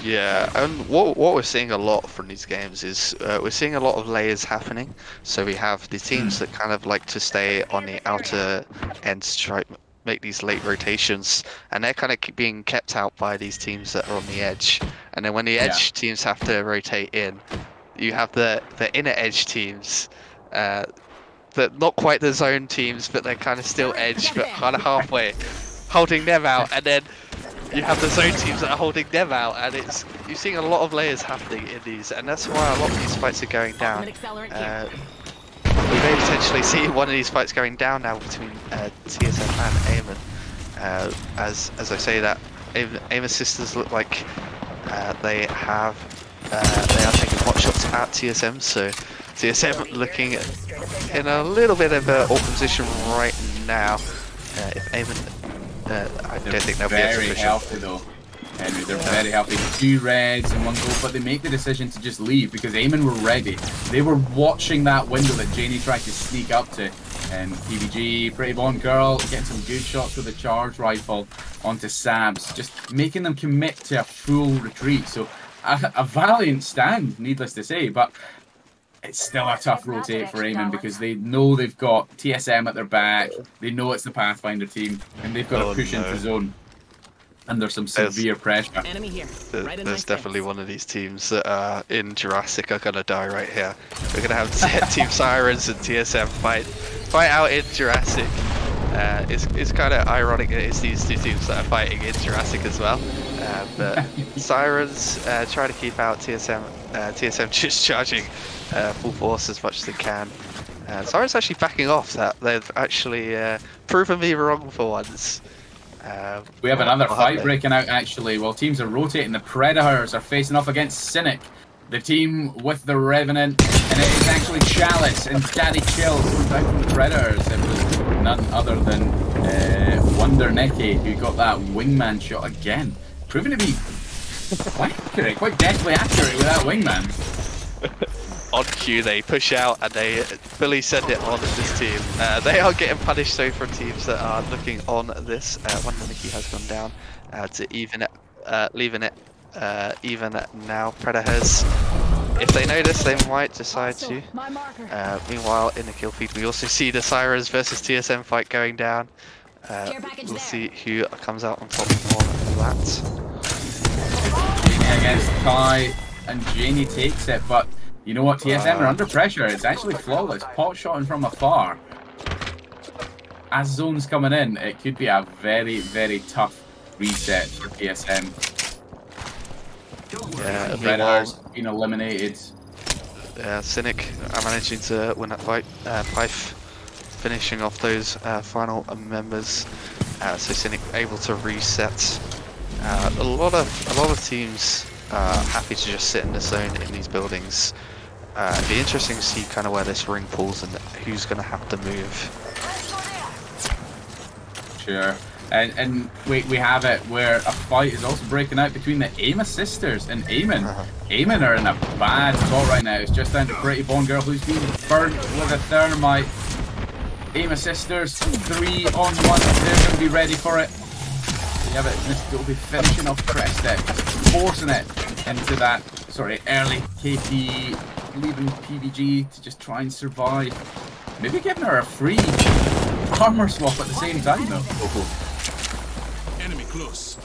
S3: Yeah, and what we're seeing a lot from these games is we're seeing a lot of layers happening. So we have the teams that kind of like to stay on the outer ends to try make these late rotations, and they're kind of being kept out by these teams that are on the edge. And then when the edge teams have to rotate in, you have the inner edge teams, that not quite the zone teams, but they're kind of still edge, but kind of halfway, holding them out, and then you have the zone teams that are holding them out, and you're seeing a lot of layers happening in these, and that's why a lot of these fights are going down. We may potentially see one of these fights going down now between TSM and Eamon. As I say that, Eamon sisters look like they are taking hot shots at TSM, so TSM looking in a little bit of an awkward position right now. If Eamon, I don't think they'll be able to
S2: very
S3: push
S2: healthy though. Henry, they're very healthy. 2 reds and 1 gold, but they make the decision to just leave because Eamon were ready. They were watching that window that Janie tried to sneak up to. And PVG, Pretty Bond Girl, getting some good shots with a charge rifle onto Sabs, just making them commit to a full retreat. So a valiant stand, needless to say, but it's still a tough rotate for Eamon because they know they've got TSM at their back, they know it's the Pathfinder team, and they've got to push into zone under some severe pressure.
S6: Enemy here.
S3: There's definitely one of these teams that are in Jurassic are gonna die right here. We're gonna have Team Sirens and TSM fight out in Jurassic. It's kind of ironic that it's these two teams that are fighting in Jurassic as well. But Sirens try to keep out TSM. TSM just charging full force as much as they can. Sirens actually backing off that. They've actually proven me wrong for once.
S2: We have another fight breaking out actually. While teams are rotating, the Predators are facing off against Cynic, the team with the Revenant, and it is actually Chalice and Daddy Chill going back from the Predators. It was none other than Wonder Nicky who got that wingman shot again, proving to be quite accurate, quite deathly accurate with that wingman.
S3: On cue, they push out and they fully send it on this team. They are getting punished though from teams that are looking on this. Wonder Nicky has gone down to even it, leaving it even now. Predators, if they notice, they might decide to. Meanwhile, in the kill feed, we also see the Sirens versus TSM fight going down. We'll see who comes out on top of that.
S2: Janie against Kai, and Janie takes it, but you know what? TSM are under pressure. It's actually flawless. Pot shotting from afar. As zone's coming in, it could be a very, very tough reset for TSM.
S3: Yeah,
S2: Predators been eliminated.
S3: Cynic are managing to win that fight. Pife finishing off those final members. So Cynic able to reset. A lot of teams are happy to just sit in the zone in these buildings. It'd be interesting to see kind of where this ring pulls and who's going to have to move.
S2: Sure. And we have it where a fight is also breaking out between the Amos sisters and Eamon. Eamon are in a bad spot right now. It's just down to Pretty Bone Girl who's being burnt with a thermite. Amos sisters, 3 on 1. They're going to be ready for it. Yeah, but this will be finishing off Crestek, forcing it into that early KP, leaving PVG to just try and survive. Maybe giving her a free armor swap at the same time though.
S4: Enemy close.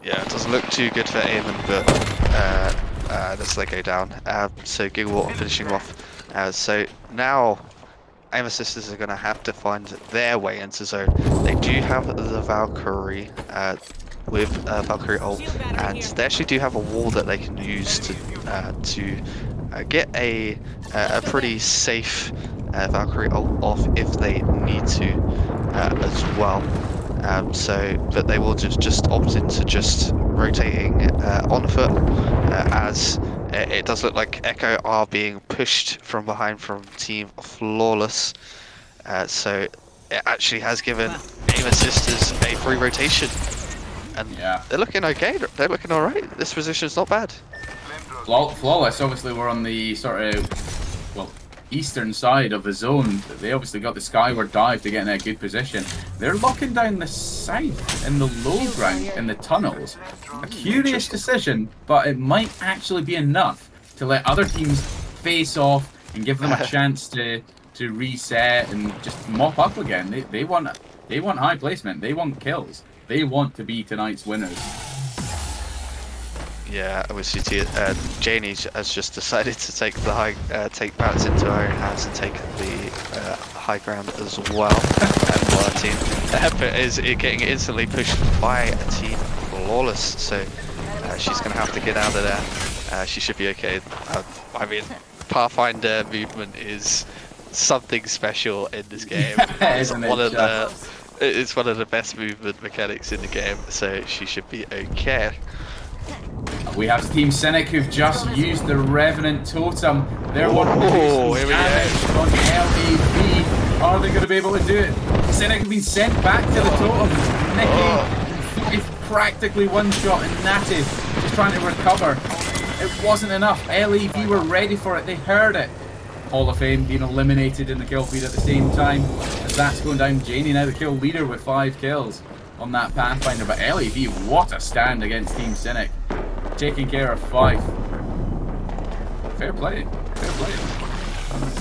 S3: Yeah, it doesn't look too good for Eamon, but let's let go down. So Gigawatt finishing off. So now Aim Sisters are going to have to find their way into zone. They do have the Valkyrie with Valkyrie ult, and they actually do have a wall that they can use to get a pretty safe Valkyrie ult off if they need to as well. But they will just opt into just rotating on foot as it does look like Echo are being pushed from behind from Team Flawless. So it actually has given Aim Sisters a free rotation. And they're looking okay, they're looking alright. This position's not bad.
S2: Flawless, obviously, we're on the eastern side of the zone. They obviously got the skyward dive to get in a good position. They're locking down the south in the low ground in the tunnels. A curious decision, but it might actually be enough to let other teams face off and give them a chance to reset and just mop up again. They want high placement. They want kills. They want to be tonight's winners.
S3: Yeah, obviously, Janie has just decided to take the take matters into her own hands and take the high ground as well. While our team is getting instantly pushed by a team Flawless, so she's going to have to get out of there. She should be okay. I mean, Pathfinder movement is something special in this game. It's one of the best movement mechanics in the game, so she should be okay.
S2: We have Team Cynic who've just used the Revenant Totem. They're wanting to do some damage on LAV. Are they going to be able to do it? Cynic have been sent back to the totem. Nikki is practically one shot, and Natty just trying to recover. It wasn't enough. LAV were ready for it. They heard it. Hall of Fame being eliminated in the kill feed at the same time. As that's going down, Janie now the kill leader with 5 kills on that Pathfinder. But LAV, what a stand against Team Cynic. Taking care of 5. Fair play. Fair play.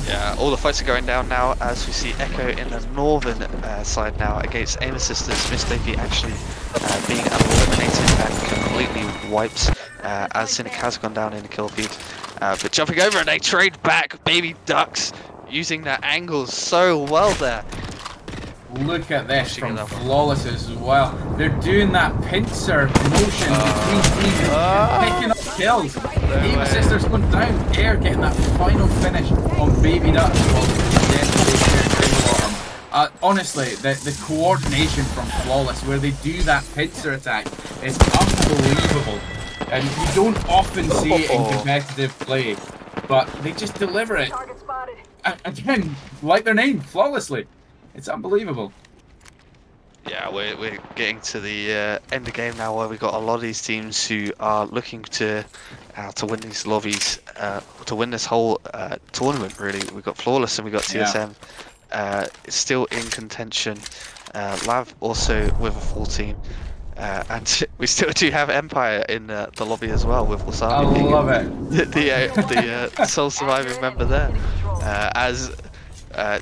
S3: Yeah, all the fights are going down now as we see Echo in the northern side now against Aim Assistance. Miss Davey actually being eliminated and completely wiped as Cynic has gone down in the kill feed. But jumping over and they trade back, baby ducks, using their angles so well there.
S2: Look at this from Flawless as well. They're doing that pincer motion between teams and picking up kills. Aim Assisters going down air, getting that final finish on Baby Ducks. Honestly, the coordination from Flawless, where they do that pincer attack, is unbelievable. And you don't often see it in competitive play, but they just deliver it. Again, like their name, flawlessly. It's unbelievable.
S3: Yeah, we're getting to the end of the game now, where we've got a lot of these teams who are looking to win these lobbies, to win this whole tournament. Really, we've got Flawless and we've got TSM. It's still in contention. Lav also with a full team. And we still do have Empire in the lobby as well, with Wasabi.
S2: I love it.
S3: The sole surviving member there. As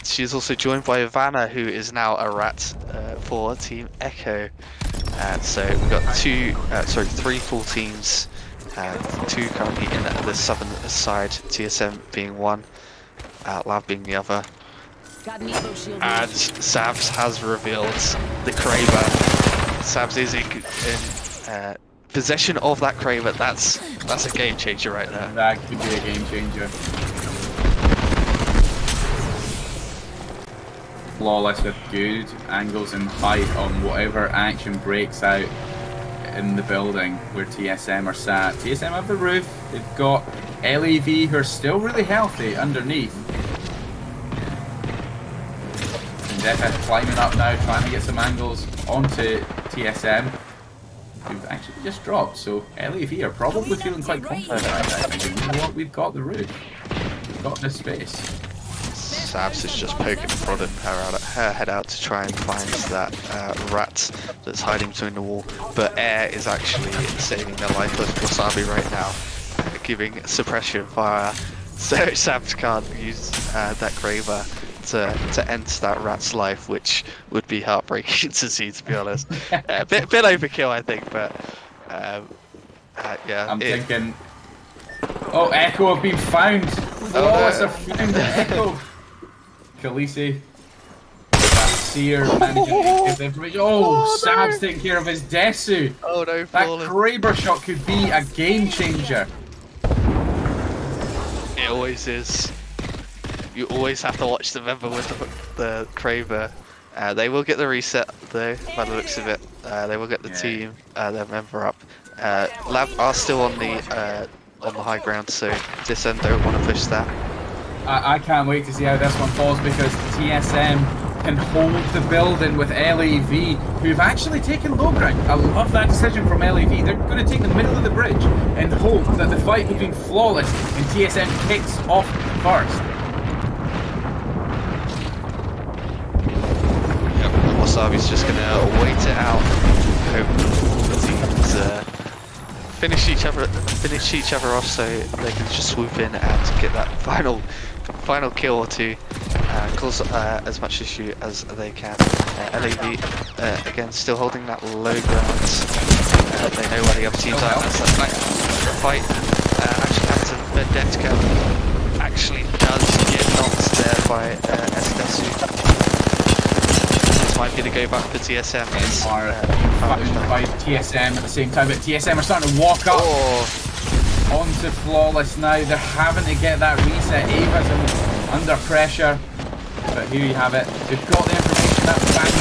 S3: she's also joined by Ivana, who is now a rat for Team Echo. So we've got 3 full teams, 2 currently in the southern side, TSM being one, Lav being the other. And Savs has revealed the Kraber. Savs is in possession of that Kraber. That's a game changer right there.
S2: That could be a game changer. Flawless with good angles and height on whatever action breaks out in the building where TSM are sat. TSM have the roof. They've got LAV who are still really healthy underneath. Vendetta climbing up now, trying to get some angles onto TSM, who've actually just dropped. So LAV are probably feeling quite confident right now. Thinking, you know what, we've got the roof. We've got this space.
S3: Savs is just poking and prodding her head out to try and find that rat that's hiding between the wall. But Air is actually saving the life of Wasabi right now, giving suppression fire. So Savs can't use that Kraber to end that rat's life, which would be heartbreaking to see, to be honest. A bit overkill, I think, but yeah.
S2: I'm thinking, oh, Echo have been found. Flawless have found Echo. Khaleesi, Seer managing to give the information. Oh, Sav's taking care of his Desu.
S3: Oh no,
S2: that
S3: Flawless.
S2: Kraber shot could be a game changer.
S3: It always is. You always have to watch the member with the Kraber. They will get the reset though, by the looks of it. They will get the team, their member up. Lab are still on the high ground, so TSM don't want to push that.
S2: I can't wait to see how this one falls, because TSM can hold the building with LAV, who've actually taken low ground. I love that decision from LAV. They're going to take the middle of the bridge and hope that the fight between Flawless and TSM kicks off first.
S3: Wasabi's just going to wait it out. Hope all the teams finish each other off so they can just swoop in and get that final kill or two, cause as much issue as they can. LAV again still holding that low ground. They know where the other teams are. As the fight actually happens in Vendetta actually does get knocked there by Escasu. This might be the go back for TSM.
S2: It's by TSM at the same time, but TSM are starting to walk up onto Flawless now. They're having to get that reset. Ava's under pressure, but here you have it. They've got the information. That bang,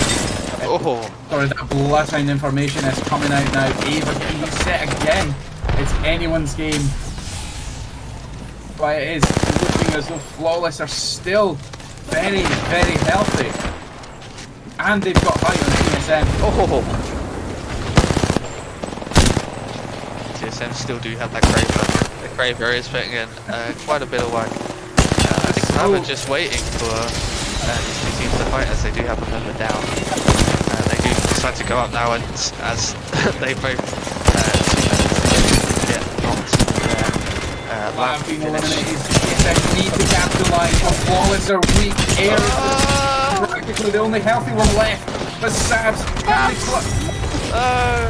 S2: sorry, that bloodhound information is coming out now. Ava getting reset again. It's anyone's game, but it is looking as though Flawless are still very, very healthy. And they've got height on TSM.
S3: TSM still do have that Kraber. The Kraber is putting in quite a bit of work. I think now they're just waiting for these two teams to fight, as they do have a member down. They do decide to go up now, and as they both get knocked there.
S2: Lab being eliminated. TSM need to capitalise on Flawless are weak. Air practically the only healthy one left, but Sabs can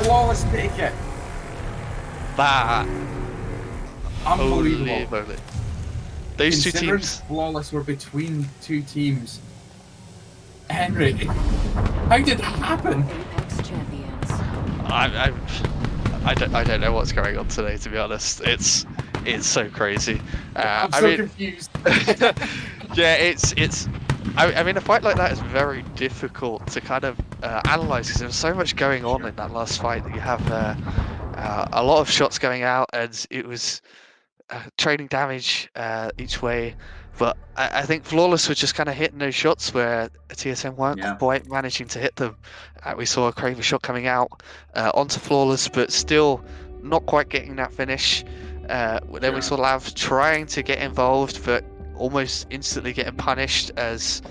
S2: Flawless take it.
S3: That
S2: unbelievable.
S3: Those two teams.
S2: Flawless were between two teams. Henry, how did that happen?
S3: I don't know what's going on today, to be honest. It's so crazy.
S2: I'm so confused.
S3: Yeah, it's. I mean, a fight like that is very difficult to kind of analyze, because there's so much going on in that last fight that you have a lot of shots going out, and it was trading damage each way. But I think Flawless were just kind of hitting those shots where TSM weren't quite managing to hit them. We saw a Kraber shot coming out onto Flawless, but still not quite getting that finish. Then we saw Lav trying to get involved, but almost instantly getting punished as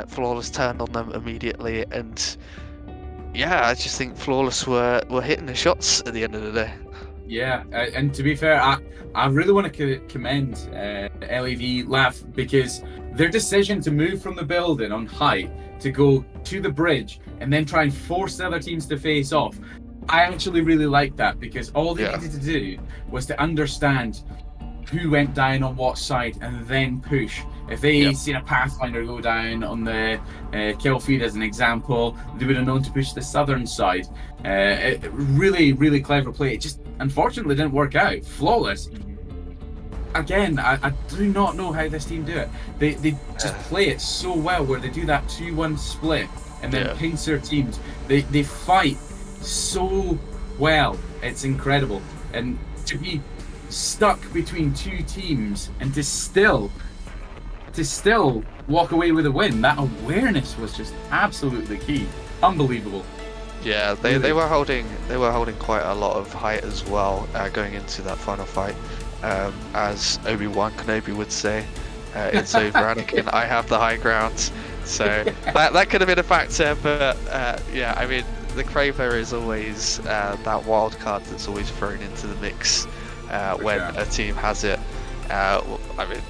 S3: Flawless turned on them immediately. And yeah, I just think Flawless were hitting the shots at the end of the day.
S2: Yeah, and to be fair, I really want to commend LAV Lav, because their decision to move from the building on high to go to the bridge and then try and force the other teams to face off, I actually really like that, because all they needed to do was to understand who went down on what side and then push. If they seen a Pathfinder go down on the kill feed as an example, they would have known to push the southern side. Really, really clever play. It just unfortunately didn't work out. Flawless. Again, I do not know how this team do it. They just play it so well, where they do that 2-1 split and then pinch their teams. They fight so well. It's incredible. And to be stuck between two teams and to still walk away with a win, that awareness was just absolutely key. Unbelievable.
S3: Yeah, they were holding quite a lot of height as well going into that final fight. As Obi-Wan Kenobi would say, it's over Anakin, I have the high ground. So that could have been a factor, but yeah, I mean, the Kraber is always that wild card that's always thrown into the mix when a team has it. I mean,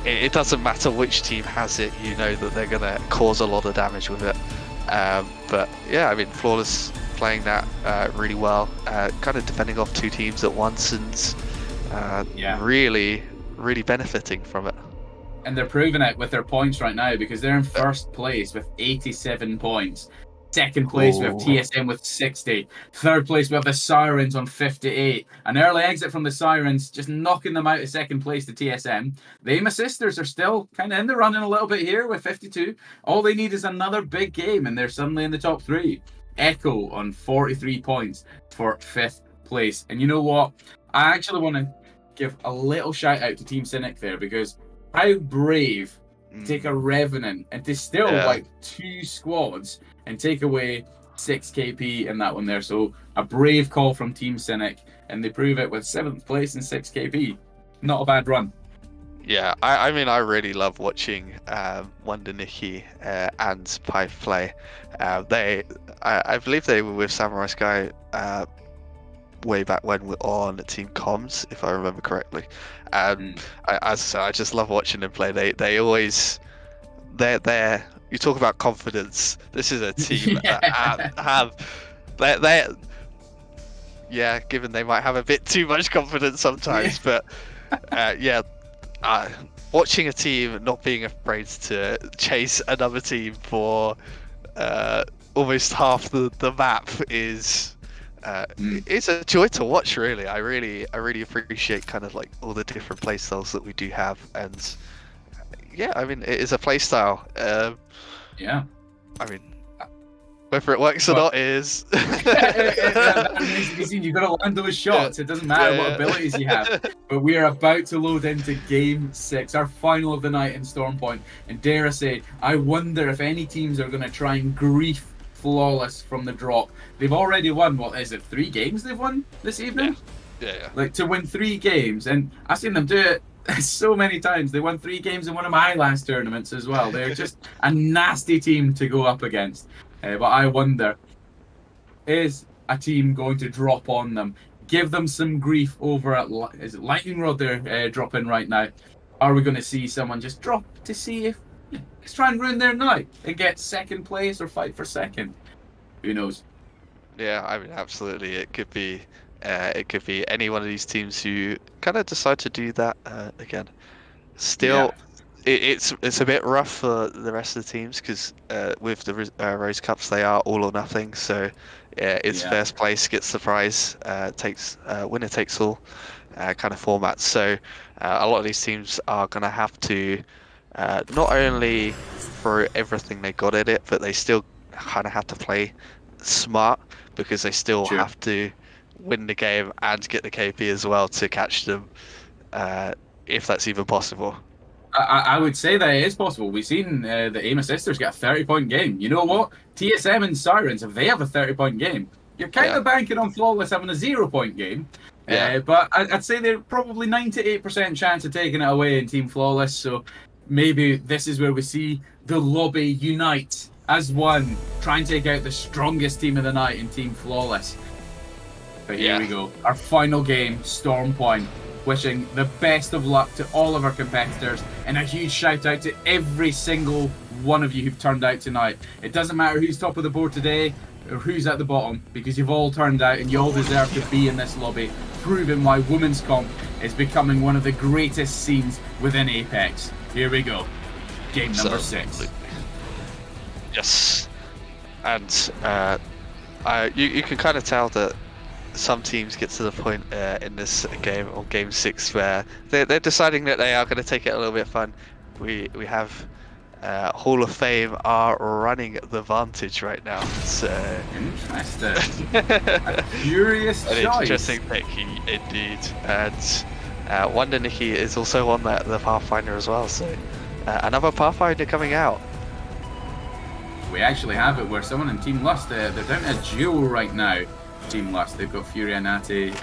S3: it doesn't matter which team has it, you know that they're going to cause a lot of damage with it. But yeah, I mean, Flawless playing that really well, kind of defending off two teams at once, and really, really benefiting from it.
S2: And they're proving it with their points right now, because they're in first place with 87 points. Second place, we have TSM with 60. Third place, we have the Sirens on 58. An early exit from the Sirens, just knocking them out of second place to TSM. The Amos Sisters are still kind of in the running a little bit here with 52. All they need is another big game, and they're suddenly in the top three. Echo on 43 points for 5th place. And you know what? I actually want to give a little shout out to Team Cynic there, because how brave to take a Revenant and to still like 2 squads and take away 6 KP in that one there. So a brave call from Team Cynic, and they prove it with 7th place and 6 KP. Not a bad run.
S3: Yeah, I mean, I really love watching Wonder Nikki and Pipe play. I believe they were with Samurai Sky way back when we were on Team Comms, if I remember correctly. As I said, I just love watching them play. They always, they're. You talk about confidence. This is a team that have they yeah, given they might have a bit too much confidence sometimes, but watching a team not being afraid to chase another team for almost half the map is it's a joy to watch. Really, I really appreciate kind of like all the different play styles that we do have, and yeah, I mean, it is a play style.
S2: Yeah,
S3: I mean, whether it works or not is.
S2: You've got to land those shots. It doesn't matter what abilities you have. But we are about to load into Game 6, our final of the night in Stormpoint. And dare I say, I wonder if any teams are going to try and grief Flawless from the drop. They've already won, what is it, 3 games they've won this evening?
S3: Yeah.
S2: Like, to win 3 games. And I've seen them do it so many times. They won 3 games in one of my last tournaments as well. They're just a nasty team to go up against. But I wonder, is a team going to drop on them? Give them some grief over at, is it Lightning Rod they're dropping right now? Are we going to see someone just drop to see if, let's try and ruin their night and get second place or fight for second? Who knows? Yeah,
S3: I mean, absolutely. It could be any one of these teams who kind of decide to do that again. Still, it's a bit rough for the rest of the teams because with the Rose Cups they are all or nothing. So it's first place gets the prize, winner takes all kind of format. So a lot of these teams are gonna have to not only throw everything they got at it, but they still kind of have to play smart because they still have to win the game and get the KP as well to catch them, if that's even possible.
S2: I would say that it is possible. We've seen the Amos sisters get a 30-point game. You know what? TSM and Sirens, if they have a 30-point game, you're kind of banking on Flawless having a 0-point game. But I'd say they're probably 98% chance of taking it away in Team Flawless. So maybe this is where we see the lobby unite as one, try and take out the strongest team of the night in Team Flawless. But here we go. Our final game, Stormpoint. Wishing the best of luck to all of our competitors, and a huge shout out to every single one of you who've turned out tonight. It doesn't matter who's top of the board today or who's at the bottom, because you've all turned out and you all deserve to be in this lobby, proving why Women's Comp is becoming one of the greatest scenes within Apex. Here we go. Game number 6.
S3: Yes. And you can kind of tell that some teams get to the point in this game, or Game 6, where they're deciding that they are going to take it a little bit fun. We have Hall of Fame are running the Vantage right now. So
S2: interesting. A curious choice.
S3: An interesting pick indeed. And Wonder Nikki is also on the Pathfinder as well. So another Pathfinder coming out.
S2: We actually have it where someone in Team Lust, they're down to a duo right now. Team Lust, they've got Fury Anati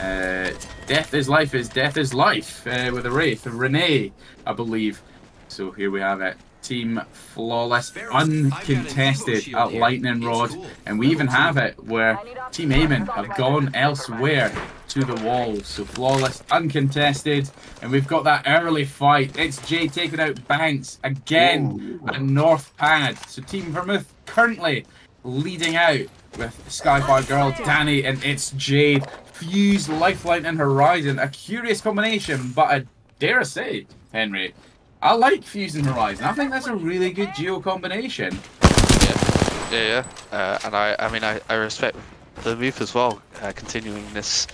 S2: and Death is Life with a Wraith, Renee, I believe. So here we have it. Team Flawless, uncontested at Lightning Rod. And we even have it where Team Eamon have gone elsewhere to the walls. So Flawless, uncontested. And we've got that early fight. It's Jay taking out Banks again at North Pad. So Team Vermouth currently leading out with Skyfire Girl, Danny, and it's Jade. Fuse, Lifeline, and Horizon. A curious combination, but I dare say, Henry, I like Fuse and Horizon. I think that's a really good duo combination.
S3: Yeah. And I respect the move as well. Continuing this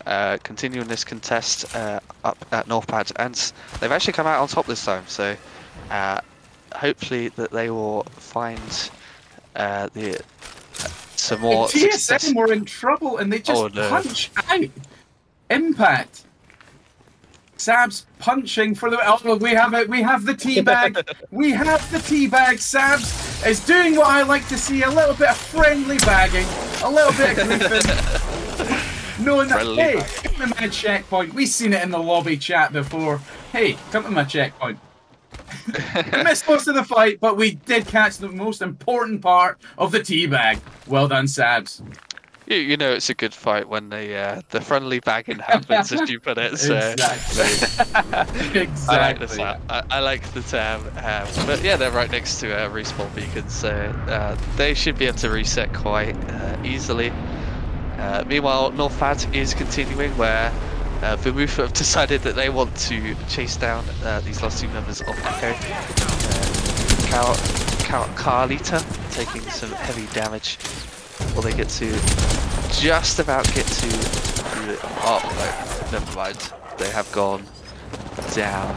S3: contest up at Northpad, and they've actually come out on top this time. So hopefully that they will find some more.
S2: TSM were in trouble, and they just punch out. Impact. Sabs punching for the. Oh, we have it. We have the teabag. We have the teabag. Sabs is doing what I like to see: a little bit of friendly bagging, a little bit of griefing. Knowing that,
S3: Friendly.
S2: hey, come to my checkpoint. We've seen it in the lobby chat before. Hey, come to my checkpoint. We missed most of the fight, but we did catch the most important part of the teabag. Well done, Sabs.
S3: You know it's a good fight when the friendly bagging happens, as you put it. So.
S2: Exactly. Exactly.
S3: I like the term. But yeah, they're right next to respawn beacons, so they should be able to reset quite easily. Meanwhile, Northfad is continuing, where Vermouth have decided that they want to chase down these last two members of Echo. Carlita taking some heavy damage. Will they get to just about get to the... Oh, no, never mind. They have gone down.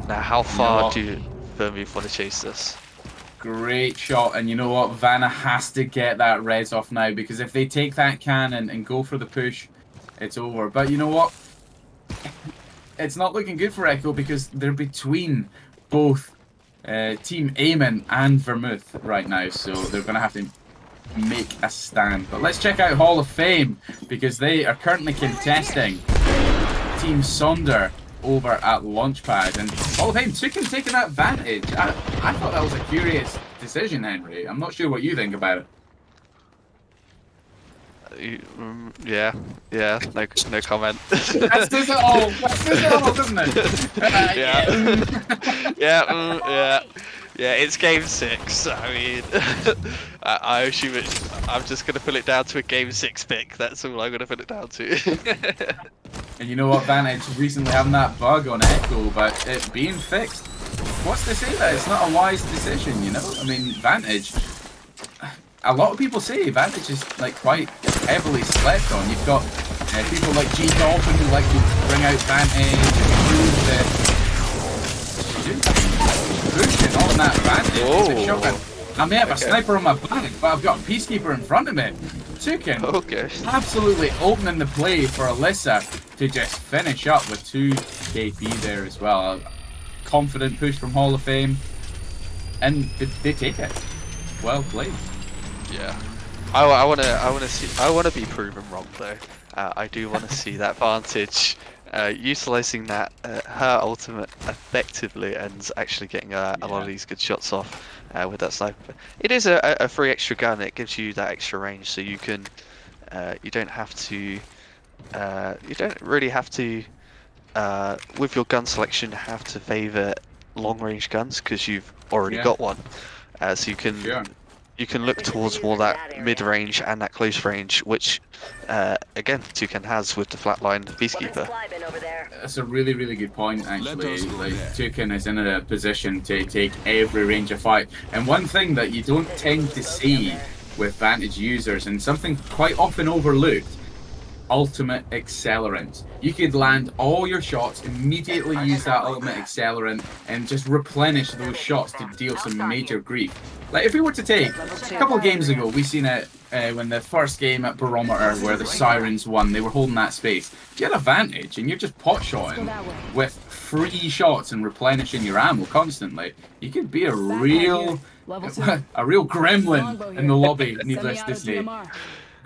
S3: Now, how far do Vermouth want to chase this?
S2: Great shot, and you know what? Vanna has to get that res off now, because if they take that cannon and go for the push, it's over. But you know what? It's not looking good for Echo, because they're between both Team Eamon and Vermouth right now, so they're going to have to make a stand. But let's check out Hall of Fame, because they are currently contesting Team Sonder over at Launchpad, and Hall of Fame taking that advantage. I thought that was a curious decision, Henry. I'm not sure what you think about it.
S3: Yeah, no comment.
S2: That says it all. That says it all, doesn't it?
S3: Yeah, it's game 6. I mean, I assume I'm just going to put it down to a game 6 pick. That's all I'm going to put it down to.
S2: And you know what, Vantage recently having that bug on Echo, but it being fixed. What's to say that it's not a wise decision, you know? I mean, Vantage, a lot of people say Vantage is like quite heavily slept on. You've got people like G Dolphin who like to bring out Vantage and prove that pushing on that Vantage. I may have a sniper on my back, but I've got a Peacekeeper in front of me. Tukin, absolutely opening the play for Alyssa to just finish up with 2 KP there as well. A confident push from Hall of Fame, and they take it. Well played.
S3: Yeah, I want to be proven wrong though. I do want to see that Vantage utilizing that her ultimate effectively and actually getting a lot of these good shots off with that sniper. It is a free extra gun. It gives you that extra range, so you can you don't really have to with your gun selection have to favor long range guns, because you've already got one. So you can look towards more that mid-range and that close range, which, again, Toucan has with the flatline Peacekeeper.
S2: That's a really, really good point, actually. Like, Toucan is in a position to take every range of fight. And one thing that you don't tend to see with Vantage users, and something quite often overlooked, ultimate accelerant. You could land all your shots, immediately use that ultimate accelerant, and just replenish those shots to deal some major grief. Like, if we were to take a couple of games ago, we seen it when the first game at Barometer where the Sirens won, they were holding that space. If you had advantage and you're just pot shotting with free shots and replenishing your ammo constantly, you could be a real gremlin in the lobby, needless to say.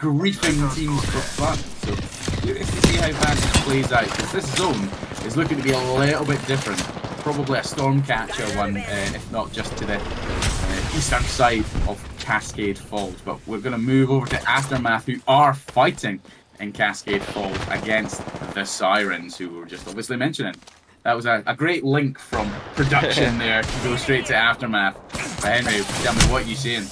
S2: Griefing teams for fun. So curious to see how Vantage plays out, because this zone is looking to be a little bit different. Probably a Stormcatcher one, if not just to the eastern side of Cascade Falls. But we're going to move over to Aftermath, who are fighting in Cascade Falls against the Sirens, who we were just obviously mentioning. That was a great link from production there to go straight to Aftermath. But Henry, tell me what you're seeing.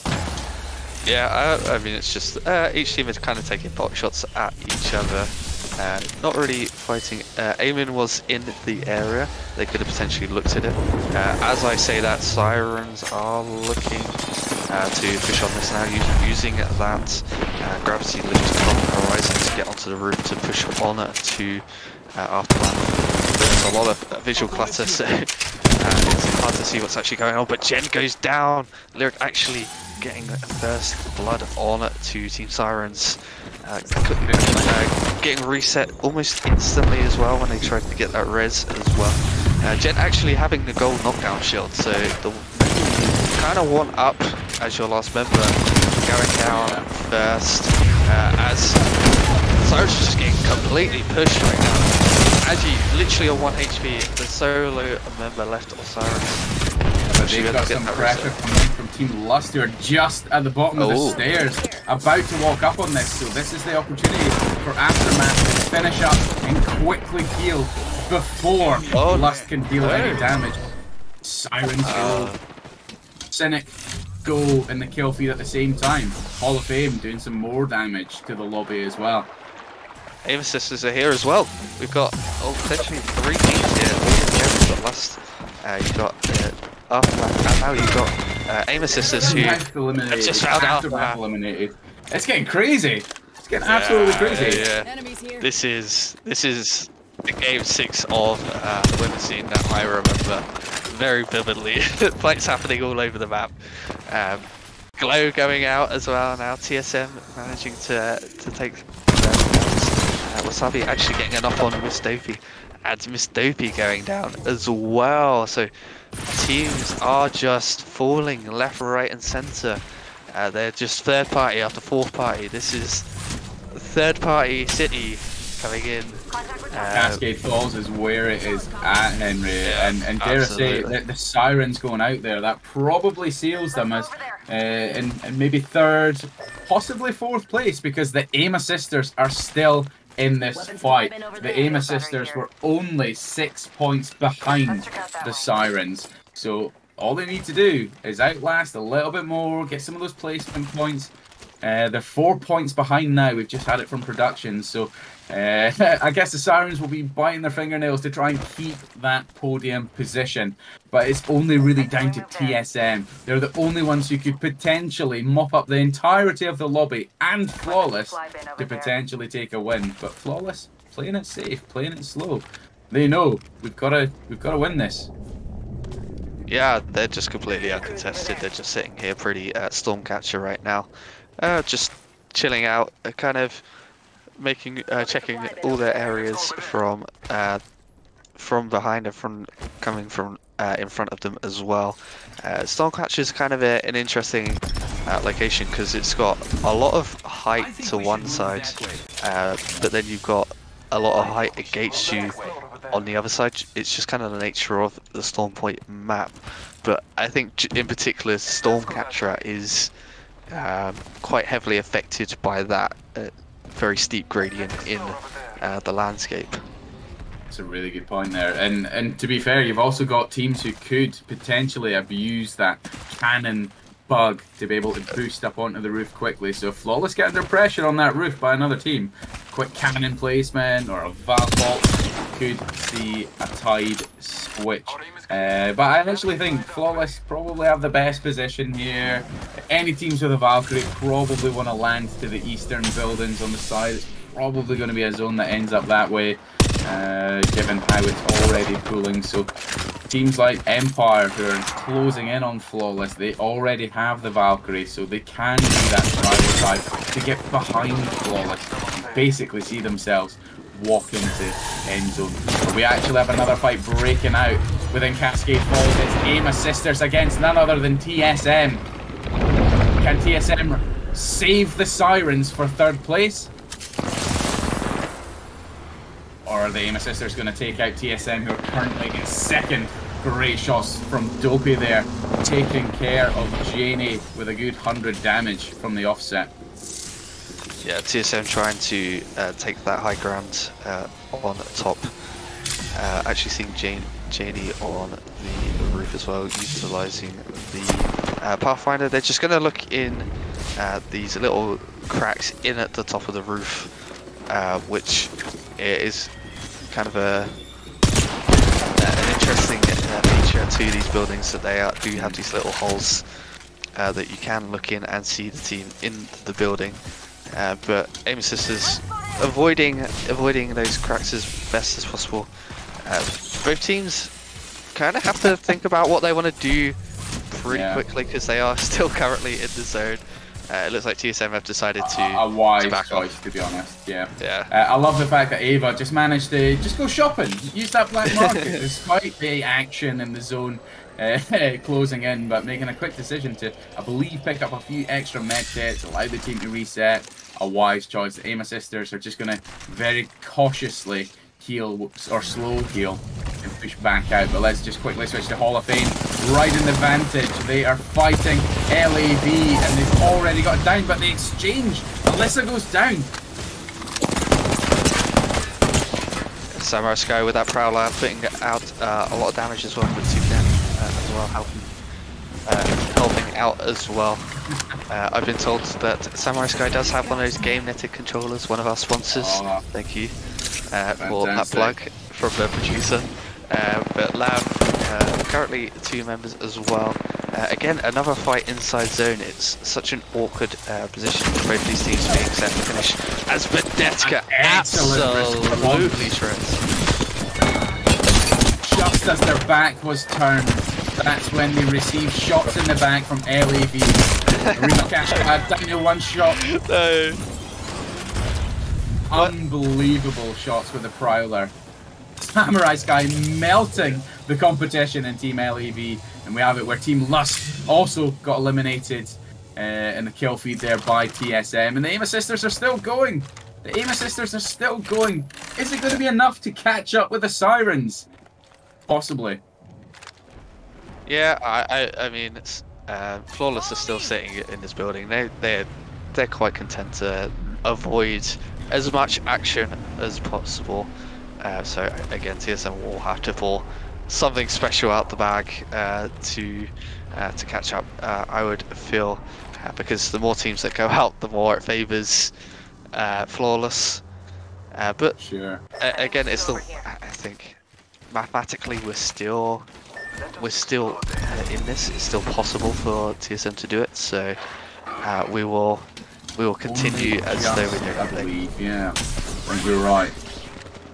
S3: Yeah, I mean, it's just each team is kind of taking pot shots at each other. Not really fighting. Eamon was in the area. They could have potentially looked at it. As I say that, Sirens are looking to push on this now, using that gravity lift from the horizon to get onto the roof to push on to Aftermath. There's a lot of visual clutter, so it's hard to see what's actually going on. But Jen goes down. Lyric actually getting first blood on to Team Sirens, getting reset almost instantly as well when they tried to get that res as well. Jen actually having the gold knockdown shield, so the kind of one up as your last member going down first, as Cyrus is just getting completely pushed right now. Agi literally on 1 HP. There's solo a member left of Cyrus.
S2: But they've got some pressure coming from Team Lust, who are just at the bottom of the stairs, about to walk up on this. So this is the opportunity for Aftermath to finish up and quickly heal before Lust can deal any damage. Sirens go, Cynic go in the kill feed at the same time. Hall of Fame doing some more damage to the lobby as well.
S3: Aim assisters are here as well. We've got potentially 3 teams here. All the Lust. You've got Aftermath, and now you've got Aim assisters who have just found Aftermath
S2: eliminated. It's getting crazy. It's getting absolutely crazy.
S3: Yeah. This is the game 6 of Women's Scene that I remember very vividly. Fights happening all over the map. Glow going out as well now. TSM managing to take Wasabi actually getting an up on Miss Dopey, and Miss Dopey going down as well. So teams are just falling left, right, and centre. They're just third party after fourth party. This is third party City coming in.
S2: Cascade Falls is where it is at, Henry, and dare I say that the Sirens going out there, that probably seals them as in maybe third, possibly fourth place, because the Aim Assisters are still in this fight. The Aim Assisters were only 6 points behind the Sirens, so all they need to do is outlast a little bit more, get some of those placement points. They're 4 points behind now. We've just had it from production, so I guess the Sirens will be biting their fingernails to try and keep that podium position, but it's only really down to TSM. They're the only ones who could potentially mop up the entirety of the lobby, and Flawless to potentially take a win. But Flawless playing it safe, playing it slow. They know we've got to win this.
S3: Yeah, they're just completely uncontested. They're just sitting here pretty Stormcatcher right now, just chilling out, kind of making checking all their areas from behind and from coming from in front of them as well. Stormcatcher is kind of an interesting location because it's got a lot of height to one side, but then you've got a lot of height against you on the other side. It's just kind of the nature of the Storm Point map, but I think in particular Stormcatcher is quite heavily affected by that very steep gradient in the landscape.
S2: That's a really good point there, and to be fair, you've also got teams who could potentially abuse that cannon bug to be able to boost up onto the roof quickly. So if Flawless get under pressure on that roof by another team, quick cannon placement or a valve vault could see a tide switch. But I actually think Flawless probably have the best position here. Any teams with a Valkyrie probably want to land to the eastern buildings on the side. It's probably going to be a zone that ends up that way, given how it's already pooling. So teams like Empire, who are closing in on Flawless, they already have the Valkyrie, so they can do that driver side to get behind Flawless and basically see themselves walk into end zone. But we actually have another fight breaking out within Cascade Falls. It's Aim Assisters against none other than TSM. Can TSM save the Sirens for third place? Or are the Aim Assisters going to take out TSM, who are currently in second? Great shots from Dopey there, taking care of Janie with a good 100 damage from the offset.
S3: Yeah, TSM trying to take that high ground on top. Actually seeing Janie on the roof as well, utilising the Pathfinder. They're just going to look in these little cracks in at the top of the roof, which is kind of an interesting nature to these buildings, that they do have these little holes that you can look in and see the team in the building. But Aim Assisters avoiding those cracks as best as possible. Both teams kind of have to think about what they want to do pretty quickly, because they are still currently in the zone. It looks like TSM have decided to
S2: a wise
S3: back
S2: choice,
S3: off.
S2: to be honest. Yeah.
S3: Yeah.
S2: I love the fact that Ava just managed to just go shopping, use that black market, despite the action in the zone closing in, but making a quick decision to, I believe, pick up a few extra med kits, allow the team to reset. A wise choice. The Aim Assisters are just going to very cautiously heal or slow heal and push back out. But let's just quickly switch to Hall of Fame. Right in the vantage. They are fighting LAV and they've already got it down, but the exchange, Alyssa goes down.
S3: Samurai Sky with that Prowler putting out a lot of damage as well with Toucan as well, helping out as well. I've been told that Samurai Sky does have one of those game netted controllers, one of our sponsors.
S2: Oh,
S3: thank you for that plug from the producer. But Lav, currently 2 members as well. Again, another fight inside zone. It's such an awkward position for both these teams being set to finish. As Vedetka absolutely shreds.
S2: Just as their back was turned, that's when they received shots in the back from LAV. Arena Cash down to 1 shot.
S3: No.
S2: Unbelievable shots with the Prowler. Samurai Sky melting the competition in Team LAV. And we have it where Team Lust also got eliminated in the kill feed there by TSM. And the Aim Assisters are still going. The Aim Assisters are still going. Is it going to be enough to catch up with the Sirens? Possibly.
S3: Yeah, I mean, it's, Flawless are still sitting in this building. They're quite content to avoid as much action as possible. So again, TSM will have to pull something special out the bag to catch up. I would feel because the more teams that go out, the more it favours Flawless. But
S2: sure.
S3: Again, it's still. I think mathematically we're still in this. It's still possible for TSM to do it. So we will continue as though we don't
S2: I believe, yeah. I think you're right.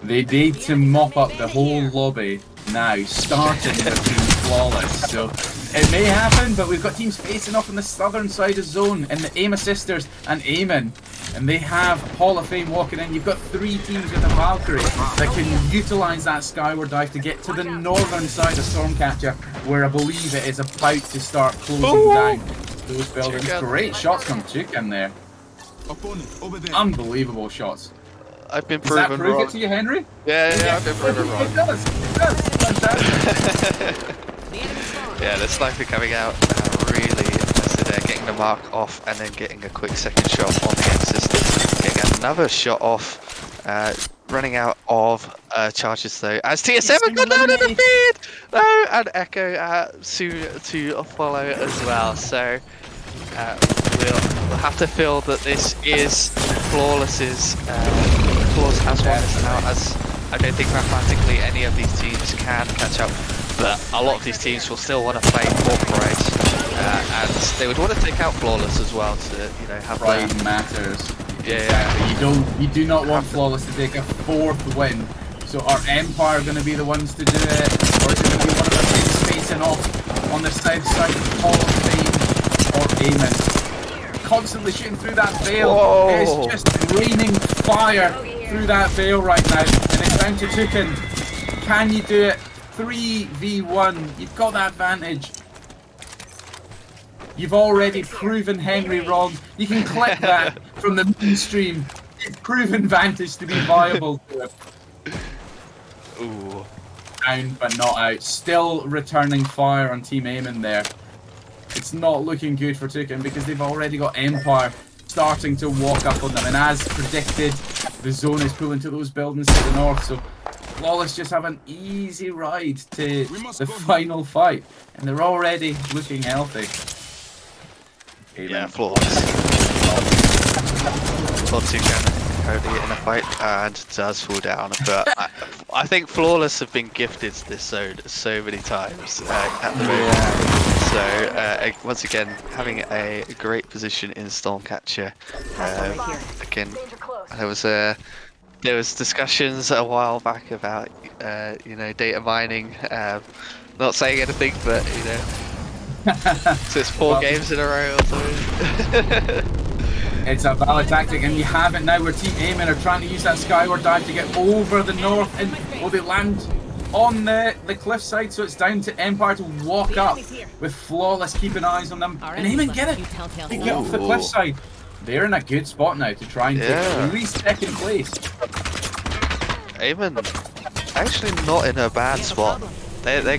S2: They need to mop up the whole lobby now, starting with Team Flawless. So it may happen, but we've got teams facing off on the southern side of zone, and the Aim Assisters and Eamon. And they have Hall of Fame walking in. You've got 3 teams with a Valkyrie that can utilise that skyward dive to get to the northern side of Stormcatcher, where I believe it is about to start closing down those buildings. Great shots from Toucan there. Unbelievable shots.
S3: I've been
S2: Does that
S3: proven
S2: prove
S3: wrong.
S2: it to you, Henry?
S3: Yeah, I've been proven wrong.
S2: It does. Fantastic.
S3: Yeah, the sniper coming out really impressive there, getting the mark off and then getting a quick second shot on the Aim Assist. Getting another shot off, running out of charges though, as TSM have gone down in the feed! No, and Echo soon to follow as well, so we'll have to feel that this is Flawless's Flawless has won this now, as I don't think mathematically any of these teams can catch up. But a lot of these teams will still want to play Corporate, and they would want to take out Flawless as well to, you know, have
S2: pride matters.
S3: Yeah,
S2: exactly. You do not want Flawless to take a 4th win. So are Empire going to be the ones to do it, or is it going to be one of the teams facing off on the south side of Hall of Fame, or Eamon? Constantly shooting through that veil.
S3: Whoa.
S2: It's just raining fire through that veil right now, and it's down to Toucan. Can you do it? 3v1, you've got that advantage. You've already proven Henry wrong. You can clip that from the mainstream. It's proven Vantage to be viable.
S3: Ooh.
S2: Down but not out. Still returning fire on Team Eamon there. It's not looking good for Toucan because they've already got Empire starting to walk up on them. And as predicted, the zone is pulling to those buildings to the north. So Flawless just have an easy ride to the final fight, and they're already looking healthy.
S3: Yeah, Flawless. Toucan currently in a fight and does fall down, but I think Flawless have been gifted this zone so many times at the moment. So once again, having a great position in Stormcatcher. Again, there was discussions a while back about you know, data mining. Not saying anything, but you know, so it's 4 games in a row or something.
S2: It's a valid tactic, and you have it now where Team Aiming are trying to use that skyward dive to get over the north, and will they land on the cliffside? So it's down to Empire to walk up with Flawless keeping eyes on them. And Aiming get it! They get off the cliffside. They're in a good spot now to try and take at least second place.
S3: Aiming actually not in a bad spot. They're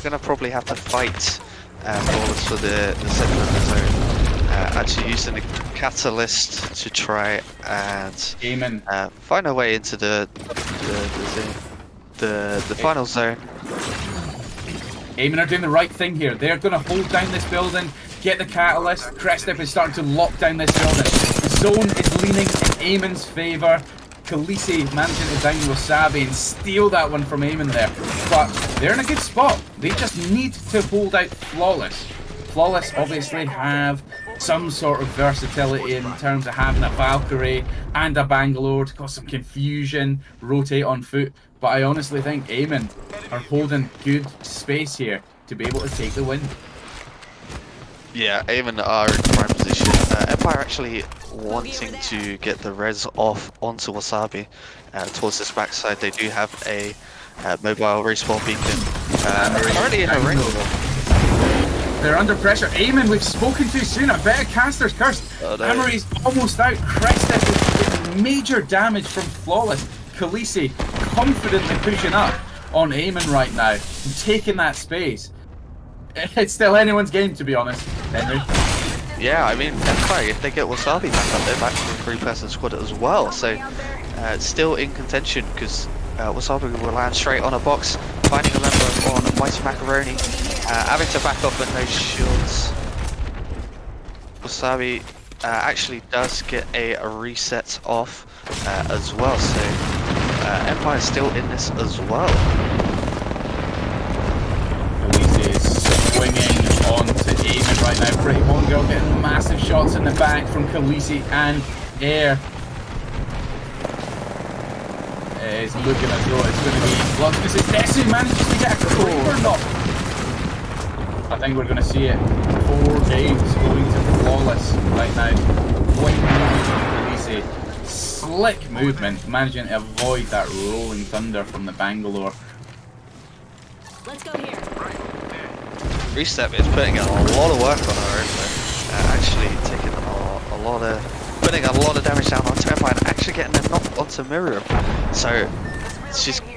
S3: gonna probably have to fight Flawless for the center of the zone. Actually using the catalyst to try and find a way into the final zone.
S2: Aiming are doing the right thing here. They're going to hold down this building, get the catalyst. Crestep is starting to lock down this building. The zone is leaning in Aiming's favour. Khaleesi managing to down Wasabi and steal that one from Aiming there. But they're in a good spot. They just need to hold out Flawless. Flawless obviously have some sort of versatility in terms of having a Valkyrie and a Bangalore to cause some confusion, rotate on foot. But I honestly think Aiming are holding good space here to be able to take the win.
S3: Yeah, Aiming are in prime position. Empire actually wanting to get the res off onto Wasabi towards this backside. They do have a mobile respawn beacon already in a ring.
S2: They're under pressure. Aiming, we've spoken too soon. A better caster's cursed. Amory's almost out. Crestep is getting major damage from Flawless. Khaleesi confidently pushing up on Aiming right now and taking that space. It's still anyone's game, to be honest, Henry.
S3: Yeah, I mean, Empire, if they get Wasabi back up, they're back to a 3-person squad as well. So, still in contention because Wasabi will land straight on a box, finding a member on Mighty Macaroni, having to back up with no shields. Wasabi actually does get a reset off as well, so Empire's still in this as well.
S2: Khaleesi is swinging on to Aiming right now. Pretty Home Girl getting massive shots in the back from Khaleesi and Air. It's looking as though it's going to be Flux. This is Desu manages to get a creep or not? I think we're going to see it. 4 games going to Flawless right now. Quite Khaleesi. Slick movement, managing to avoid that rolling thunder from the Bangalore.
S6: Let's go here.
S3: Reset is putting in a lot of work on her own, actually taking putting a lot of damage down onto Empire and actually getting a knock onto Miriam. So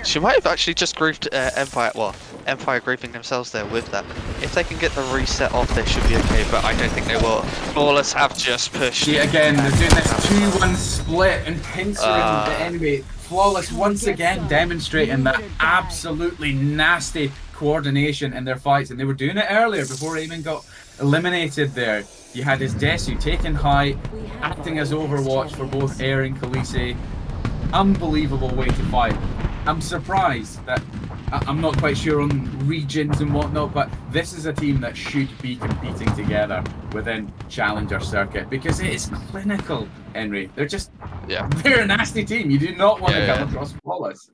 S3: she might have actually just grouped Empire, well, Empire grouping themselves there with that. If they can get the reset off, they should be okay, but I don't think they will. Flawless have just pushed.
S2: See, again, they're doing this 2-1 split and pinceling the enemy. Flawless once again demonstrating that absolutely nasty coordination in their fights, and they were doing it earlier before Aiming got eliminated there. You had his Desu taking height, acting as Overwatch for both Air and Khaleesi. Unbelievable way to fight. I'm surprised that I'm not quite sure on regions and whatnot, but this is a team that should be competing together within Challenger Circuit because it is clinical, Henry. They're a nasty team. You do not want to come across Flawless.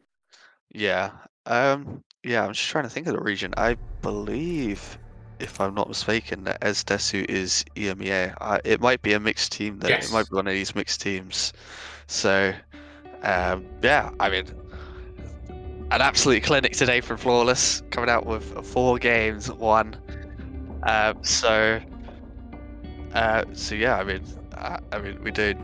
S3: Yeah. I'm just trying to think of the region. I believe, if I'm not mistaken, that Desu is EMEA. It might be a mixed team there. Yes. It might be one of these mixed teams. So, I mean, an absolute clinic today from Flawless, coming out with 4 games won. So yeah, I mean, we don't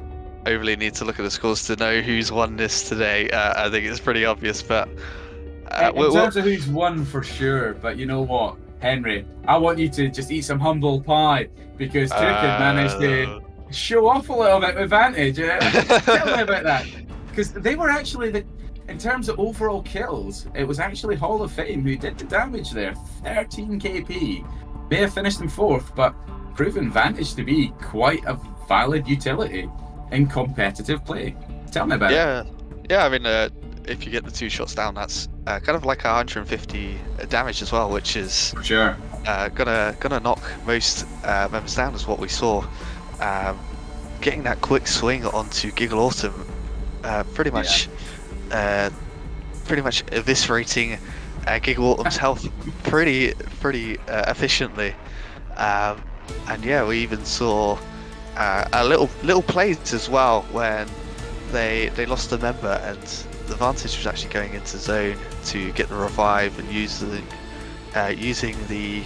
S3: overly need to look at the scores to know who's won this today. I think it's pretty obvious, but
S2: in terms of who's won for sure. But you know what, Henry, I want you to just eat some humble pie because Turkey managed to show off a little bit of advantage. Tell me about that, because they were actually in terms of overall kills, it was actually Hall of Fame who did the damage there. 13 KP. They have finished in 4th, but proven Vantage to be quite a valid utility in competitive play. Tell me about it.
S3: Yeah. I mean, if you get the 2 shots down, that's kind of like 150 damage as well, which is
S2: for sure
S3: gonna knock most members down, is what we saw. Getting that quick swing onto Giggle Autumn, pretty much eviscerating Giggle Autumn's health pretty efficiently. And yeah, we even saw a little plays as well when they lost a member, and the Vantage was actually going into zone to get the revive and using the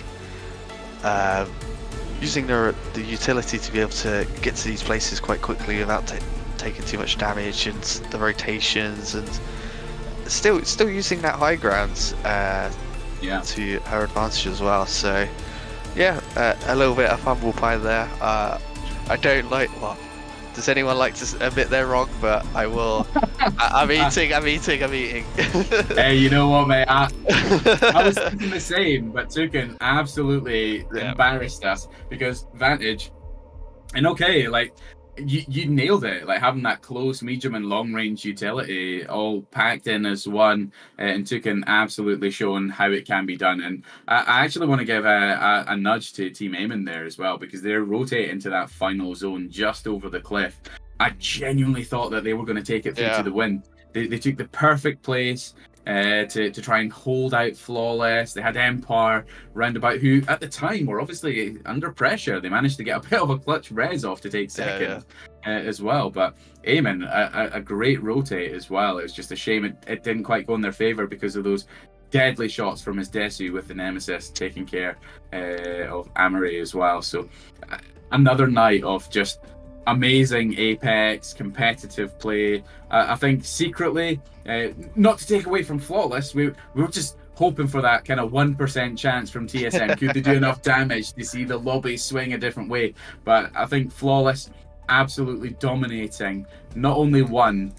S3: utility to be able to get to these places quite quickly without taking too much damage, and the rotations, and still using that high ground to her advantage as well. So yeah, a little bit of humble pie there. I don't like what. Does anyone like to admit they're wrong? But I will. I'm eating.
S2: Hey, you know what, mate? I was thinking the same, but Tukin absolutely embarrassed us because Vantage. And okay, like you nailed it. Like having that close, medium, and long range utility all packed in as one, and Tukin absolutely shown how it can be done. And I actually want to give a nudge to Team Aimon there as well, because they're rotating to that final zone just over the cliff. I genuinely thought that they were going to take it through to the win. They took the perfect place to try and hold out Flawless. They had Empire roundabout, who at the time were obviously under pressure. They managed to get a bit of a clutch res off to take second as well. But Eamon, a great rotate as well. It was just a shame it didn't quite go in their favour because of those deadly shots from his Desu with the Nemesis taking care of Amory as well. So another night of just amazing Apex competitive play. I think secretly, not to take away from Flawless, we were just hoping for that kind of 1% chance from TSM. Could they do enough damage to see the lobby swing a different way? But I think Flawless absolutely dominating not only one,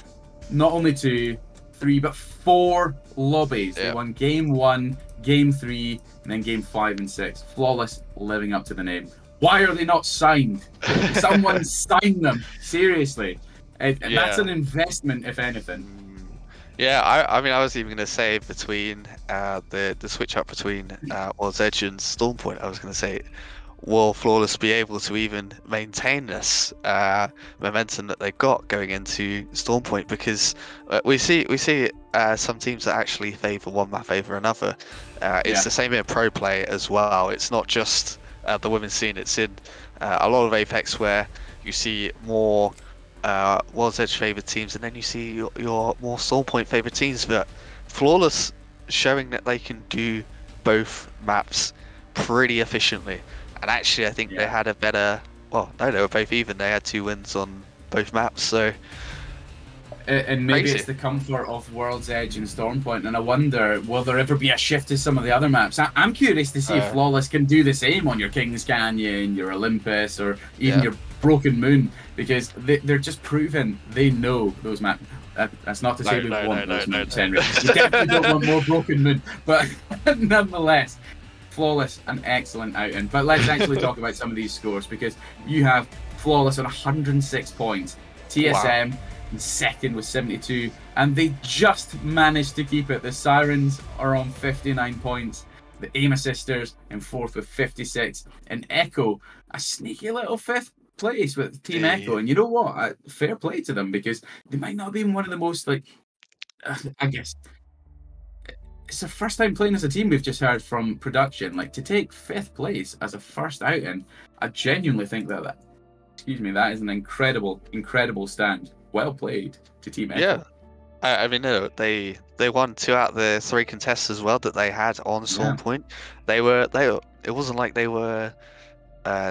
S2: not only two, three, but four lobbies. They won game 1, game 3, and then game 5 and 6. Flawless living up to the name. Why are they not signed? Someone sign them, seriously. That's an investment, if anything.
S3: Yeah, I mean, I was even going to say between the switch up between World's Edge and Stormpoint, I was going to say, will Flawless be able to even maintain this momentum that they've got going into Stormpoint? Because we see some teams that actually favour one map over another. It's the same in pro play as well. It's not just the women's scene. It's in a lot of Apex where you see more World's Edge favoured teams, and then you see your more Stormpoint favoured teams. But Flawless showing that they can do both maps pretty efficiently. And actually, I think they had a better. Well, no, they were both even. They had 2 wins on both maps. So.
S2: And maybe it's the comfort of World's Edge and Stormpoint, and I wonder, will there ever be a shift to some of the other maps? I'm curious to see if Flawless can do the same on your King's Canyon, your Olympus, or even your Broken Moon, because they're just proven they know those maps. That's not to say we want those maps, Henry. You definitely don't want more Broken Moon, but nonetheless, Flawless, an excellent outing. But let's actually talk about some of these scores, because you have Flawless on 106 points, TSM in second with 72, and they just managed to keep it. The Sirens are on 59 points, the Aima Sisters in fourth with 56, and Echo a sneaky little 5th place with Team Echo. And you know what, fair play to them, because they might not have been one of the most, like, I guess it's the first time playing as a team we've just heard from production, like, to take 5th place as a first outing. I genuinely think that that is an incredible stand. Well played to Team Echo.
S3: Yeah, I mean, no, they won 2 out of the 3 contests as well that they had on Stormpoint. They were. It wasn't like they were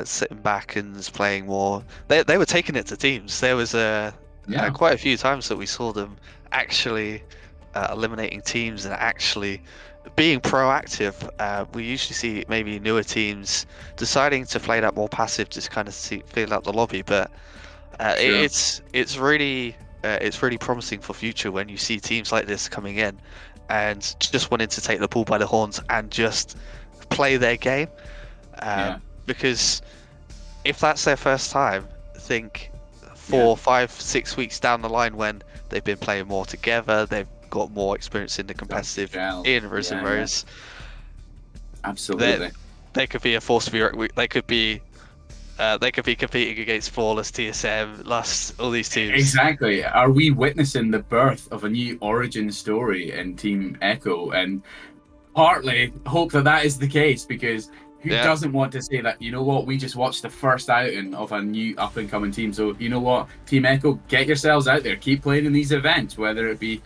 S3: sitting back and playing more. They were taking it to teams. There was quite a few times that we saw them actually eliminating teams and actually being proactive. We usually see maybe newer teams deciding to play that more passive, just kind of feel out the lobby, but. It's really promising for future when you see teams like this coming in and just wanting to take the bull by the horns and just play their game. Because if that's their first time, think 4, 5, 6 weeks down the line when they've been playing more together, they've got more experience in the competitive in Risen Rose.
S2: Absolutely,
S3: they could be a force to be. They could be competing against Flawless, TSM, Lust, all these teams.
S2: Exactly. Are we witnessing the birth of a new origin story in Team Echo? And partly hope that is the case, because Who
S3: Yeah.
S2: doesn't want to say that, you know what, we just watched the first outing of a new up-and-coming team, so you know what, Team Echo, get yourselves out there, keep playing in these events, whether it be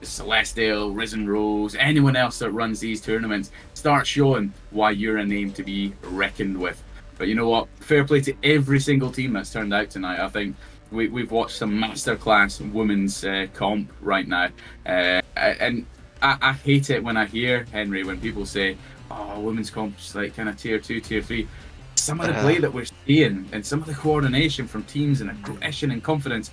S2: Celestial, Risen Rose, anyone else that runs these tournaments, start showing why you're a name to be reckoned with. But you know what, fair play to every single team that's turned out tonight. I think we've watched some masterclass women's comp right now, and I hate it when I hear, Henry, when people say, oh, women's comp's like kind of tier 2, tier 3. Some of the play that we're seeing and some of the coordination from teams and aggression and confidence,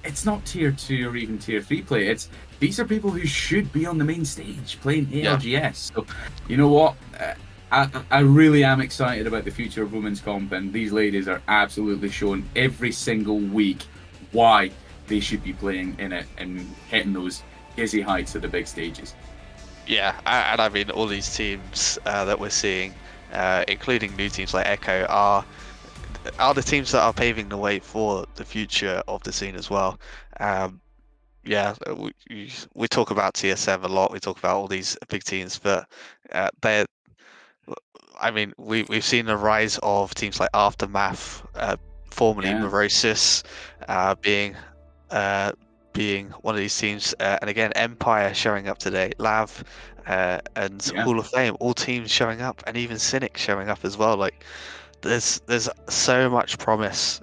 S2: it's not tier 2 or even tier 3 play. These are people who should be on the main stage playing ALGS. So, you know what? I really am excited about the future of women's comp, and these ladies are absolutely showing every single week why they should be playing in it and hitting those dizzy heights at the big stages.
S3: Yeah, and I mean, all these teams that we're seeing, including new teams like Echo, are the teams that are paving the way for the future of the scene as well. Yeah, we talk about TSM a lot. We talk about all these big teams, but they're. I mean, we've seen the rise of teams like Aftermath, formerly Morosis, being one of these teams, and again Empire showing up today, Lav, and Hall of Fame, all teams showing up, and even Cynic showing up as well. Like, there's so much promise.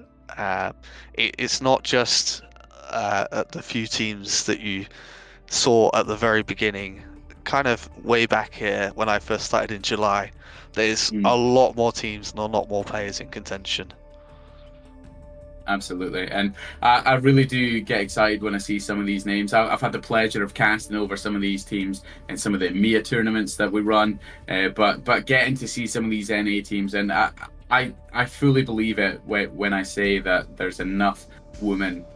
S3: It's not just the few teams that you saw at the very beginning, kind of way back here when I first started in July. There's a lot more teams and a lot more players in contention.
S2: Absolutely, and I really do get excited when I see some of these names. I've had the pleasure of casting over some of these teams in some of the EMEA tournaments that we run, but getting to see some of these NA teams, and I fully believe it when I say that there's enough women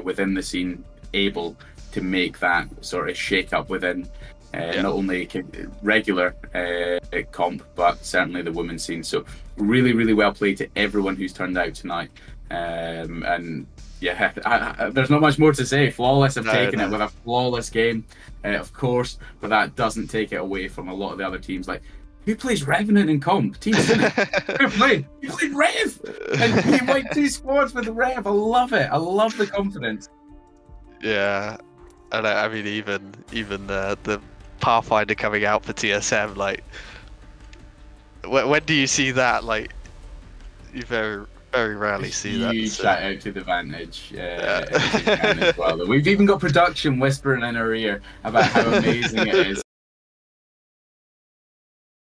S2: within the scene able to make that sort of shake up within not only regular comp, but certainly the women's scene. So really, really well played to everyone who's turned out tonight. And yeah, there's not much more to say. Flawless have taken it with a flawless game, of course, but that doesn't take it away from a lot of the other teams. Like, who plays Revenant in comp? Team Cynic. Who played? You played Rev, and you wiped 2 squads with Rev. I love it. I love the confidence.
S3: Yeah, and I mean, even the Pathfinder coming out for TSM, like, when do you see that? Like, you very rarely see that.
S2: Huge shout out to the Vantage as well. We've even got production whispering in our ear about how amazing it is